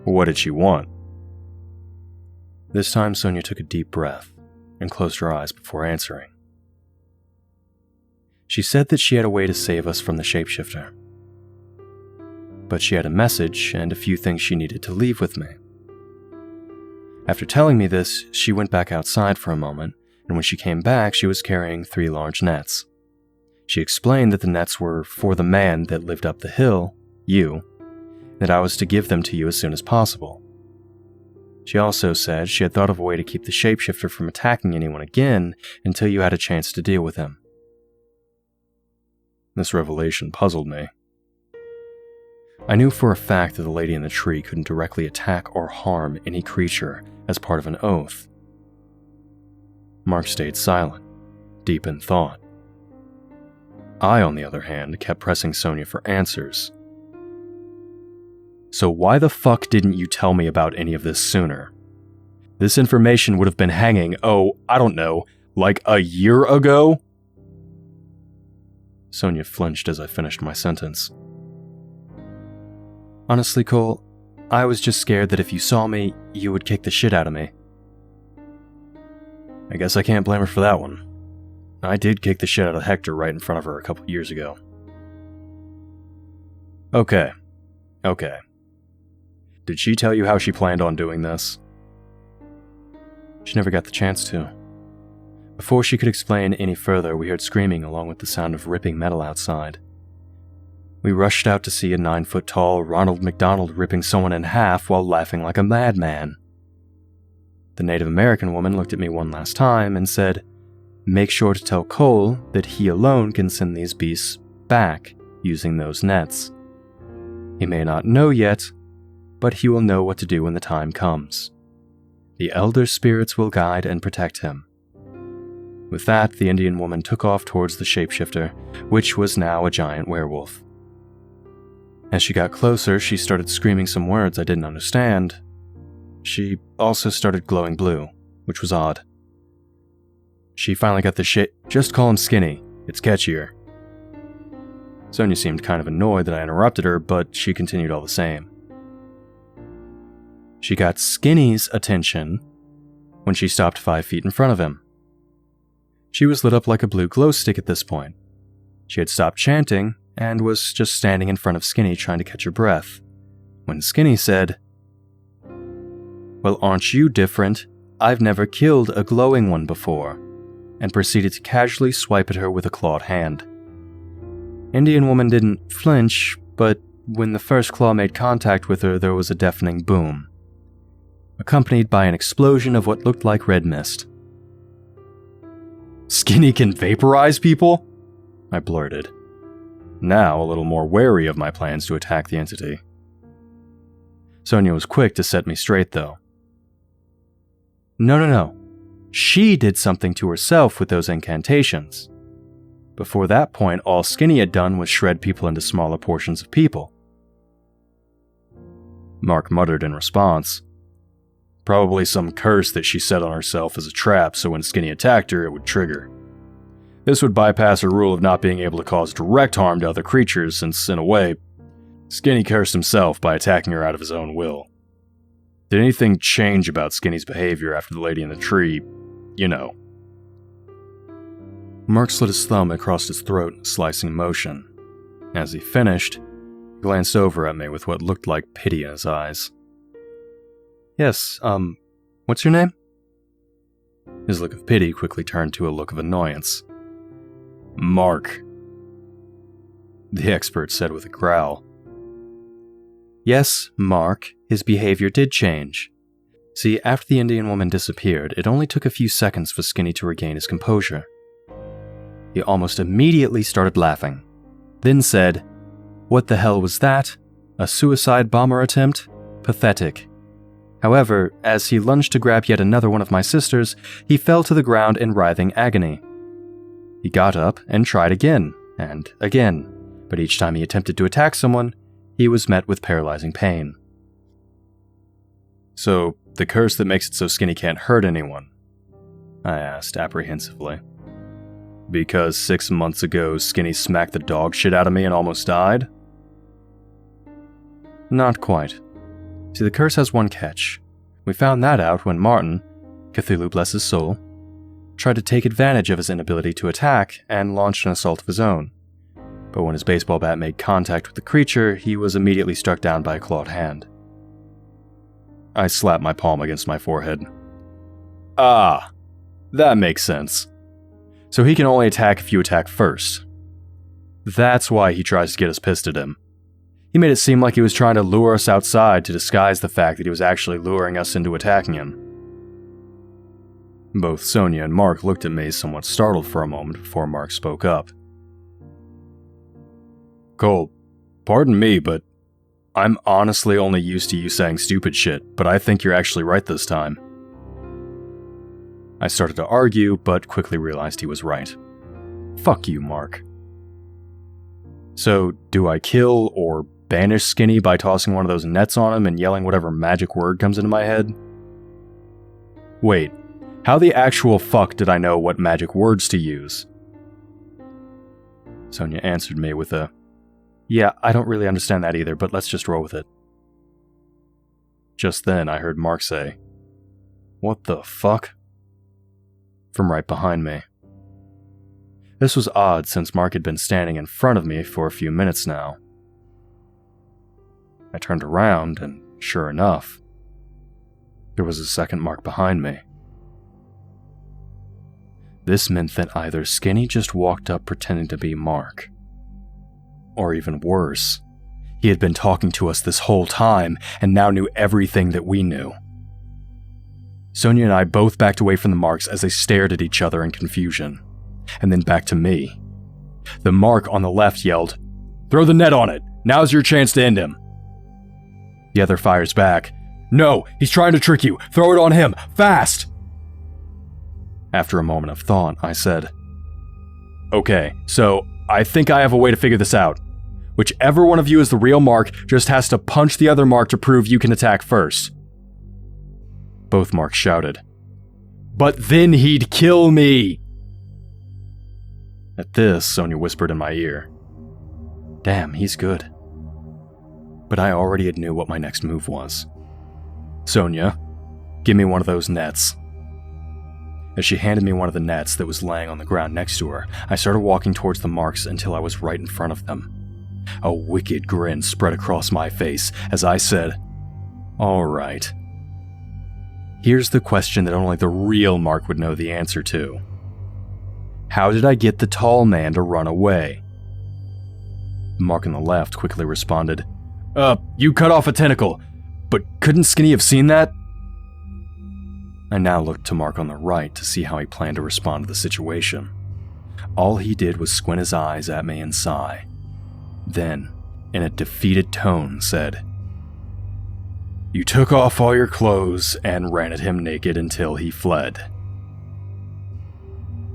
What did she want? This time, Sonia took a deep breath and closed her eyes before answering. She said that she had a way to save us from the shapeshifter, but she had a message and a few things she needed to leave with me. After telling me this, she went back outside for a moment, and when she came back, she was carrying 3 large nets. She explained that the nets were for the man that lived up the hill, you, that I was to give them to you as soon as possible. She also said she had thought of a way to keep the shapeshifter from attacking anyone again until you had a chance to deal with him. This revelation puzzled me. I knew for a fact that the lady in the tree couldn't directly attack or harm any creature as part of an oath. Mark stayed silent, deep in thought. I, on the other hand, kept pressing Sonia for answers. So why the fuck didn't you tell me about any of this sooner? This information would have been hanging, I don't know, like a year ago? Sonia flinched as I finished my sentence. Honestly, Cole, I was just scared that if you saw me, you would kick the shit out of me. I guess I can't blame her for that one. I did kick the shit out of Hector right in front of her a couple years ago. Okay. Did she tell you how she planned on doing this? She never got the chance to. Before she could explain any further, we heard screaming along with the sound of ripping metal outside. We rushed out to see a 9-foot-tall Ronald McDonald ripping someone in half while laughing like a madman. The Native American woman looked at me one last time and said, "Make sure to tell Cole that he alone can send these beasts back using those nets. He may not know yet, but he will know what to do when the time comes. The elder spirits will guide and protect him." With that, the Indian woman took off towards the shapeshifter, which was now a giant werewolf. As she got closer, she started screaming some words I didn't understand. She also started glowing blue, which was odd. She finally got the shit. "Just call him Skinny. It's catchier." Sonia seemed kind of annoyed that I interrupted her, but she continued all the same. She got Skinny's attention when she stopped 5 feet in front of him. She was lit up like a blue glow stick at this point. She had stopped chanting and was just standing in front of Skinny trying to catch her breath, when Skinny said, "Well, aren't you different? I've never killed a glowing one before," and proceeded to casually swipe at her with a clawed hand. Indian woman didn't flinch, but when the first claw made contact with her, there was a deafening boom, accompanied by an explosion of what looked like red mist. "Skinny can vaporize people?" I blurted, now a little more wary of my plans to attack the entity. Sonia was quick to set me straight, though. No. She did something to herself with those incantations. Before that point, all Skinny had done was shred people into smaller portions of people. Mark muttered in response. Probably some curse that she set on herself as a trap so when Skinny attacked her, it would trigger. This would bypass her rule of not being able to cause direct harm to other creatures since, in a way, Skinny cursed himself by attacking her out of his own will. Did anything change about Skinny's behavior after the lady in the tree, you know? Mark slid his thumb across his throat in a slicing motion. As he finished, he glanced over at me with what looked like pity in his eyes. "Yes, what's your name?" His look of pity quickly turned to a look of annoyance. "Mark," the expert said with a growl. Yes, Mark, his behavior did change. See, after the Indian woman disappeared, it only took a few seconds for Skinny to regain his composure. He almost immediately started laughing, then said, "What the hell was that? A suicide bomber attempt? Pathetic." However, as he lunged to grab yet another one of my sisters, he fell to the ground in writhing agony. He got up and tried again, and again, but each time he attempted to attack someone, he was met with paralyzing pain. "So, the curse that makes it so Skinny can't hurt anyone?" I asked apprehensively. "Because 6 months ago, Skinny smacked the dog shit out of me and almost died?" Not quite. See, the curse has one catch. We found that out when Martin, Cthulhu bless his soul, tried to take advantage of his inability to attack and launched an assault of his own. But when his baseball bat made contact with the creature, he was immediately struck down by a clawed hand. I slapped my palm against my forehead. Ah, that makes sense. So he can only attack if you attack first. That's why he tries to get us pissed at him. He made it seem like he was trying to lure us outside to disguise the fact that he was actually luring us into attacking him. Both Sonia and Mark looked at me somewhat startled for a moment before Mark spoke up. Cole, pardon me, but I'm honestly only used to you saying stupid shit, but I think you're actually right this time. I started to argue, but quickly realized he was right. Fuck you, Mark. So, do I kill or banish Skinny by tossing one of those nets on him and yelling whatever magic word comes into my head? Wait, how the actual fuck did I know what magic words to use? Sonia answered me with a, "Yeah, I don't really understand that either, but let's just roll with it." Just then, I heard Mark say, "What the fuck?" from right behind me. This was odd since Mark had been standing in front of me for a few minutes now. I turned around, and sure enough, there was a second Mark behind me. This meant that either Skinny just walked up pretending to be Mark, or even worse, he had been talking to us this whole time and now knew everything that we knew. Sonia and I both backed away from the Marks as they stared at each other in confusion, and then back to me. The Mark on the left yelled, "Throw the net on it! Now's your chance to end him!" The other fires back, "No, he's trying to trick you! Throw it on him! Fast!" After a moment of thought, I said, "Okay, so I think I have a way to figure this out. Whichever one of you is the real Mark just has to punch the other Mark to prove you can attack first." Both Marks shouted, "But then he'd kill me!" At this, Sonia whispered in my ear, "Damn, he's good." But I already knew what my next move was. "Sonia, give me one of those nets." As she handed me one of the nets that was laying on the ground next to her, I started walking towards the Marks until I was right in front of them. A wicked grin spread across my face as I said, "All right. Here's the question that only the real Mark would know the answer to. How did I get the tall man to run away?" Mark on the left quickly responded, You cut off a tentacle, but couldn't Skinny have seen that?" I now looked to Mark on the right to see how he planned to respond to the situation. All he did was squint his eyes at me and sigh. Then, in a defeated tone, said, "You took off all your clothes and ran at him naked until he fled."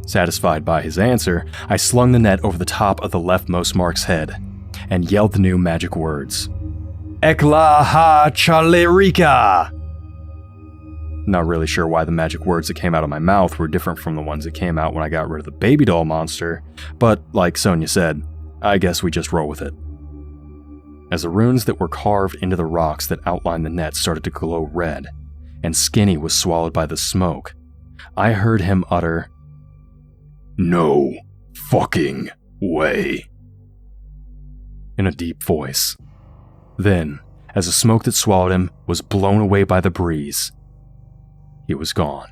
Satisfied by his answer, I slung the net over the top of the leftmost Mark's head and yelled the new magic words, "Ekla ha Chalerica!" Not really sure why the magic words that came out of my mouth were different from the ones that came out when I got rid of the baby doll monster, but like Sonia said, I guess we just roll with it. As the runes that were carved into the rocks that outlined the net started to glow red, and Skinny was swallowed by the smoke, I heard him utter, "No fucking way," in a deep voice. Then, as the smoke that swallowed him was blown away by the breeze, he was gone.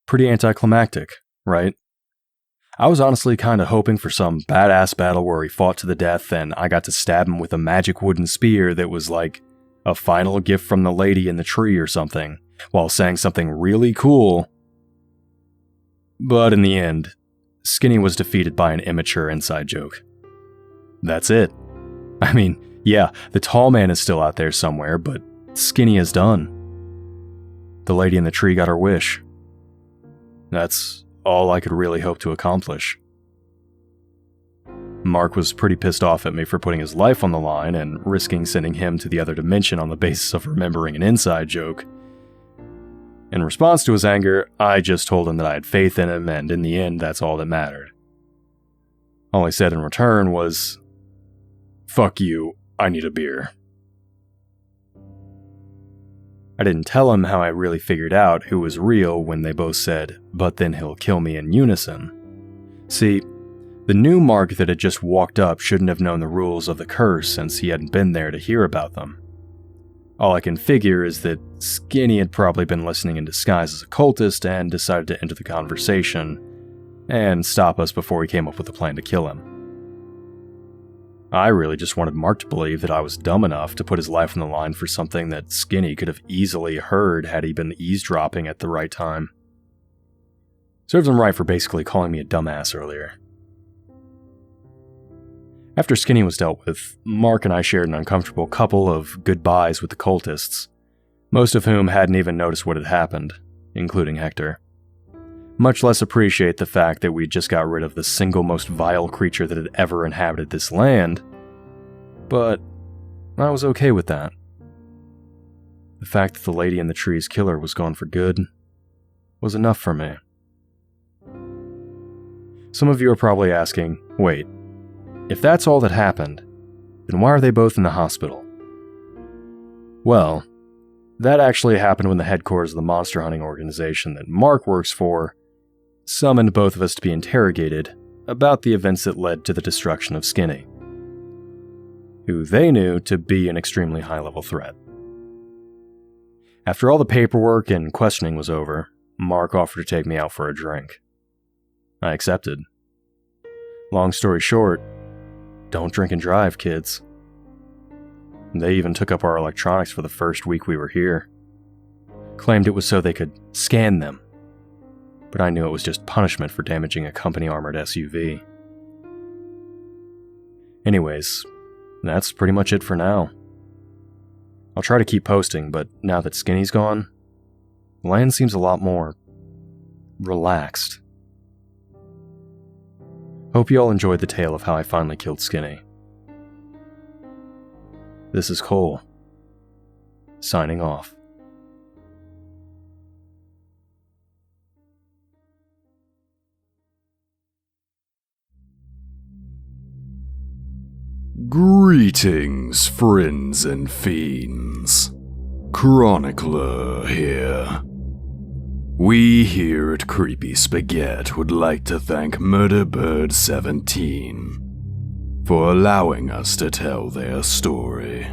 Pretty anticlimactic, right? I was honestly kinda hoping for some badass battle where he fought to the death and I got to stab him with a magic wooden spear that was like a final gift from the lady in the tree or something, while saying something really cool. But in the end, Skinny was defeated by an immature inside joke. That's it. I mean, yeah, the tall man is still out there somewhere, but Skinny is done. The lady in the tree got her wish. That's all I could really hope to accomplish. Mark was pretty pissed off at me for putting his life on the line and risking sending him to the other dimension on the basis of remembering an inside joke. In response to his anger, I just told him that I had faith in him, and in the end, that's all that mattered. All he said in return was, "Fuck you, I need a beer." I didn't tell him how I really figured out who was real when they both said, "But then he'll kill me," in unison. See, the new Mark that had just walked up shouldn't have known the rules of the curse since he hadn't been there to hear about them. All I can figure is that Skinny had probably been listening in disguise as a cultist and decided to enter the conversation and stop us before he came up with a plan to kill him. I really just wanted Mark to believe that I was dumb enough to put his life on the line for something that Skinny could have easily heard had he been eavesdropping at the right time. Serves him right for basically calling me a dumbass earlier. After Skinny was dealt with, Mark and I shared an uncomfortable couple of goodbyes with the cultists, most of whom hadn't even noticed what had happened, including Hector. Much less appreciate the fact that we just got rid of the single most vile creature that had ever inhabited this land, but I was okay with that. The fact that the lady in the tree's killer was gone for good was enough for me. Some of you are probably asking, wait, if that's all that happened, then why are they both in the hospital? Well, that actually happened when the headquarters of the monster hunting organization that Mark works for summoned both of us to be interrogated about the events that led to the destruction of Skinny, who they knew to be an extremely high-level threat. After all the paperwork and questioning was over, Mark offered to take me out for a drink. I accepted. Long story short, don't drink and drive, kids. They even took up our electronics for the first week we were here. Claimed it was so they could scan them, but I knew it was just punishment for damaging a company-armored SUV. Anyways, that's pretty much it for now. I'll try to keep posting, but now that Skinny's gone, the land seems a lot more relaxed. Hope you all enjoyed the tale of how I finally killed Skinny. This is Cole, signing off. Greetings, friends and fiends. Chronicler here. We here at Creepy Spaghet would like to thank Murderbird17 for allowing us to tell their story.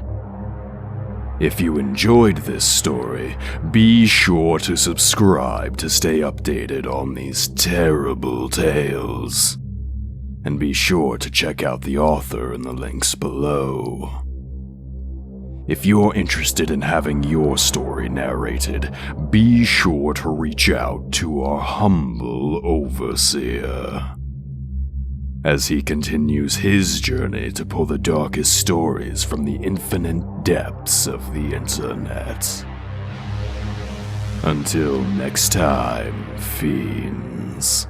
If you enjoyed this story, be sure to subscribe to stay updated on these terrible tales. And be sure to check out the author in the links below. If you're interested in having your story narrated, be sure to reach out to our humble overseer, as he continues his journey to pull the darkest stories from the infinite depths of the internet. Until next time, fiends.